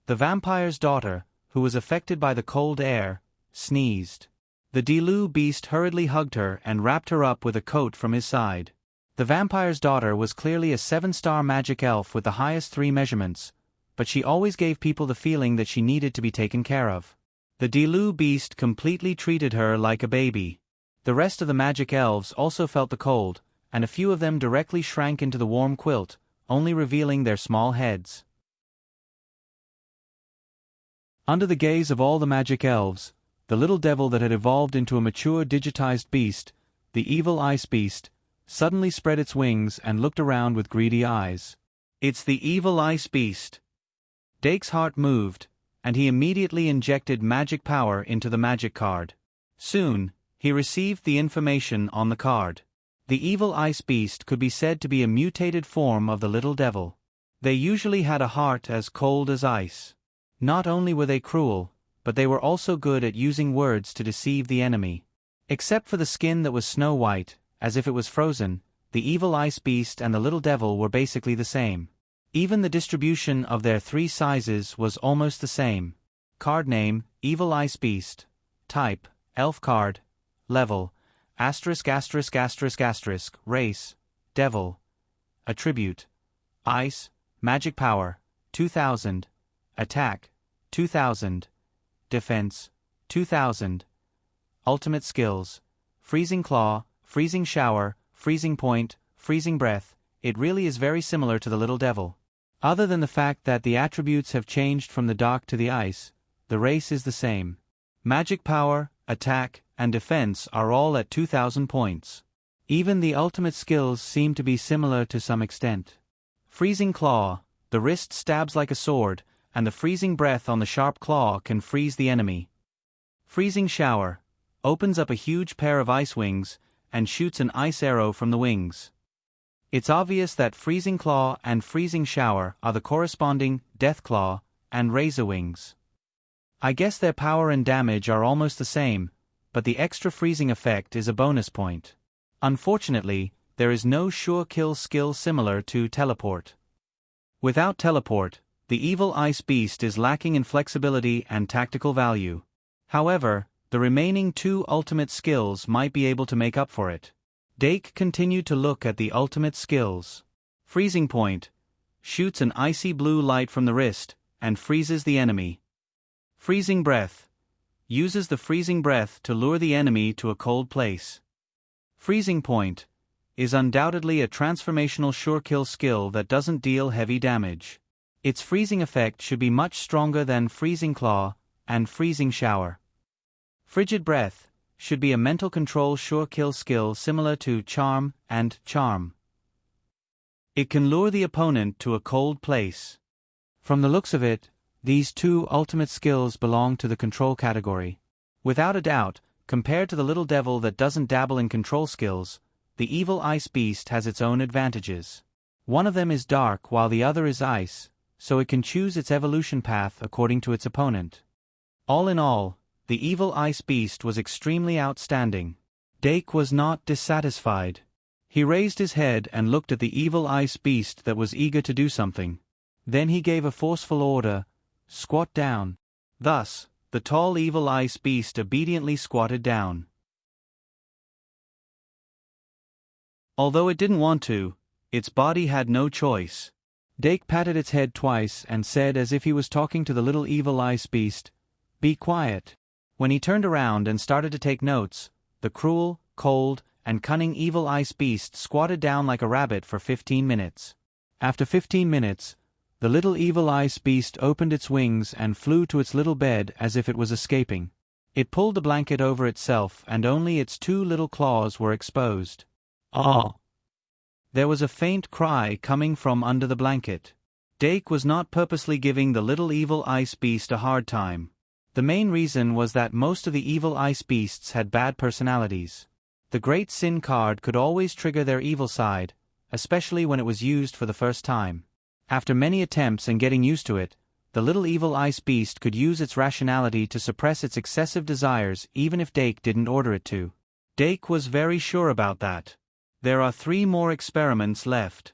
The vampire's daughter, who was affected by the cold air, sneezed. The Delu beast hurriedly hugged her and wrapped her up with a coat from his side. The vampire's daughter was clearly a 7-star magic elf with the highest 3 measurements, but she always gave people the feeling that she needed to be taken care of. The Delu beast completely treated her like a baby. The rest of the magic elves also felt the cold, and a few of them directly shrank into the warm quilt, only revealing their small heads. Under the gaze of all the magic elves, the Little Devil that had evolved into a mature digitized beast, the evil ice beast, suddenly spread its wings and looked around with greedy eyes. It's the evil ice beast. Dake's heart moved, and he immediately injected magic power into the magic card. Soon, he received the information on the card. The evil ice beast could be said to be a mutated form of the little devil. They usually had a heart as cold as ice. Not only were they cruel, but they were also good at using words to deceive the enemy. Except for the skin that was snow white, as if it was frozen, the evil ice beast and the little devil were basically the same. Even the distribution of their 3 sizes was almost the same. Card name, Evil Ice Beast. Type, Elf card. Level, *******. Race, Devil. Attribute, Ice, Magic Power, 2000. Attack, 2000. Defense, 2000. Ultimate Skills, Freezing Claw, Freezing Shower, Freezing Point, Freezing Breath. It really is very similar to the little devil. Other than the fact that the attributes have changed from the dark to the ice, the race is the same. Magic Power, Attack, and Defense are all at 2000 points. Even the ultimate skills seem to be similar to some extent. Freezing Claw, the wrist stabs like a sword, and the freezing breath on the sharp claw can freeze the enemy. Freezing Shower, opens up a huge pair of ice wings, and shoots an ice arrow from the wings. It's obvious that Freezing Claw and Freezing Shower are the corresponding Death Claw and Razor Wings. I guess their power and damage are almost the same, but the extra freezing effect is a bonus point. Unfortunately, there is no sure kill skill similar to Teleport. Without Teleport, the evil ice beast is lacking in flexibility and tactical value. However, the remaining 2 ultimate skills might be able to make up for it. Dake continued to look at the ultimate skills. Freezing Point, shoots an icy blue light from the wrist, and freezes the enemy. Freezing Breath, uses the freezing breath to lure the enemy to a cold place. Freezing Point, is undoubtedly a transformational sure kill skill that doesn't deal heavy damage. Its freezing effect should be much stronger than Freezing Claw and Freezing Shower. Frigid Breath, should be a mental control sure kill skill similar to Charm and Charm. It can lure the opponent to a cold place. From the looks of it, these 2 ultimate skills belong to the control category. Without a doubt, compared to the little devil that doesn't dabble in control skills, the evil ice beast has its own advantages. One of them is dark while the other is ice, so it can choose its evolution path according to its opponent. All in all, the evil ice beast was extremely outstanding. Dake was not dissatisfied. He raised his head and looked at the evil ice beast that was eager to do something. Then he gave a forceful order, "Squat down." Thus, the tall evil ice beast obediently squatted down. Although it didn't want to, its body had no choice. Dake patted its head twice and said as if he was talking to the little evil ice beast, "Be quiet." When he turned around and started to take notes, the cruel, cold, and cunning evil ice beast squatted down like a rabbit for 15 minutes. After 15 minutes, the little evil ice beast opened its wings and flew to its little bed as if it was escaping. It pulled the blanket over itself and only its 2 little claws were exposed. "Oh!" There was a faint cry coming from under the blanket. Dake was not purposely giving the little evil ice beast a hard time. The main reason was that most of the evil ice beasts had bad personalities. The Great Sin card could always trigger their evil side, especially when it was used for the first time. After many attempts and getting used to it, the little evil ice beast could use its rationality to suppress its excessive desires even if Dake didn't order it to. Dake was very sure about that. There are 3 more experiments left.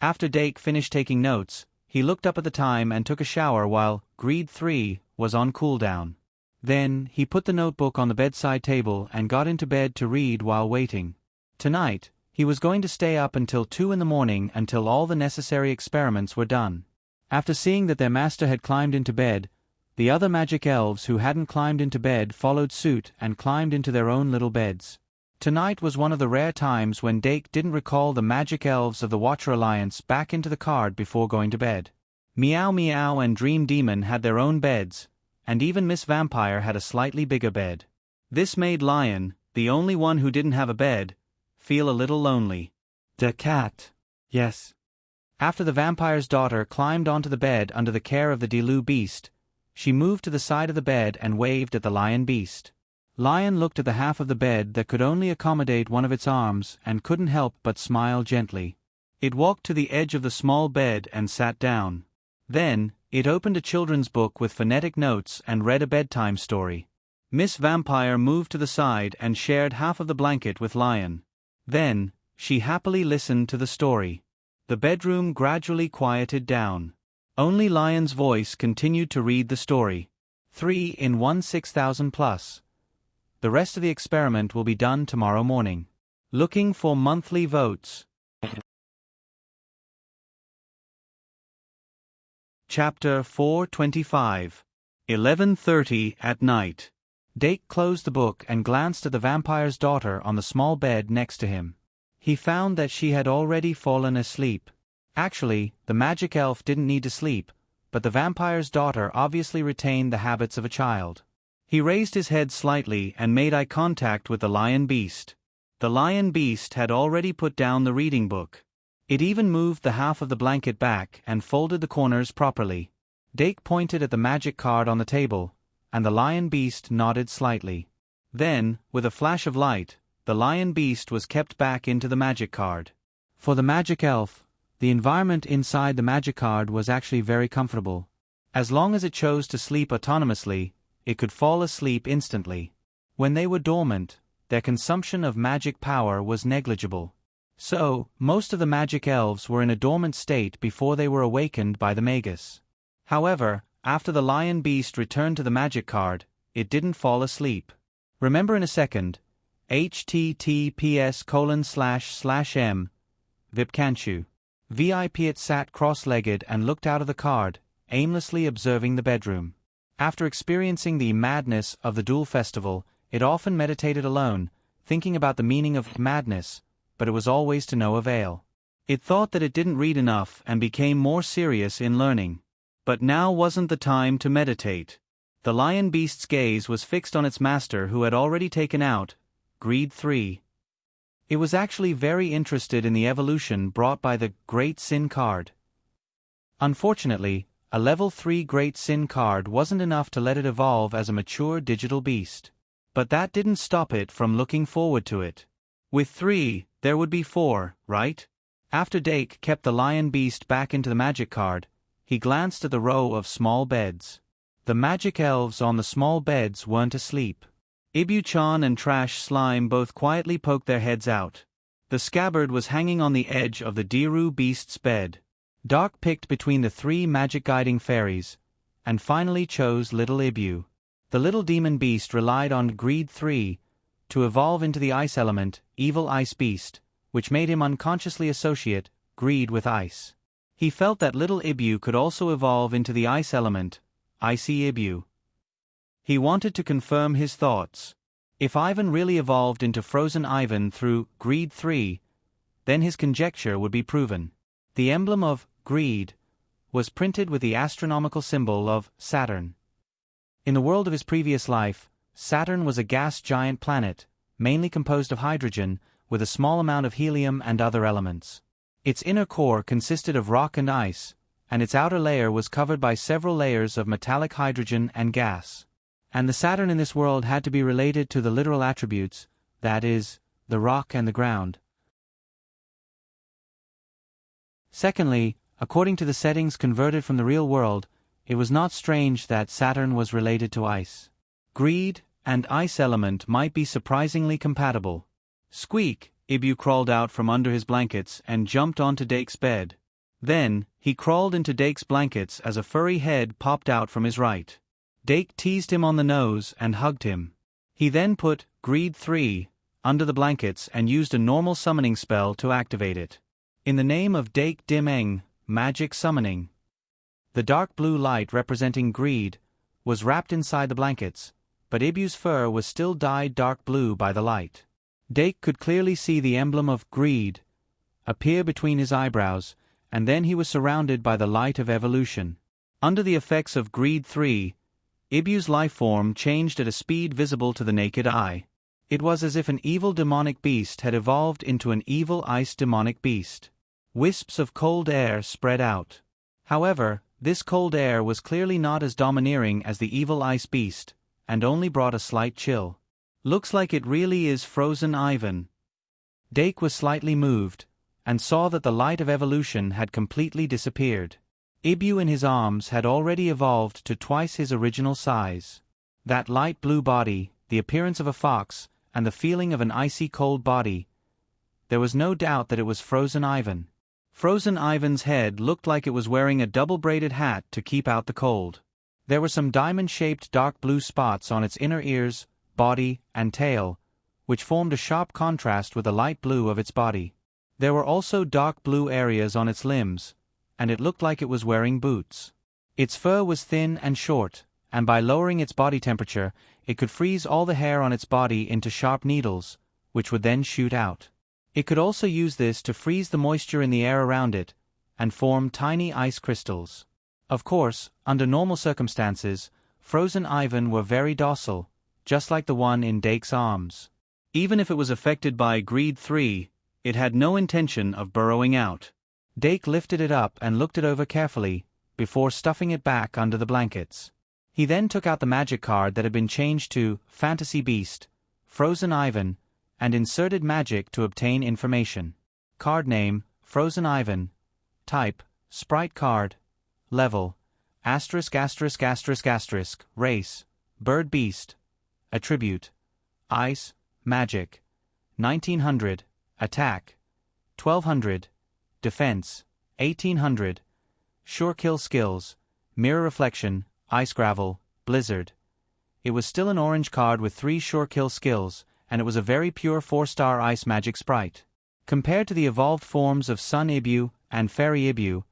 After Dake finished taking notes, he looked up at the time and took a shower while Greed 3 was on cooldown. Then, he put the notebook on the bedside table and got into bed to read while waiting. Tonight, he was going to stay up until 2 in the morning until all the necessary experiments were done. After seeing that their master had climbed into bed, the other magic elves who hadn't climbed into bed followed suit and climbed into their own little beds. Tonight was one of the rare times when Dake didn't recall the magic elves of the Watcher Alliance back into the card before going to bed. Meow Meow and Dream Demon had their own beds, and even Miss Vampire had a slightly bigger bed. This made Lion, the only one who didn't have a bed, feel a little lonely. The cat. Yes. After the vampire's daughter climbed onto the bed under the care of the Delu beast, She moved to the side of the bed and waved at the lion beast. Lion looked at the half of the bed that could only accommodate one of its arms and couldn't help but smile gently. It walked to the edge of the small bed and sat down. Then, it opened a children's book with phonetic notes and read a bedtime story. Miss Vampire moved to the side and shared half of the blanket with Lion. Then, she happily listened to the story. The bedroom gradually quieted down. Only Lion's voice continued to read the story. 3 in 1 6,000 plus. The rest of the experiment will be done tomorrow morning. Looking for monthly votes. Chapter 425. 11:30 at night. Dake closed the book and glanced at the vampire's daughter on the small bed next to him. He found that she had already fallen asleep. Actually, the magic elf didn't need to sleep, but the vampire's daughter obviously retained the habits of a child. He raised his head slightly and made eye contact with the lion beast. The lion beast had already put down the reading book. It even moved the half of the blanket back and folded the corners properly. Dake pointed at the magic card on the table, and the lion beast nodded slightly. Then, with a flash of light, the lion beast was kept back into the magic card. For the magic elf, the environment inside the magic card was actually very comfortable. As long as it chose to sleep autonomously, it could fall asleep instantly. When they were dormant, their consumption of magic power was negligible. So, most of the magic elves were in a dormant state before they were awakened by the magus. However, after the lion beast returned to the magic card, it didn't fall asleep. Remember in a second, https://m, Vipkanchu. VIP. It sat cross-legged and looked out of the card, aimlessly observing the bedroom. After experiencing the madness of the Duel Festival, it often meditated alone, thinking about the meaning of madness, but it was always to no avail. It thought that it didn't read enough and became more serious in learning. But now wasn't the time to meditate. The lion beast's gaze was fixed on its master, who had already taken out Greed 3. It was actually very interested in the evolution brought by the Great Sin card. Unfortunately, a level 3 Great Sin card wasn't enough to let it evolve as a mature digital beast. But that didn't stop it from looking forward to it. With 3, there would be 4, right? After Dake kept the lion beast back into the magic card, he glanced at the row of small beds. The magic elves on the small beds weren't asleep. Ibu-chan and Trash Slime both quietly poked their heads out. The scabbard was hanging on the edge of the Diru beast's bed. Dark picked between the 3 magic guiding fairies, and finally chose little Ibu. The little demon beast relied on Greed 3 to evolve into the ice element, Evil Ice Beast, which made him unconsciously associate greed with ice. He felt that little Ibu could also evolve into the ice element, Icy Ibu. He wanted to confirm his thoughts. If Ivan really evolved into Frozen Ivan through Greed 3, then his conjecture would be proven. The emblem of greed was printed with the astronomical symbol of Saturn. In the world of his previous life, Saturn was a gas giant planet, mainly composed of hydrogen, with a small amount of helium and other elements. Its inner core consisted of rock and ice, and its outer layer was covered by several layers of metallic hydrogen and gas. And the Saturn in this world had to be related to the literal attributes, that is, the rock and the ground. Secondly, according to the settings converted from the real world, it was not strange that Saturn was related to ice. Greed and ice element might be surprisingly compatible. Squeak, Ibu crawled out from under his blankets and jumped onto Dake's bed. Then, he crawled into Dake's blankets as a furry head popped out from his right. Dake teased him on the nose and hugged him. He then put Greed 3 under the blankets and used a normal summoning spell to activate it. In the name of Dake Dimeng, magic summoning. The dark blue light representing greed was wrapped inside the blankets, but Ibu's fur was still dyed dark blue by the light. Dake could clearly see the emblem of greed appear between his eyebrows, and then he was surrounded by the light of evolution. Under the effects of Greed 3, Ibu's life form changed at a speed visible to the naked eye. It was as if an evil demonic beast had evolved into an evil ice demonic beast. Wisps of cold air spread out. However, This cold air was clearly not as domineering as the evil ice beast, and only brought a slight chill. "Looks like it really is frozen Ivan." Dake was slightly moved, and saw that the light of evolution had completely disappeared. Ibu in his arms had already evolved to twice his original size. That light blue body, the appearance of a fox, and the feeling of an icy cold body. There was no doubt that it was frozen Ivan. Frozen Ivan's head looked like it was wearing a double-braided hat to keep out the cold. There were some diamond-shaped dark blue spots on its inner ears, body, and tail, which formed a sharp contrast with the light blue of its body. There were also dark blue areas on its limbs, and it looked like it was wearing boots. Its fur was thin and short, and by lowering its body temperature, it could freeze all the hair on its body into sharp needles, which would then shoot out. It could also use this to freeze the moisture in the air around it, and form tiny ice crystals. Of course, under normal circumstances, frozen Ivan were very docile, just like the one in Dake's arms. Even if it was affected by Greed 3, it had no intention of burrowing out. Dake lifted it up and looked it over carefully, before stuffing it back under the blankets. He then took out the magic card that had been changed to Fantasy Beast, Frozen Ivan, and inserted magic to obtain information. Card name, Frozen Ivan. Type, Sprite card. Level, *******. Race, Bird Beast. Attribute, Ice, Magic. 1900, Attack. 1200, Defense. 1800, Sure Kill Skills, Mirror Reflection, Ice Gravel, Blizzard. It was still an orange card with 3 Sure Kill skills, and it was a very pure 4-star Ice Magic Sprite. Compared to the evolved forms of Sun Ibu and Fairy Ibu,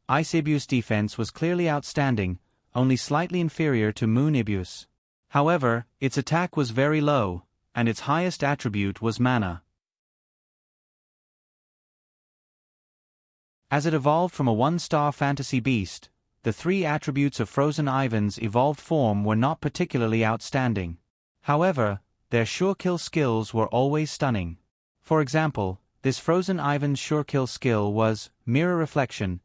Ice Ibu's defense was clearly outstanding, only slightly inferior to Moon Ibu's. However, its attack was very low, and its highest attribute was mana. As it evolved from a 1-star fantasy beast, the 3 attributes of Frozen Ivan's evolved form were not particularly outstanding. However, their Sure Kill skills were always stunning. For example, this Frozen Ivan's Sure Kill skill was Mirror Reflection,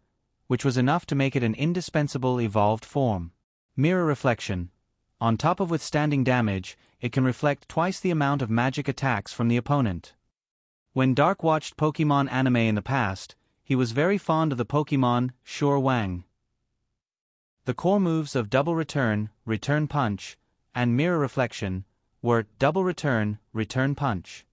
which was enough to make it an indispensable evolved form. Mirror Reflection. On top of withstanding damage, it can reflect twice the amount of magic attacks from the opponent. When Dark watched Pokemon anime in the past, he was very fond of the Pokemon Sure Wang. The core moves of Double Return, Return Punch, and Mirror Reflection were Double Return, Return Punch.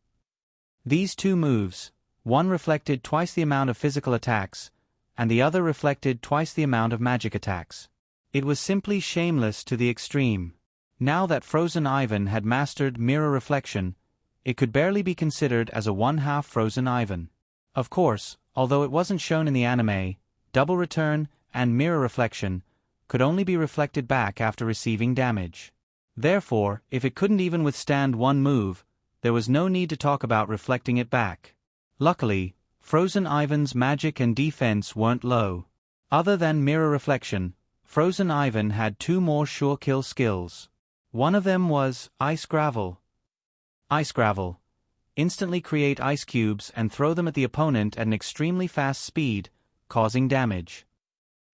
These 2 moves, one reflected twice the amount of physical attacks, and the other reflected twice the amount of magic attacks. It was simply shameless to the extreme. Now that Frozen Ivan had mastered Mirror Reflection, it could barely be considered as a 1/2 Frozen Ivan. Of course, although it wasn't shown in the anime, Double Return and Mirror Reflection could only be reflected back after receiving damage. Therefore, if it couldn't even withstand one move, there was no need to talk about reflecting it back. Luckily, Frozen Ivan's magic and defense weren't low. Other than Mirror Reflection, Frozen Ivan had 2 more Sure Kill skills. One of them was Ice Gravel. Ice Gravel. Instantly create ice cubes and throw them at the opponent at an extremely fast speed, causing damage.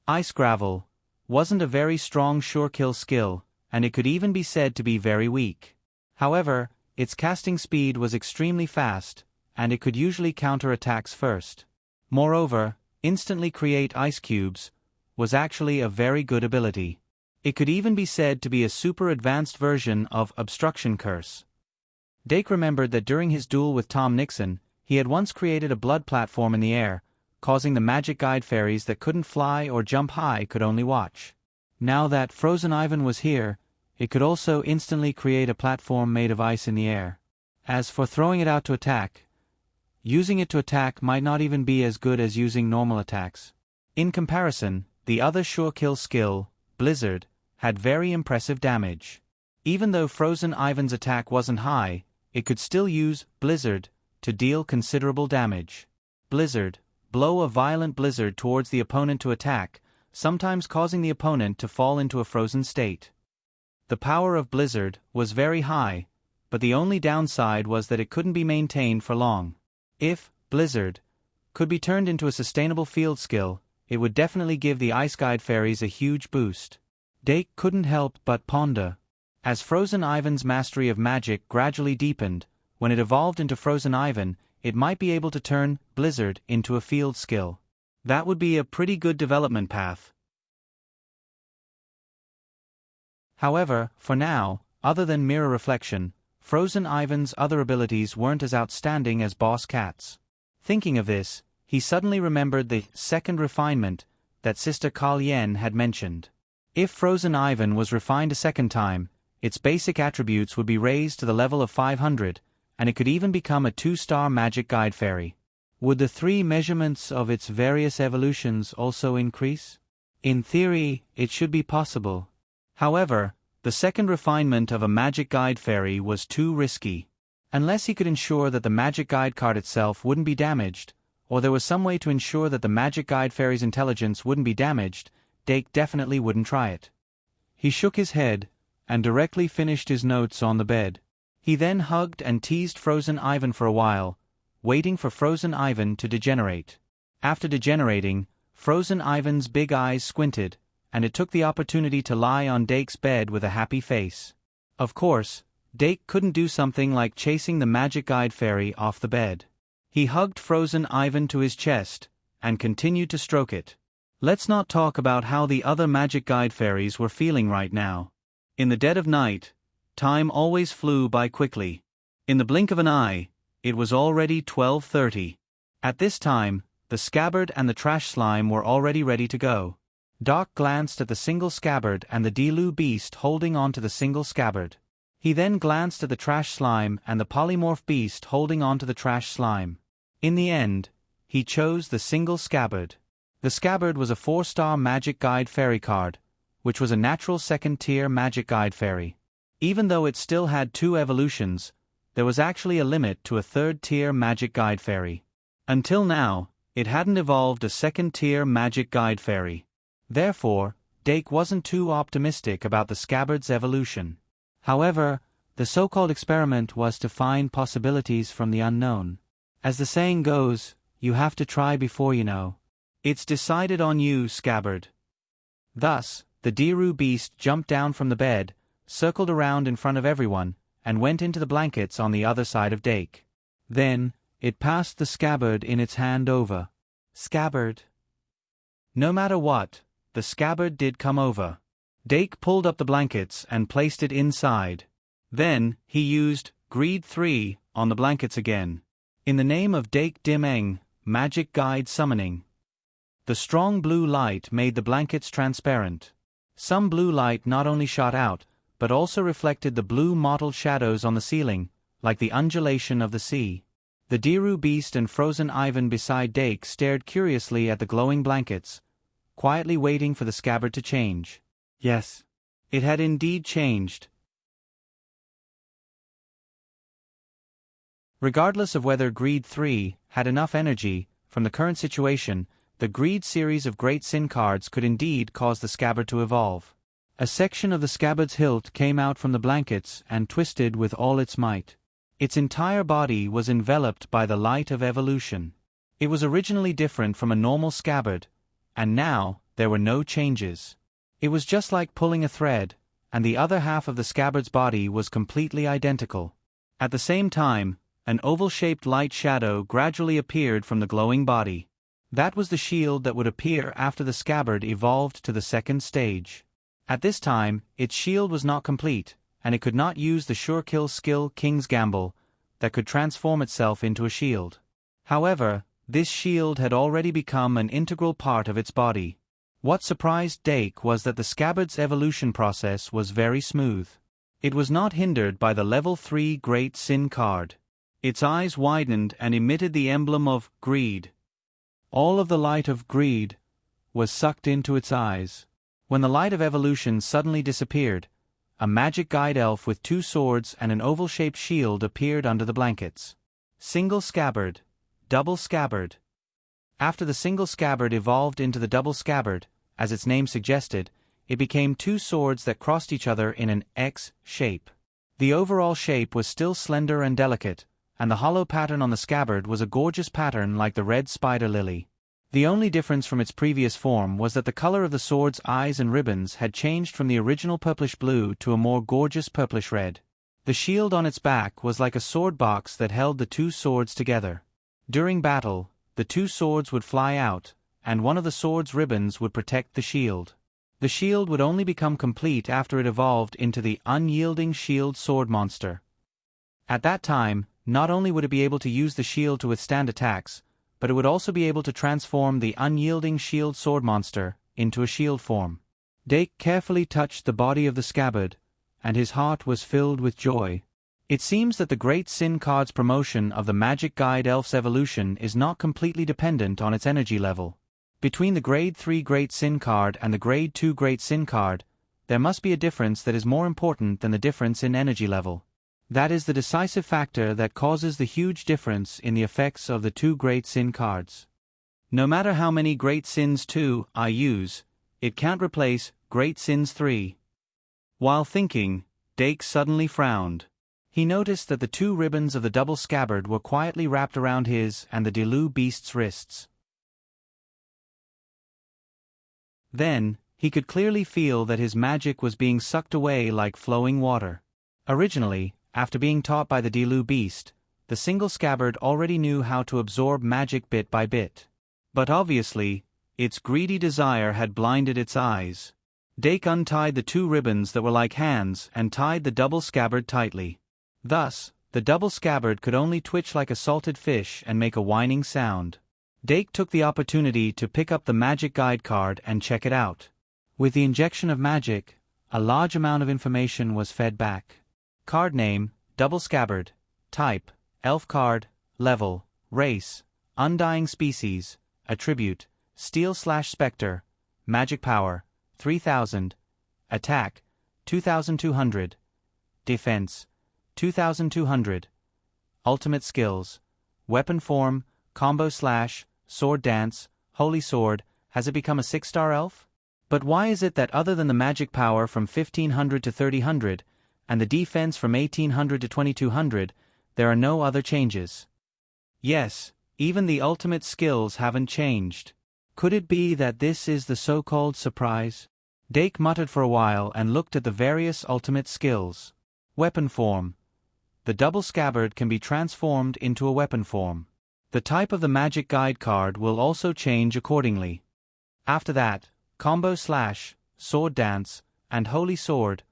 Ice Gravel wasn't a very strong Sure Kill skill, and it could even be said to be very weak. However, its casting speed was extremely fast, and it could usually counter attacks first. Moreover, instantly create ice cubes was actually a very good ability. It could even be said to be a super advanced version of Obstruction Curse. Dake remembered that during his duel with Tom Nixon, he had once created a blood platform in the air, causing the magic guide fairies that couldn't fly or jump high could only watch. Now that Frozen Ivan was here, it could also instantly create a platform made of ice in the air. As for throwing it out to attack, using it to attack might not even be as good as using normal attacks. In comparison, the other Sure Kill skill, Blizzard, had very impressive damage. Even though Frozen Ivan's attack wasn't high, it could still use Blizzard to deal considerable damage. Blizzard. Blow a violent blizzard towards the opponent to attack, sometimes causing the opponent to fall into a frozen state. The power of Blizzard was very high, but the only downside was that it couldn't be maintained for long. If Blizzard could be turned into a sustainable field skill, it would definitely give the Ice Guide fairies a huge boost. Dake couldn't help but ponder. As Frozen Ivan's mastery of magic gradually deepened, when it evolved into Frozen Ivan, it might be able to turn Blizzard into a field skill. That would be a pretty good development path. However, for now, other than mirror reflection, Frozen Ivan's other abilities weren't as outstanding as Boss Cat's. Thinking of this, he suddenly remembered the second refinement that Sister Kalyen had mentioned. If Frozen Ivan was refined a second time, its basic attributes would be raised to the level of 500, and it could even become a 2-star magic guide fairy. Would the 3 measurements of its various evolutions also increase? In theory, it should be possible. However, the second refinement of a magic guide fairy was too risky. Unless he could ensure that the magic guide card itself wouldn't be damaged, or there was some way to ensure that the magic guide fairy's intelligence wouldn't be damaged, Dake definitely wouldn't try it. He shook his head, and directly finished his notes on the bed. He then hugged and teased Frozen Ivan for a while, waiting for Frozen Ivan to degenerate. After degenerating, Frozen Ivan's big eyes squinted, and it took the opportunity to lie on Dake's bed with a happy face. Of course, Dake couldn't do something like chasing the magic guide fairy off the bed. He hugged Frozen Ivan to his chest, and continued to stroke it. Let's not talk about how the other magic guide fairies were feeling right now. In the dead of night, time always flew by quickly. In the blink of an eye, it was already 12:30. At this time, the scabbard and the trash slime were already ready to go. Doc glanced at the single scabbard and the Delu beast holding on to the single scabbard. He then glanced at the trash slime and the polymorph beast holding on to the trash slime. In the end, he chose the single scabbard. The scabbard was a 4-star magic guide fairy card, which was a natural second-tier magic guide fairy. Even though it still had 2 evolutions, there was actually a limit to a 3rd-tier magic guide fairy. Until now, it hadn't evolved a 2nd-tier magic guide fairy. Therefore, Dake wasn't too optimistic about the scabbard's evolution. However, the so-called experiment was to find possibilities from the unknown. As the saying goes, you have to try before you know. It's decided on you, scabbard. Thus, the Delu beast jumped down from the bed, circled around in front of everyone, and went into the blankets on the other side of Dake. Then, it passed the scabbard in its hand over. Scabbard. No matter what, the scabbard did come over. Dake pulled up the blankets and placed it inside. Then, he used Greed 3 on the blankets again. In the name of Dake Dimeng, Magic Guide Summoning. The strong blue light made the blankets transparent. Some blue light not only shot out, but also reflected the blue mottled shadows on the ceiling, like the undulation of the sea. The Delu beast and Frozen Ivan beside Dake stared curiously at the glowing blankets, quietly waiting for the scabbard to change. Yes, it had indeed changed. Regardless of whether Greed 3 had enough energy, from the current situation, the Greed series of Great Sin cards could indeed cause the scabbard to evolve. A section of the scabbard's hilt came out from the blankets and twisted with all its might. Its entire body was enveloped by the light of evolution. It was originally different from a normal scabbard, and now there were no changes. It was just like pulling a thread, and the other half of the scabbard's body was completely identical. At the same time, an oval-shaped light shadow gradually appeared from the glowing body. That was the shield that would appear after the scabbard evolved to the second stage. At this time, its shield was not complete, and it could not use the sure kill skill King's Gamble that could transform itself into a shield. However, this shield had already become an integral part of its body. What surprised Dake was that the scabbard's evolution process was very smooth. It was not hindered by the level 3 Great Sin card. Its eyes widened and emitted the emblem of greed. All of the light of greed was sucked into its eyes. When the light of evolution suddenly disappeared, a magic guide elf with 2 swords and an oval-shaped shield appeared under the blankets. Single scabbard, double scabbard. After the single scabbard evolved into the double scabbard, as its name suggested, it became 2 swords that crossed each other in an X shape. The overall shape was still slender and delicate, and the hollow pattern on the scabbard was a gorgeous pattern like the red spider lily. The only difference from its previous form was that the color of the sword's eyes and ribbons had changed from the original purplish blue to a more gorgeous purplish red. The shield on its back was like a sword box that held the two swords together. During battle, the two swords would fly out, and one of the sword's ribbons would protect the shield. The shield would only become complete after it evolved into the unyielding shield sword monster. At that time, not only would it be able to use the shield to withstand attacks, but it would also be able to transform the unyielding shield sword monster into a shield form. Dake carefully touched the body of the scabbard, and his heart was filled with joy. It seems that the Great Sin card's promotion of the Magic Guide Elf's evolution is not completely dependent on its energy level. Between the Grade 3 Great Sin card and the Grade 2 Great Sin card, there must be a difference that is more important than the difference in energy level. That is the decisive factor that causes the huge difference in the effects of the two Great Sin cards. No matter how many Great Sins 2 I use, it can't replace Great Sins 3. While thinking, Dake suddenly frowned. He noticed that the two ribbons of the double scabbard were quietly wrapped around his and the Dilu beast's wrists. Then, he could clearly feel that his magic was being sucked away like flowing water. Originally, after being taught by the Dilu beast, the single scabbard already knew how to absorb magic bit by bit. But obviously, its greedy desire had blinded its eyes. Dake untied the two ribbons that were like hands and tied the double scabbard tightly. Thus, the double scabbard could only twitch like a salted fish and make a whining sound. Dake took the opportunity to pick up the magic guide card and check it out. With the injection of magic, a large amount of information was fed back. Card name, double scabbard. Type, elf card. Level, race, undying species. Attribute, steel/spectre. Magic power, 3000. Attack, 2200. Defense, 2200. Ultimate skills. Weapon form, combo/, sword dance, holy sword. Has it become a 6-star elf? But why is it that other than the magic power from 1500 to 3000, and the defense from 1800 to 2200, there are no other changes? Yes, even the ultimate skills haven't changed. Could it be that this is the so-called surprise? Dake muttered for a while and looked at the various ultimate skills. Weapon form. The double scabbard can be transformed into a weapon form. The type of the magic guide card will also change accordingly. After that, combo/, sword dance, and holy sword,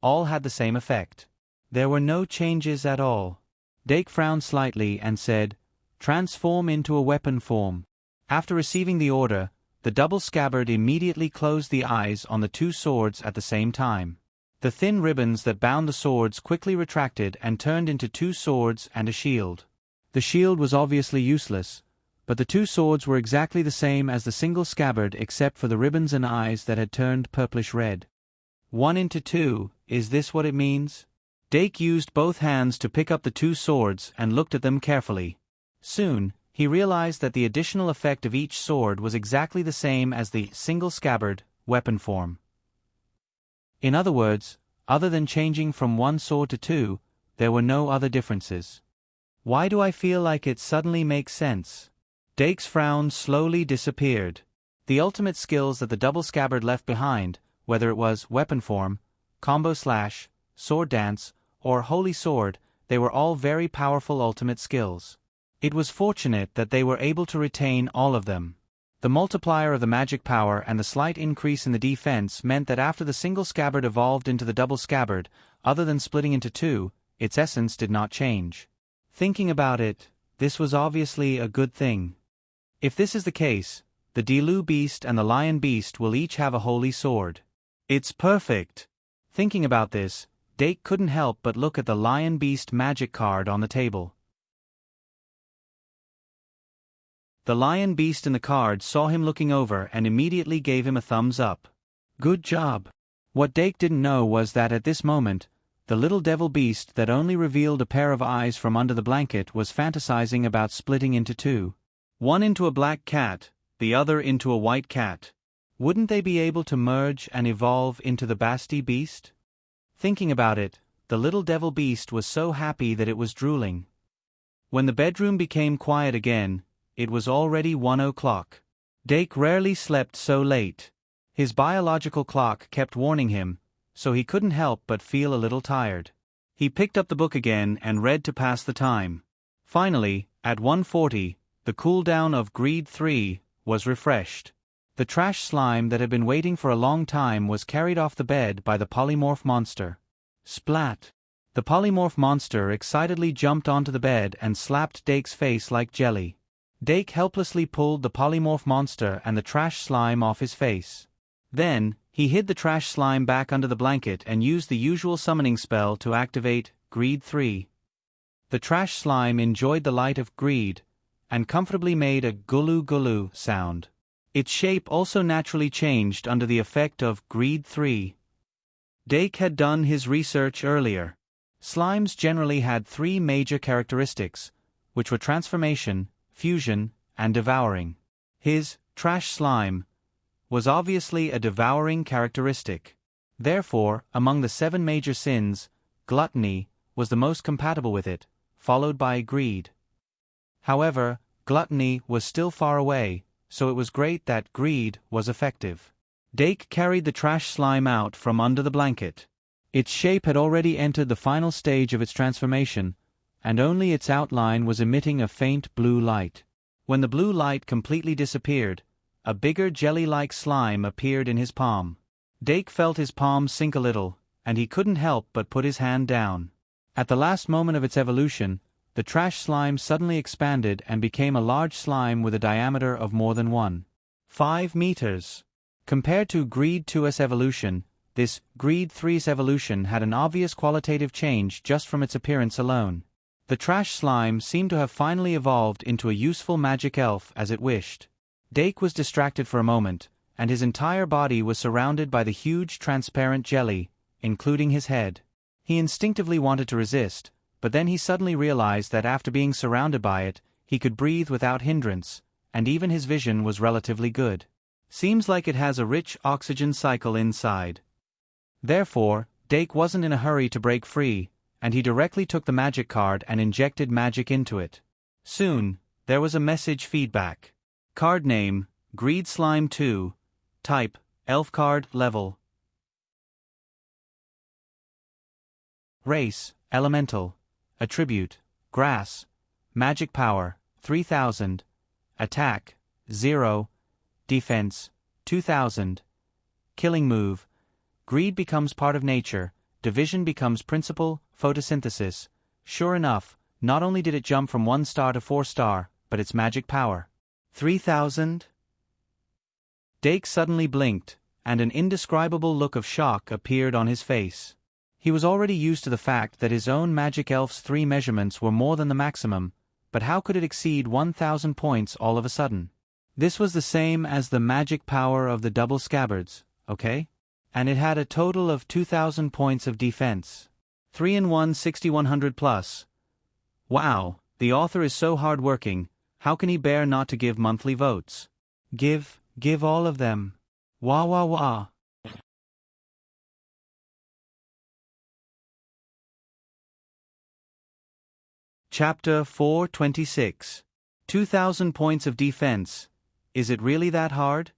all had the same effect. There were no changes at all. Dake frowned slightly and said, "Transform into a weapon form." After receiving the order, the double scabbard immediately closed the eyes on the two swords at the same time. The thin ribbons that bound the swords quickly retracted and turned into two swords and a shield. The shield was obviously useless, but the two swords were exactly the same as the single scabbard except for the ribbons and eyes that had turned purplish-red. 1 into 2, is this what it means? Dake used both hands to pick up the two swords and looked at them carefully. Soon, he realized that the additional effect of each sword was exactly the same as the single scabbard weapon form. In other words, other than changing from one sword to two, there were no other differences. Why do I feel like it suddenly makes sense? Dake's frown slowly disappeared. The ultimate skills that the double scabbard left behind, whether it was weapon form, combo/, sword dance, or holy sword, they were all very powerful ultimate skills. It was fortunate that they were able to retain all of them. The multiplier of the magic power and the slight increase in the defense meant that after the single scabbard evolved into the double scabbard, other than splitting into two, its essence did not change. Thinking about it, this was obviously a good thing. If this is the case, the Dilu beast and the lion beast will each have a holy sword. It's perfect. Thinking about this, Dake couldn't help but look at the lion beast magic card on the table. The lion beast in the card saw him looking over and immediately gave him a thumbs up. Good job. What Dake didn't know was that at this moment, the little devil beast that only revealed a pair of eyes from under the blanket was fantasizing about splitting into two. One into a black cat, the other into a white cat. Wouldn't they be able to merge and evolve into the Basti beast? Thinking about it, the little devil beast was so happy that it was drooling. When the bedroom became quiet again, it was already 1 o'clock. Dake rarely slept so late. His biological clock kept warning him, so he couldn't help but feel a little tired. He picked up the book again and read to pass the time. Finally, at 1:40, the cooldown of Greed 3 was refreshed. The trash slime that had been waiting for a long time was carried off the bed by the polymorph monster. Splat! The polymorph monster excitedly jumped onto the bed and slapped Dake's face like jelly. Dake helplessly pulled the polymorph monster and the trash slime off his face. Then, he hid the trash slime back under the blanket and used the usual summoning spell to activate Greed 3. The trash slime enjoyed the light of greed, and comfortably made a gulu gulu sound. Its shape also naturally changed under the effect of Greed 3. Dake had done his research earlier. Slimes generally had three major characteristics, which were transformation, fusion, and devouring. His trash slime was obviously a devouring characteristic. Therefore, among the 7 major sins, gluttony was the most compatible with it, followed by greed. However, gluttony was still far away, so it was great that greed was effective. Dake carried the trash slime out from under the blanket. Its shape had already entered the final stage of its transformation, and only its outline was emitting a faint blue light. When the blue light completely disappeared, a bigger jelly-like slime appeared in his palm. Dake felt his palm sink a little, and he couldn't help but put his hand down. At the last moment of its evolution, the trash slime suddenly expanded and became a large slime with a diameter of more than 1.5 meters. Compared to Greed 2's evolution, this Greed 3's evolution had an obvious qualitative change just from its appearance alone. The trash slime seemed to have finally evolved into a useful magic elf as it wished. Dake was distracted for a moment, and his entire body was surrounded by the huge transparent jelly, including his head. He instinctively wanted to resist, but then he suddenly realized that after being surrounded by it, he could breathe without hindrance, and even his vision was relatively good. Seems like it has a rich oxygen cycle inside. Therefore, Dake wasn't in a hurry to break free, and he directly took the magic card and injected magic into it. Soon, there was a message feedback. Card name, Greed Slime 2. Type, Elf Card Level. Race, Elemental. Attribute, Grass. Magic Power, 3000. Attack, 0. Defense, 2000. Killing Move. Greed becomes part of nature, division becomes principle, photosynthesis. Sure enough, not only did it jump from 1 star to 4 star, but its magic power. 3000? Dake suddenly blinked, and an indescribable look of shock appeared on his face. He was already used to the fact that his own magic elf's 3 measurements were more than the maximum, but how could it exceed 1000 points all of a sudden? This was the same as the magic power of the double scabbards, okay? And it had a total of 2000 points of defense. 3-in-1 6100 plus. Wow, the author is so hard-working, how can he bear not to give monthly votes? Give all of them. Wah wah wah. Chapter 426. 2000 points of defense. Is it really that hard?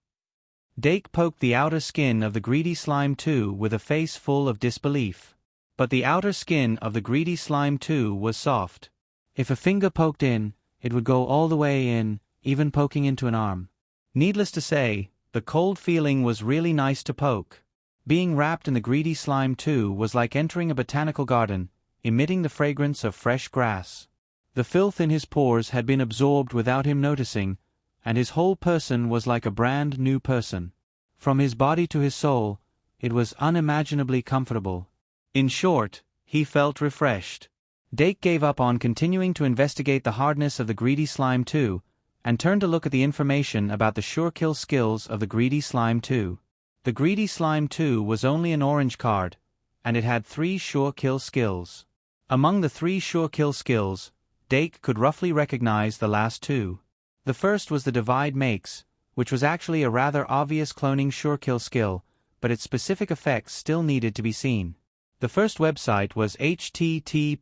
Dake poked the outer skin of the greedy slime 2 with a face full of disbelief. But the outer skin of the greedy slime 2 was soft. If a finger poked in, it would go all the way in, even poking into an arm. Needless to say, the cold feeling was really nice to poke. Being wrapped in the greedy slime 2 was like entering a botanical garden, emitting the fragrance of fresh grass. The filth in his pores had been absorbed without him noticing, and his whole person was like a brand new person. From his body to his soul, it was unimaginably comfortable. In short, he felt refreshed. Dake gave up on continuing to investigate the hardness of the greedy slime 2, and turned to look at the information about the sure kill skills of the greedy slime 2. The greedy slime 2 was only an orange card, and it had 3 sure kill skills. Among the 3 sure kill skills, Dake could roughly recognize the last 2. The first was the Divide Makes, which was actually a rather obvious cloning sure kill skill, but its specific effects still needed to be seen. The first website was https://m.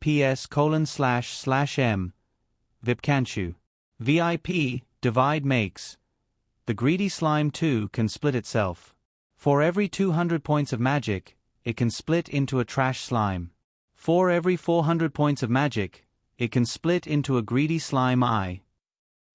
Vipkanshu. VIP, Divide Makes. the greedy slime too can split itself. For every 200 points of magic, it can split into a trash slime. For every 400 points of magic, it can split into a greedy slime eye.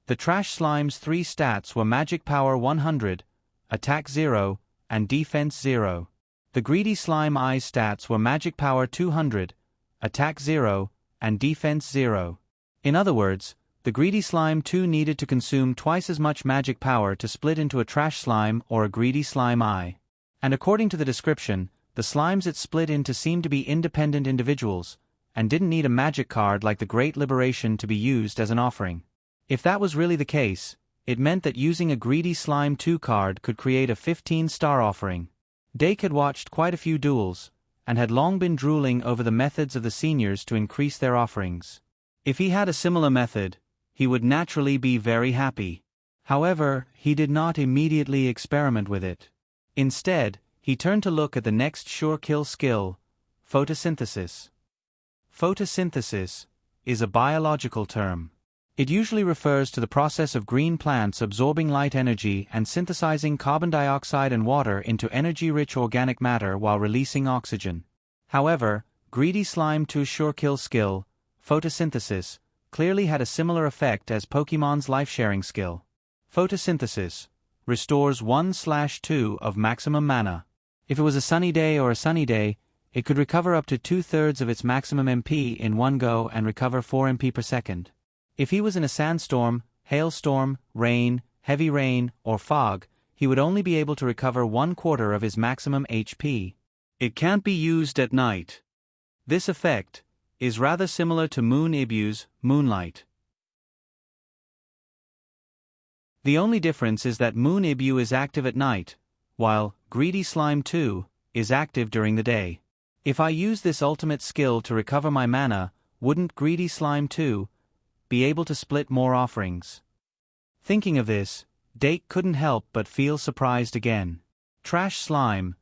The trash slime's 3 stats were magic power 100, attack 0, and defense 0. The greedy slime eye's stats were magic power 200, attack 0, and defense 0. In other words, the greedy slime too needed to consume twice as much magic power to split into a trash slime or a greedy slime eye. And according to the description, the slimes it split into seemed to be independent individuals, and didn't need a magic card like the Great Liberation to be used as an offering. If that was really the case, it meant that using a greedy slime 2 card could create a 15-star offering. Dake had watched quite a few duels, and had long been drooling over the methods of the seniors to increase their offerings. If he had a similar method, he would naturally be very happy. However, he did not immediately experiment with it. Instead, he turned to look at the next sure kill skill, photosynthesis. Photosynthesis is a biological term. It usually refers to the process of green plants absorbing light energy and synthesizing carbon dioxide and water into energy-rich organic matter while releasing oxygen. However, greedy slime 2's sure kill skill, photosynthesis, clearly had a similar effect as Pokemon's life-sharing skill. Photosynthesis restores 1/2 of maximum mana. If it was a sunny day, it could recover up to 2/3 of its maximum MP in one go and recover 4 MP per second. If he was in a sandstorm, hailstorm, rain, heavy rain, or fog, he would only be able to recover 1/4 of his maximum HP. It can't be used at night. This effect is rather similar to Moon Ibu's Moonlight. The only difference is that Moon Ibu is active at night, while Greedy Slime 2 is active during the day. If I use this ultimate skill to recover my mana, wouldn't Greedy Slime 2 be able to split more offerings? Thinking of this, Dake couldn't help but feel surprised again. Trash Slime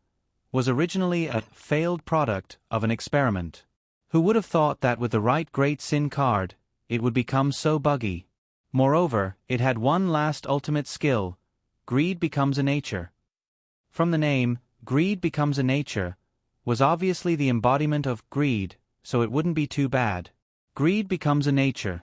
was originally a failed product of an experiment. Who would have thought that with the right Great Sin card, it would become so buggy? Moreover, it had one last ultimate skill, Greed Becomes a Nature. From the name, Greed Becomes a Nature was obviously the embodiment of greed, so it wouldn't be too bad. Greed becomes a nature.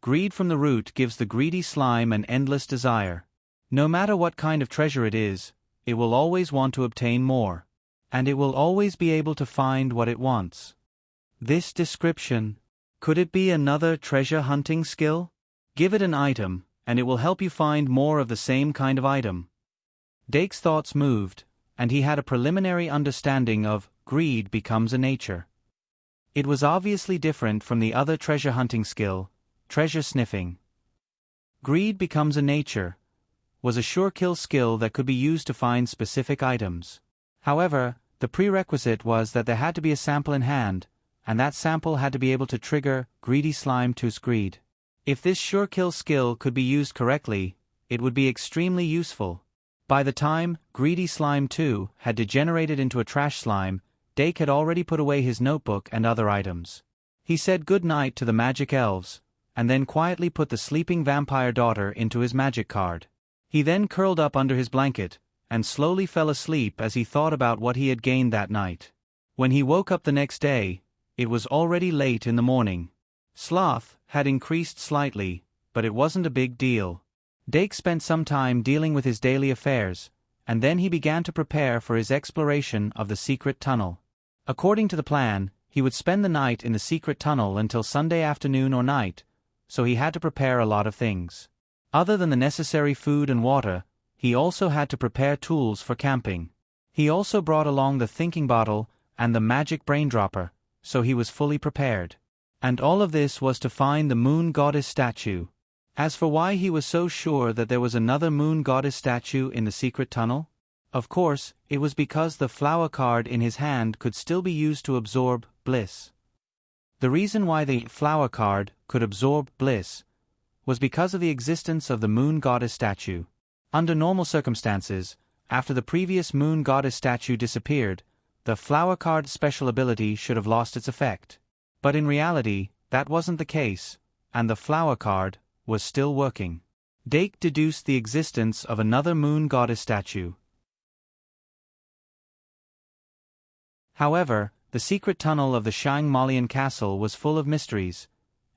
Greed from the root gives the greedy slime an endless desire. No matter what kind of treasure it is, it will always want to obtain more. And it will always be able to find what it wants. This description, could it be another treasure hunting skill? Give it an item, and it will help you find more of the same kind of item. Dake's thoughts moved, and he had a preliminary understanding of greed becomes a nature. It was obviously different from the other treasure hunting skill, treasure sniffing. Greed becomes a nature was a sure kill skill that could be used to find specific items. However, the prerequisite was that there had to be a sample in hand, and that sample had to be able to trigger Greedy Slime 2's greed. If this sure kill skill could be used correctly, it would be extremely useful. By the time Greedy Slime 2 had degenerated into a trash slime, Dake had already put away his notebook and other items. He said good night to the magic elves, and then quietly put the sleeping vampire daughter into his magic card. He then curled up under his blanket, and slowly fell asleep as he thought about what he had gained that night. When he woke up the next day, it was already late in the morning. Sloth had increased slightly, but it wasn't a big deal. Dake spent some time dealing with his daily affairs, and then he began to prepare for his exploration of the secret tunnel. According to the plan, he would spend the night in the secret tunnel until Sunday afternoon or night, so he had to prepare a lot of things. Other than the necessary food and water, he also had to prepare tools for camping. He also brought along the thinking bottle and the magic brain dropper, so he was fully prepared. And all of this was to find the moon goddess statue. As for why he was so sure that there was another moon goddess statue in the secret tunnel, of course, it was because the flower card in his hand could still be used to absorb bliss. The reason why the flower card could absorb bliss was because of the existence of the moon goddess statue. Under normal circumstances, after the previous moon goddess statue disappeared, the flower card special ability should have lost its effect. But in reality, that wasn't the case, and the flower card was still working. Dake deduced the existence of another moon goddess statue. However, the secret tunnel of the Shang Malian castle was full of mysteries,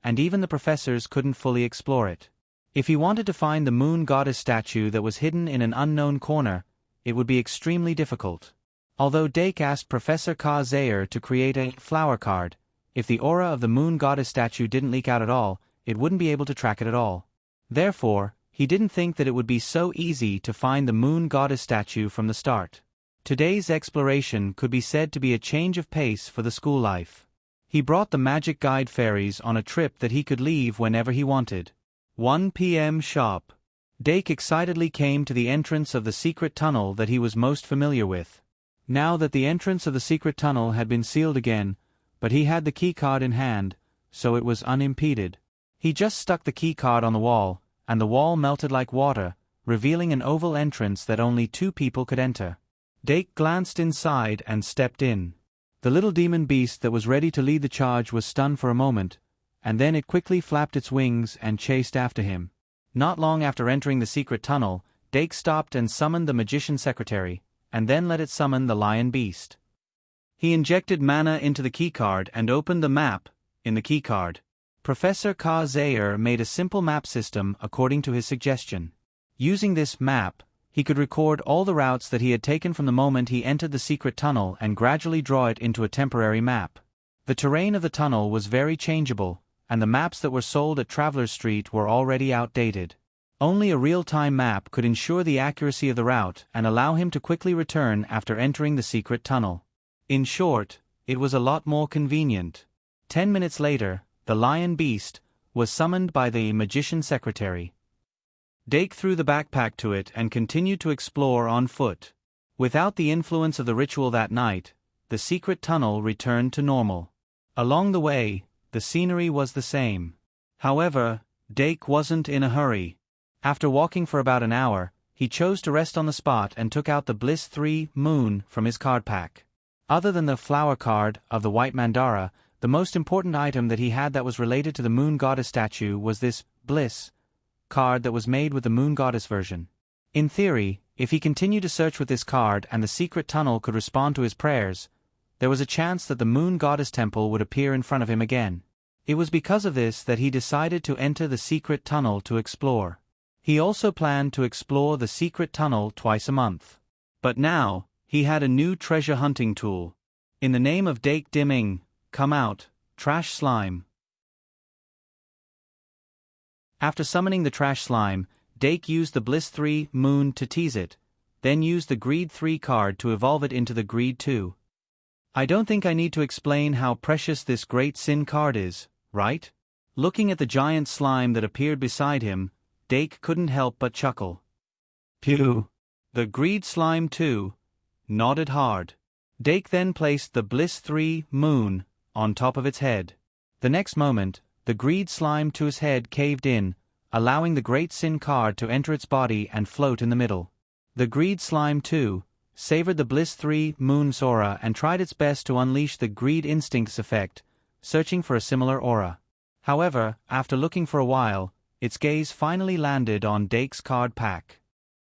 and even the professors couldn't fully explore it. If he wanted to find the moon goddess statue that was hidden in an unknown corner, it would be extremely difficult. Although Dake asked Professor Ka Zayer to create a flower card, if the aura of the moon goddess statue didn't leak out at all, it wouldn't be able to track it at all. Therefore, he didn't think that it would be so easy to find the moon goddess statue from the start. Today's exploration could be said to be a change of pace for the school life. He brought the magic guide fairies on a trip that he could leave whenever he wanted. 1 p.m. sharp. Dake excitedly came to the entrance of the secret tunnel that he was most familiar with. Now that the entrance of the secret tunnel had been sealed again, but he had the keycard in hand, so it was unimpeded. He just stuck the keycard on the wall, and the wall melted like water, revealing an oval entrance that only 2 people could enter. Dake glanced inside and stepped in. The little demon beast that was ready to lead the charge was stunned for a moment, and then it quickly flapped its wings and chased after him. Not long after entering the secret tunnel, Dake stopped and summoned the magician secretary, and then let it summon the lion beast. He injected mana into the keycard and opened the map in the keycard. Professor Ka Zayer made a simple map system according to his suggestion. Using this map, he could record all the routes that he had taken from the moment he entered the secret tunnel and gradually draw it into a temporary map. The terrain of the tunnel was very changeable, and the maps that were sold at Traveler's Street were already outdated. Only a real-time map could ensure the accuracy of the route and allow him to quickly return after entering the secret tunnel. In short, it was a lot more convenient. 10 minutes later, the lion beast was summoned by the magician secretary. Dake threw the backpack to it and continued to explore on foot. Without the influence of the ritual that night, the secret tunnel returned to normal. Along the way, the scenery was the same. However, Dake wasn't in a hurry. After walking for about an hour, he chose to rest on the spot and took out the Bliss 3 Moon from his card pack. Other than the flower card of the White Mandara, the most important item that he had that was related to the moon goddess statue was this Bliss card that was made with the moon goddess version. In theory, if he continued to search with this card and the secret tunnel could respond to his prayers, there was a chance that the moon goddess temple would appear in front of him again. It was because of this that he decided to enter the secret tunnel to explore. He also planned to explore the secret tunnel twice a month. But now, he had a new treasure hunting tool. In the name of Dake Dimming, come out, trash slime. After summoning the trash slime, Dake used the Bliss 3 Moon to tease it, then used the Greed 3 card to evolve it into the Greed 2. I don't think I need to explain how precious this Great Sin card is, right? Looking at the giant slime that appeared beside him, Dake couldn't help but chuckle. Pew! The Greed Slime 2 nodded hard. Dake then placed the Bliss 3 Moon on top of its head. The next moment, the Greed Slime 2's head caved in, allowing the Great Sin card to enter its body and float in the middle. The Greed Slime 2 savored the Bliss 3 Moon's aura and tried its best to unleash the Greed Instinct's effect, searching for a similar aura. However, after looking for a while, its gaze finally landed on Dake's card pack.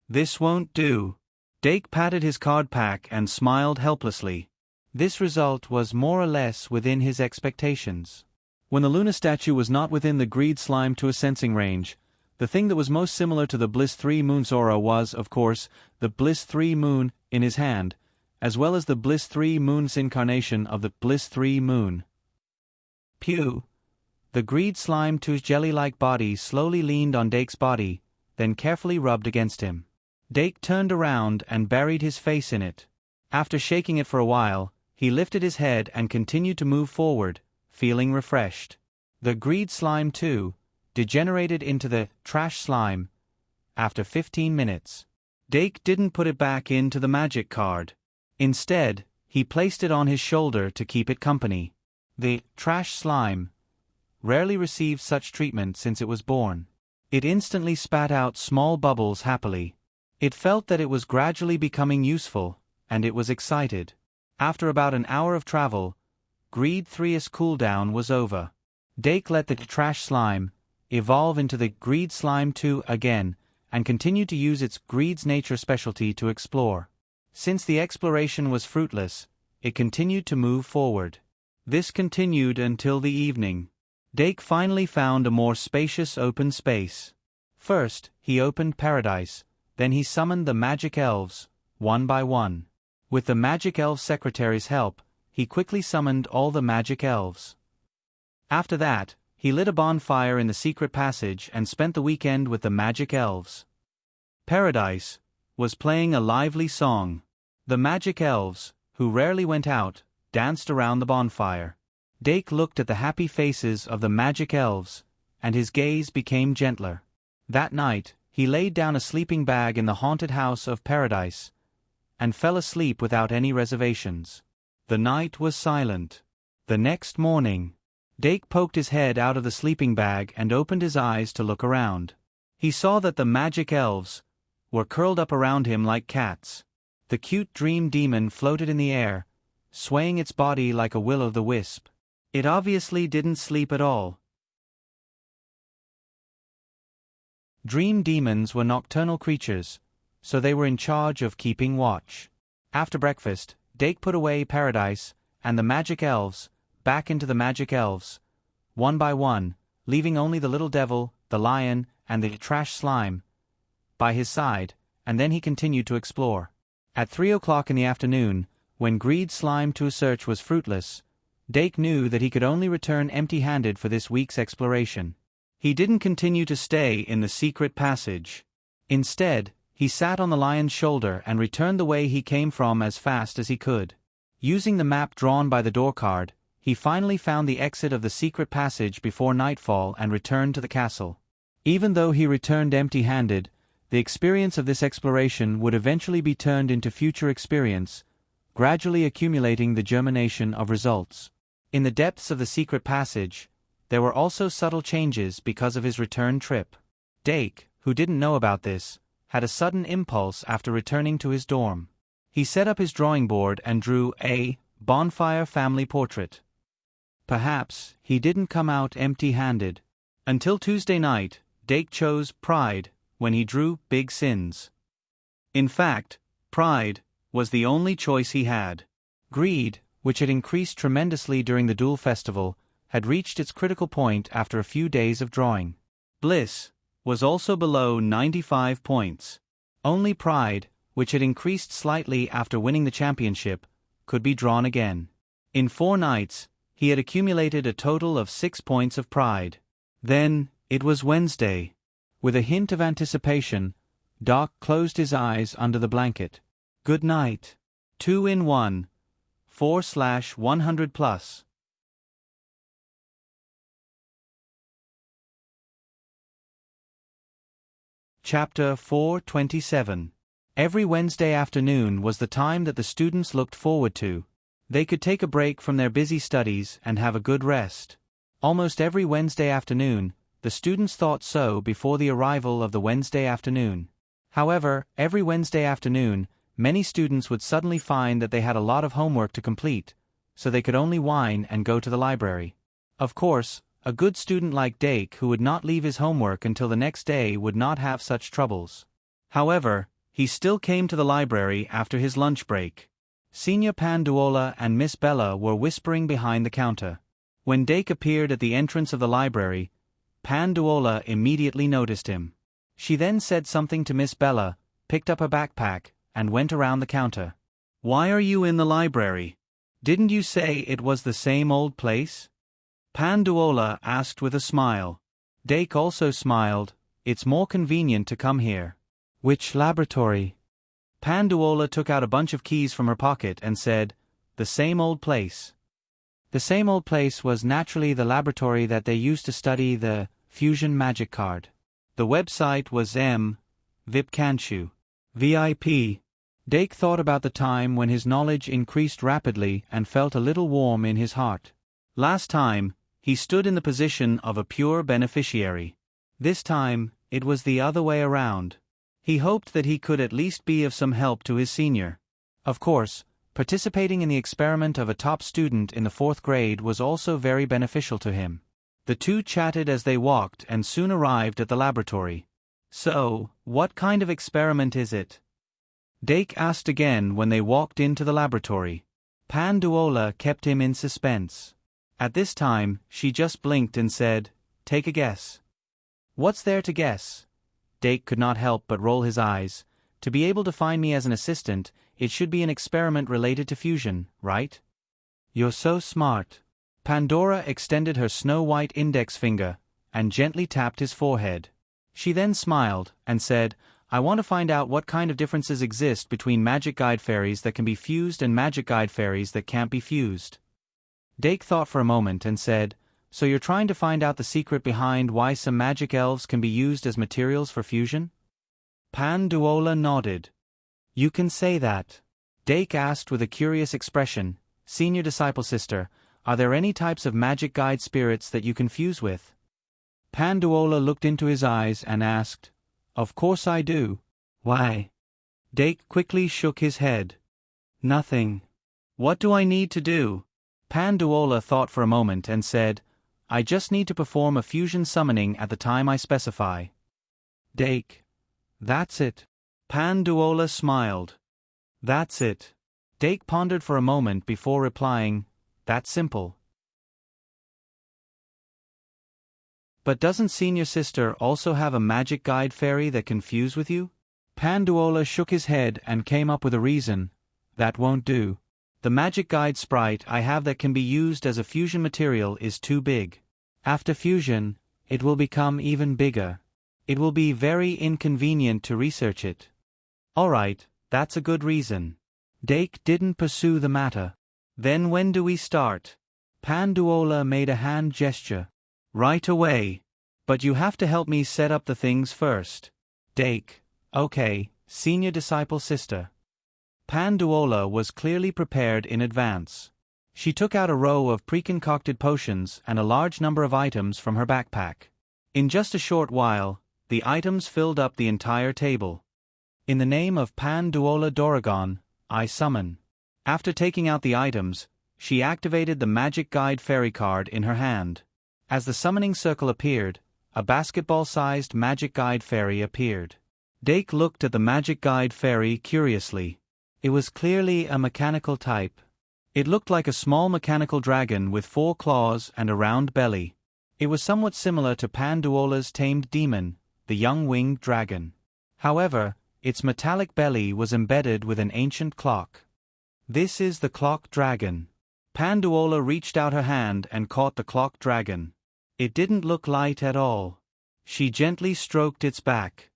This won't do. Dake patted his card pack and smiled helplessly. This result was more or less within his expectations. When the Luna statue was not within the Greed Slime to a sensing range, the thing that was most similar to the Bliss 3 Moon's aura was, of course, the Bliss 3 Moon in his hand, as well as the Bliss 3 Moon's incarnation of the Bliss 3 Moon. Pew! The Greed Slime 2's jelly-like body slowly leaned on Dake's body, then carefully rubbed against him. Dake turned around and buried his face in it. After shaking it for a while, he lifted his head and continued to move forward, feeling refreshed. The Greed Slime 2 degenerated into the Trash Slime after 15 minutes. Dake didn't put it back into the magic card. Instead, he placed it on his shoulder to keep it company. The Trash Slime rarely received such treatment since it was born. It instantly spat out small bubbles happily. It felt that it was gradually becoming useful, and it was excited. After about an hour of travel, Greed 3's cooldown was over. Dake let the Trash Slime evolve into the Greed Slime 2 again, and continued to use its Greed's nature specialty to explore. Since the exploration was fruitless, it continued to move forward. This continued until the evening. Dake finally found a more spacious open space. First, he opened Paradise, then he summoned the magic elves, one by one. With the magic elf secretary's help, he quickly summoned all the magic elves. After that, he lit a bonfire in the secret passage and spent the weekend with the magic elves. Paradise was playing a lively song. The magic elves, who rarely went out, danced around the bonfire. Dake looked at the happy faces of the magic elves, and his gaze became gentler. That night, he laid down a sleeping bag in the haunted house of Paradise, and fell asleep without any reservations. The night was silent. The next morning, Dake poked his head out of the sleeping bag and opened his eyes to look around. He saw that the magic elves were curled up around him like cats. The cute dream demon floated in the air, swaying its body like a will-o'-the-wisp. It obviously didn't sleep at all. Dream demons were nocturnal creatures, so they were in charge of keeping watch. After breakfast, Dake put away Paradise and the magic elves back into the magic elves, one by one, leaving only the little devil, the lion, and the trash slime by his side, and then he continued to explore. At 3 o'clock in the afternoon, when Greed Slime 2 search was fruitless, Dake knew that he could only return empty-handed for this week's exploration. He didn't continue to stay in the secret passage. Instead, he sat on the lion's shoulder and returned the way he came from as fast as he could. Using the map drawn by the door card, he finally found the exit of the secret passage before nightfall and returned to the castle. Even though he returned empty-handed, the experience of this exploration would eventually be turned into future experience, gradually accumulating the germination of results. In the depths of the secret passage, there were also subtle changes because of his return trip. Dake, who didn't know about this, had a sudden impulse after returning to his dorm. He set up his drawing board and drew a bonfire family portrait. Perhaps he didn't come out empty-handed. Until Tuesday night, Dake chose pride when he drew big sins. In fact, pride was the only choice he had. Greed, which had increased tremendously during the Duel Festival, had reached its critical point after a few days of drawing. Bliss was also below 95 points. Only pride, which had increased slightly after winning the championship, could be drawn again. In 4 nights, he had accumulated a total of 6 points of pride. Then, it was Wednesday. With a hint of anticipation, Doc closed his eyes under the blanket. Good night. 2 in 1. 4/100 plus. Chapter 427. Every Wednesday afternoon was the time that the students looked forward to. They could take a break from their busy studies and have a good rest. Almost every Wednesday afternoon, the students thought so before the arrival of the Wednesday afternoon. However, every Wednesday afternoon, many students would suddenly find that they had a lot of homework to complete, so they could only whine and go to the library. Of course, a good student like Dake who would not leave his homework until the next day would not have such troubles. However, he still came to the library after his lunch break. Senior Panduola and Miss Bella were whispering behind the counter. When Dake appeared at the entrance of the library, Panduola immediately noticed him. She then said something to Miss Bella, picked up a backpack, and went around the counter. "Why are you in the library? Didn't you say it was the same old place?" Panduola asked with a smile. Dake also smiled. "It's more convenient to come here." "Which laboratory?" Panduola took out a bunch of keys from her pocket and said, "The same old place." The same old place was naturally the laboratory that they used to study the fusion magic card. The website was Vipkanshu. VIP. Dake thought about the time when his knowledge increased rapidly and felt a little warm in his heart. Last time, he stood in the position of a pure beneficiary. This time, it was the other way around. He hoped that he could at least be of some help to his senior. Of course, participating in the experiment of a top student in the 4th grade was also very beneficial to him. The two chatted as they walked and soon arrived at the laboratory. "So, what kind of experiment is it?" Dake asked again when they walked into the laboratory. Panduola kept him in suspense. At this time, she just blinked and said, "Take a guess." "What's there to guess?" Dake could not help but roll his eyes. "To be able to find me as an assistant, it should be an experiment related to fusion, right?" "You're so smart." Pandora extended her snow-white index finger and gently tapped his forehead. She then smiled and said, "I want to find out what kind of differences exist between magic guide fairies that can be fused and magic guide fairies that can't be fused." Dake thought for a moment and said, "So you're trying to find out the secret behind why some magic elves can be used as materials for fusion?" Panduola nodded. "You can say that." Dake asked with a curious expression, "Senior disciple sister, are there any types of magic guide spirits that you can fuse with?" Panduola looked into his eyes and asked, "Of course I do." "Why?" Dake quickly shook his head. "Nothing." "What do I need to do?" Panduola thought for a moment and said, "I just need to perform a fusion summoning at the time I specify." Dake: "That's it." Panduola smiled. "That's it." Dake pondered for a moment before replying, "That's simple." "But doesn't Senior Sister also have a magic guide fairy that can fuse with you?" Panduola shook his head and came up with a reason. "That won't do. The magic guide sprite I have that can be used as a fusion material is too big. After fusion, it will become even bigger. It will be very inconvenient to research it." "Alright, that's a good reason." Dake didn't pursue the matter. "Then when do we start?" Panduola made a hand gesture. "Right away. But you have to help me set up the things first." Dake: "Okay, Senior Disciple Sister." Panduola was clearly prepared in advance. She took out a row of pre-concocted potions and a large number of items from her backpack. In just a short while, the items filled up the entire table. "In the name of Panduola Doragon, I summon." After taking out the items, she activated the magic guide fairy card in her hand. As the summoning circle appeared, a basketball-sized magic guide fairy appeared. Dake looked at the magic guide fairy curiously. It was clearly a mechanical type. It looked like a small mechanical dragon with 4 claws and a round belly. It was somewhat similar to Panduola's tamed demon, the young winged dragon. However, its metallic belly was embedded with an ancient clock. "This is the clock dragon." Panduola reached out her hand and caught the clock dragon. It didn't look light at all. She gently stroked its back.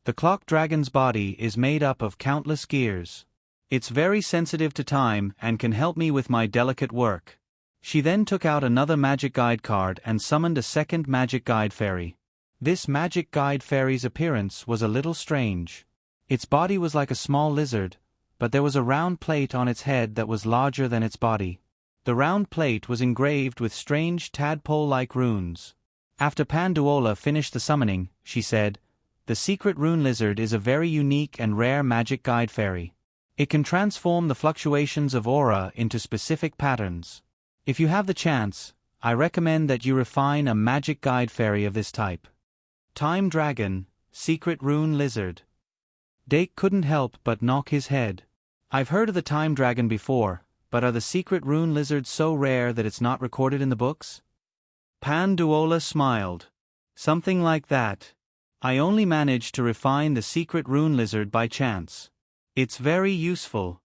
The clock dragon's body is made up of countless gears. It's very sensitive to time and can help me with my delicate work. She then took out another magic guide card and summoned a second magic guide fairy. This magic guide fairy's appearance was a little strange. Its body was like a small lizard, but there was a round plate on its head that was larger than its body. The round plate was engraved with strange tadpole-like runes. After Panduola finished the summoning, she said, "The secret rune lizard is a very unique and rare magic guide fairy. It can transform the fluctuations of aura into specific patterns. If you have the chance, I recommend that you refine a magic guide fairy of this type." Time Dragon, Secret Rune Lizard. Dake couldn't help but knock his head. "I've heard of the Time Dragon before, but are the secret rune lizards so rare that it's not recorded in the books?" Panduola smiled. "Something like that. I only managed to refine the secret rune lizard by chance. It's very useful."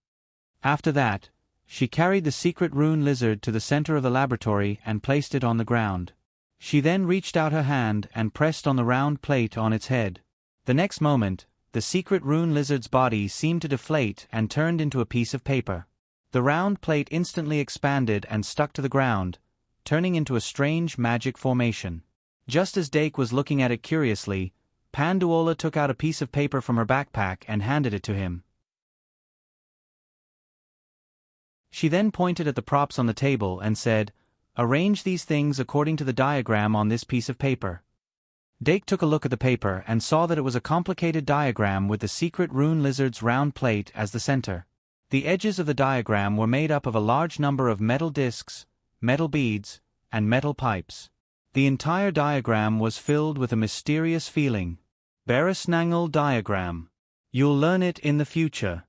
After that, she carried the secret rune lizard to the center of the laboratory and placed it on the ground. She then reached out her hand and pressed on the round plate on its head. The next moment, the secret rune lizard's body seemed to deflate and turned into a piece of paper. The round plate instantly expanded and stuck to the ground, turning into a strange magic formation. Just as Dake was looking at it curiously, Panduola took out a piece of paper from her backpack and handed it to him. She then pointed at the props on the table and said, "Arrange these things according to the diagram on this piece of paper." Dake took a look at the paper and saw that it was a complicated diagram with the secret rune lizard's round plate as the center. The edges of the diagram were made up of a large number of metal discs, metal beads, and metal pipes. The entire diagram was filled with a mysterious feeling. Beresnangle diagram. You'll learn it in the future.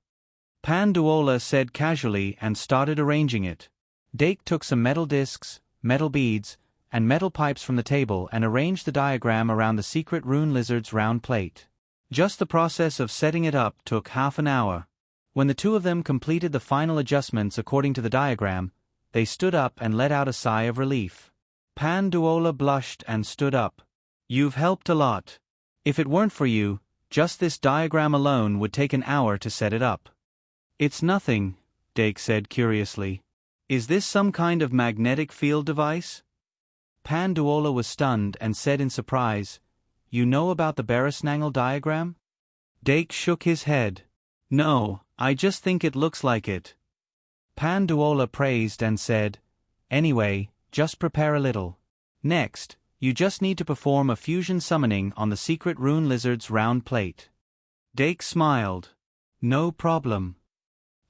Panduola said casually and started arranging it. Dake took some metal discs, metal beads, and metal pipes from the table and arranged the diagram around the secret rune lizard's round plate. Just the process of setting it up took half an hour. When the two of them completed the final adjustments according to the diagram, they stood up and let out a sigh of relief. Panduola blushed and stood up. You've helped a lot. If it weren't for you, just this diagram alone would take an hour to set it up. It's nothing, Dake said curiously. Is this some kind of magnetic field device? Panduola was stunned and said in surprise, You know about the Beresnangle diagram? Dake shook his head. No, I just think it looks like it. Panduola praised and said, Anyway, just prepare a little. Next, you just need to perform a fusion summoning on the secret rune lizard's round plate. Dake smiled. No problem.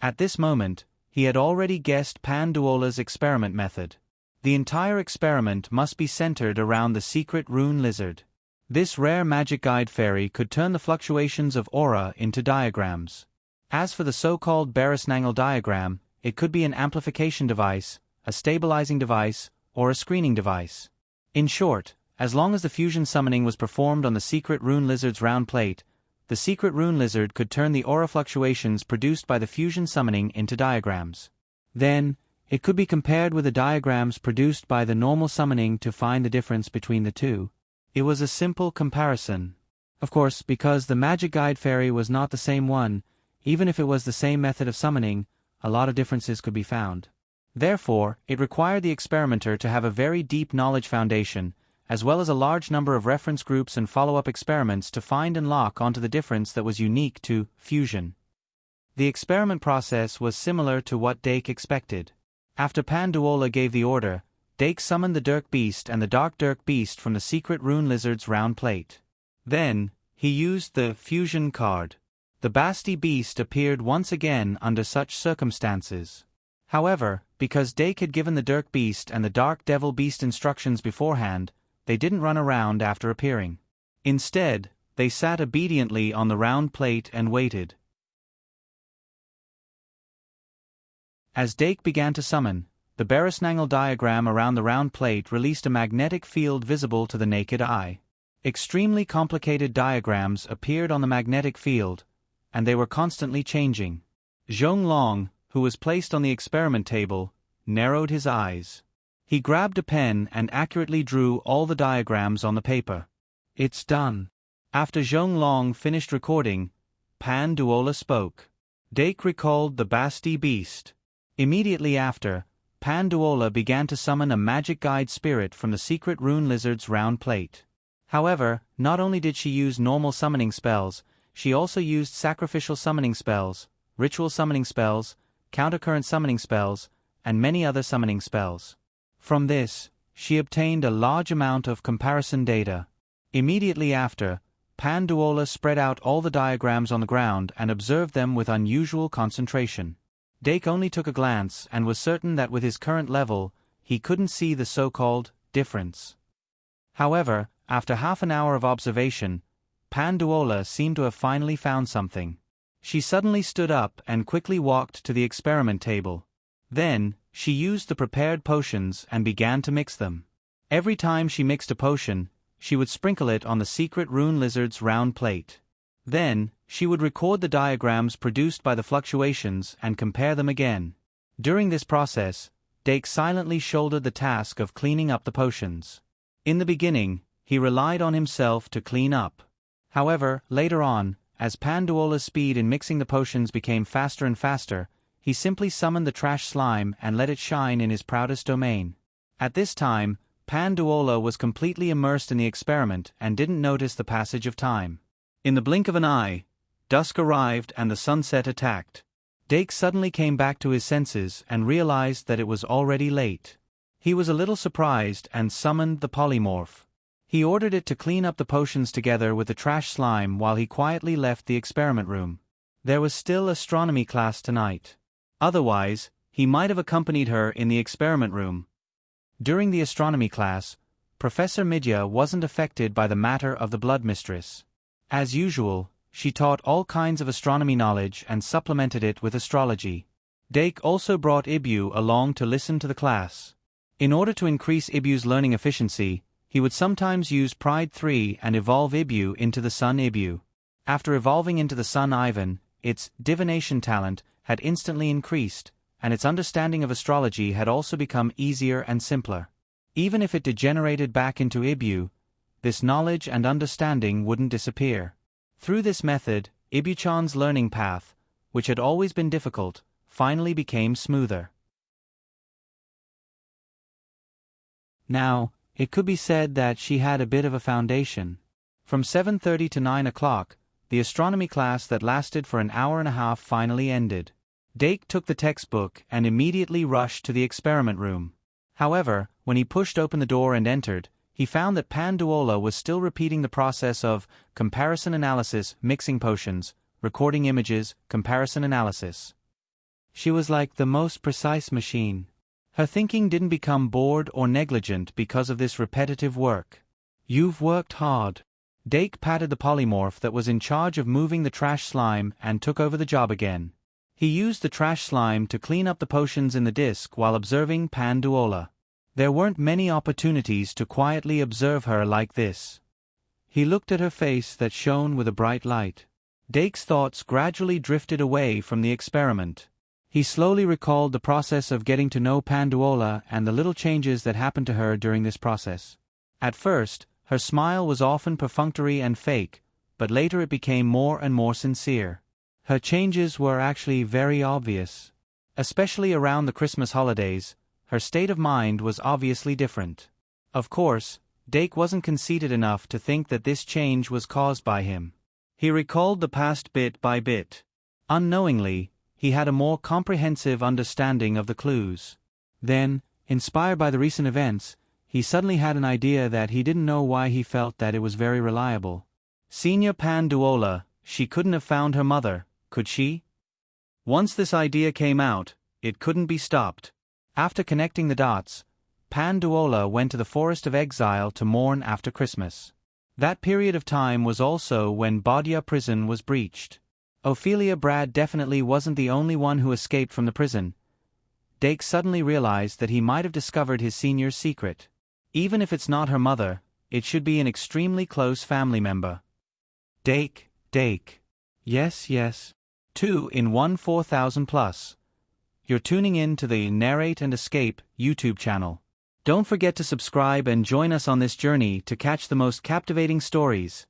At this moment, he had already guessed Panduola's experiment method. The entire experiment must be centered around the secret rune lizard. This rare magic guide fairy could turn the fluctuations of aura into diagrams. As for the so-called Beresnangle diagram, it could be an amplification device, a stabilizing device, or a screening device. In short, as long as the fusion summoning was performed on the secret rune lizard's round plate, the secret rune lizard could turn the aura fluctuations produced by the fusion summoning into diagrams. Then, it could be compared with the diagrams produced by the normal summoning to find the difference between the two. It was a simple comparison. Of course, because the magic guide fairy was not the same one, even if it was the same method of summoning, a lot of differences could be found. Therefore, it required the experimenter to have a very deep knowledge foundation, as well as a large number of reference groups and follow-up experiments to find and lock onto the difference that was unique to fusion. The experiment process was similar to what Dake expected. After Panduola gave the order, Dake summoned the Dirk Beast and the Dark Dirk Beast from the secret rune lizard's round plate. Then, he used the fusion card. The Basti Beast appeared once again under such circumstances. However, because Dake had given the Dirk Beast and the Dark Devil Beast instructions beforehand, they didn't run around after appearing. Instead, they sat obediently on the round plate and waited. As Dake began to summon, the Beresnangle diagram around the round plate released a magnetic field visible to the naked eye. Extremely complicated diagrams appeared on the magnetic field, and they were constantly changing. Zhonglong, who was placed on the experiment table, narrowed his eyes. He grabbed a pen and accurately drew all the diagrams on the paper. It's done. After Zhonglong finished recording, Panduola spoke. Dake recalled the Basti Beast. Immediately after, Panduola began to summon a magic guide spirit from the secret rune lizard's round plate. However, not only did she use normal summoning spells, she also used sacrificial summoning spells, ritual summoning spells, countercurrent summoning spells, and many other summoning spells. From this, she obtained a large amount of comparison data. Immediately after, Panduola spread out all the diagrams on the ground and observed them with unusual concentration. Dake only took a glance and was certain that with his current level, he couldn't see the so-called difference. However, after half an hour of observation, Panduola seemed to have finally found something. She suddenly stood up and quickly walked to the experiment table. Then, she used the prepared potions and began to mix them. Every time she mixed a potion, she would sprinkle it on the secret rune lizard's round plate. Then, she would record the diagrams produced by the fluctuations and compare them again. During this process, Dake silently shouldered the task of cleaning up the potions. In the beginning, he relied on himself to clean up. However, later on, as Panduola's speed in mixing the potions became faster and faster, he simply summoned the trash slime and let it shine in his proudest domain. At this time, Panduola was completely immersed in the experiment and didn't notice the passage of time. In the blink of an eye, dusk arrived and the sunset attacked. Dake suddenly came back to his senses and realized that it was already late. He was a little surprised and summoned the polymorph. He ordered it to clean up the potions together with the trash slime while he quietly left the experiment room. There was still astronomy class tonight. Otherwise, he might have accompanied her in the experiment room. During the astronomy class, Professor Midya wasn't affected by the matter of the blood mistress. As usual, she taught all kinds of astronomy knowledge and supplemented it with astrology. Dake also brought Ibu along to listen to the class. In order to increase Ibu's learning efficiency, he would sometimes use Pride 3 and evolve Ibu into the son Ibu. After evolving into the son Ivan, its divination talent had instantly increased, and its understanding of astrology had also become easier and simpler. Even if it degenerated back into Ibu, this knowledge and understanding wouldn't disappear. Through this method, Ibu-chan's learning path, which had always been difficult, finally became smoother. Now, it could be said that she had a bit of a foundation. From 7:30 to 9 o'clock, the astronomy class that lasted for an hour and a half finally ended. Dake took the textbook and immediately rushed to the experiment room. However, when he pushed open the door and entered, he found that Panduola was still repeating the process of comparison analysis, mixing potions, recording images, comparison analysis. She was like the most precise machine. Her thinking didn't become bored or negligent because of this repetitive work. "You've worked hard." Dake patted the polymorph that was in charge of moving the trash slime and took over the job again. He used the trash slime to clean up the potions in the disc while observing Panduola. There weren't many opportunities to quietly observe her like this. He looked at her face that shone with a bright light. Dake's thoughts gradually drifted away from the experiment. He slowly recalled the process of getting to know Panduola and the little changes that happened to her during this process. At first, her smile was often perfunctory and fake, but later it became more and more sincere. Her changes were actually very obvious. Especially around the Christmas holidays, her state of mind was obviously different. Of course, Dake wasn't conceited enough to think that this change was caused by him. He recalled the past bit by bit. Unknowingly, he had a more comprehensive understanding of the clues. Then, inspired by the recent events, he suddenly had an idea that he didn't know why he felt that it was very reliable. Senior Panduola, she couldn't have found her mother, could she? Once this idea came out, it couldn't be stopped. After connecting the dots, Panduola went to the Forest of Exile to mourn after Christmas. That period of time was also when Bodya prison was breached. Ophelia Brad definitely wasn't the only one who escaped from the prison. Dake suddenly realized that he might have discovered his senior's secret. Even if it's not her mother, it should be an extremely close family member. Dake. Yes. 2 in 1 4000 plus. You're tuning in to the Narrate and Escape YouTube channel. Don't forget to subscribe and join us on this journey to catch the most captivating stories.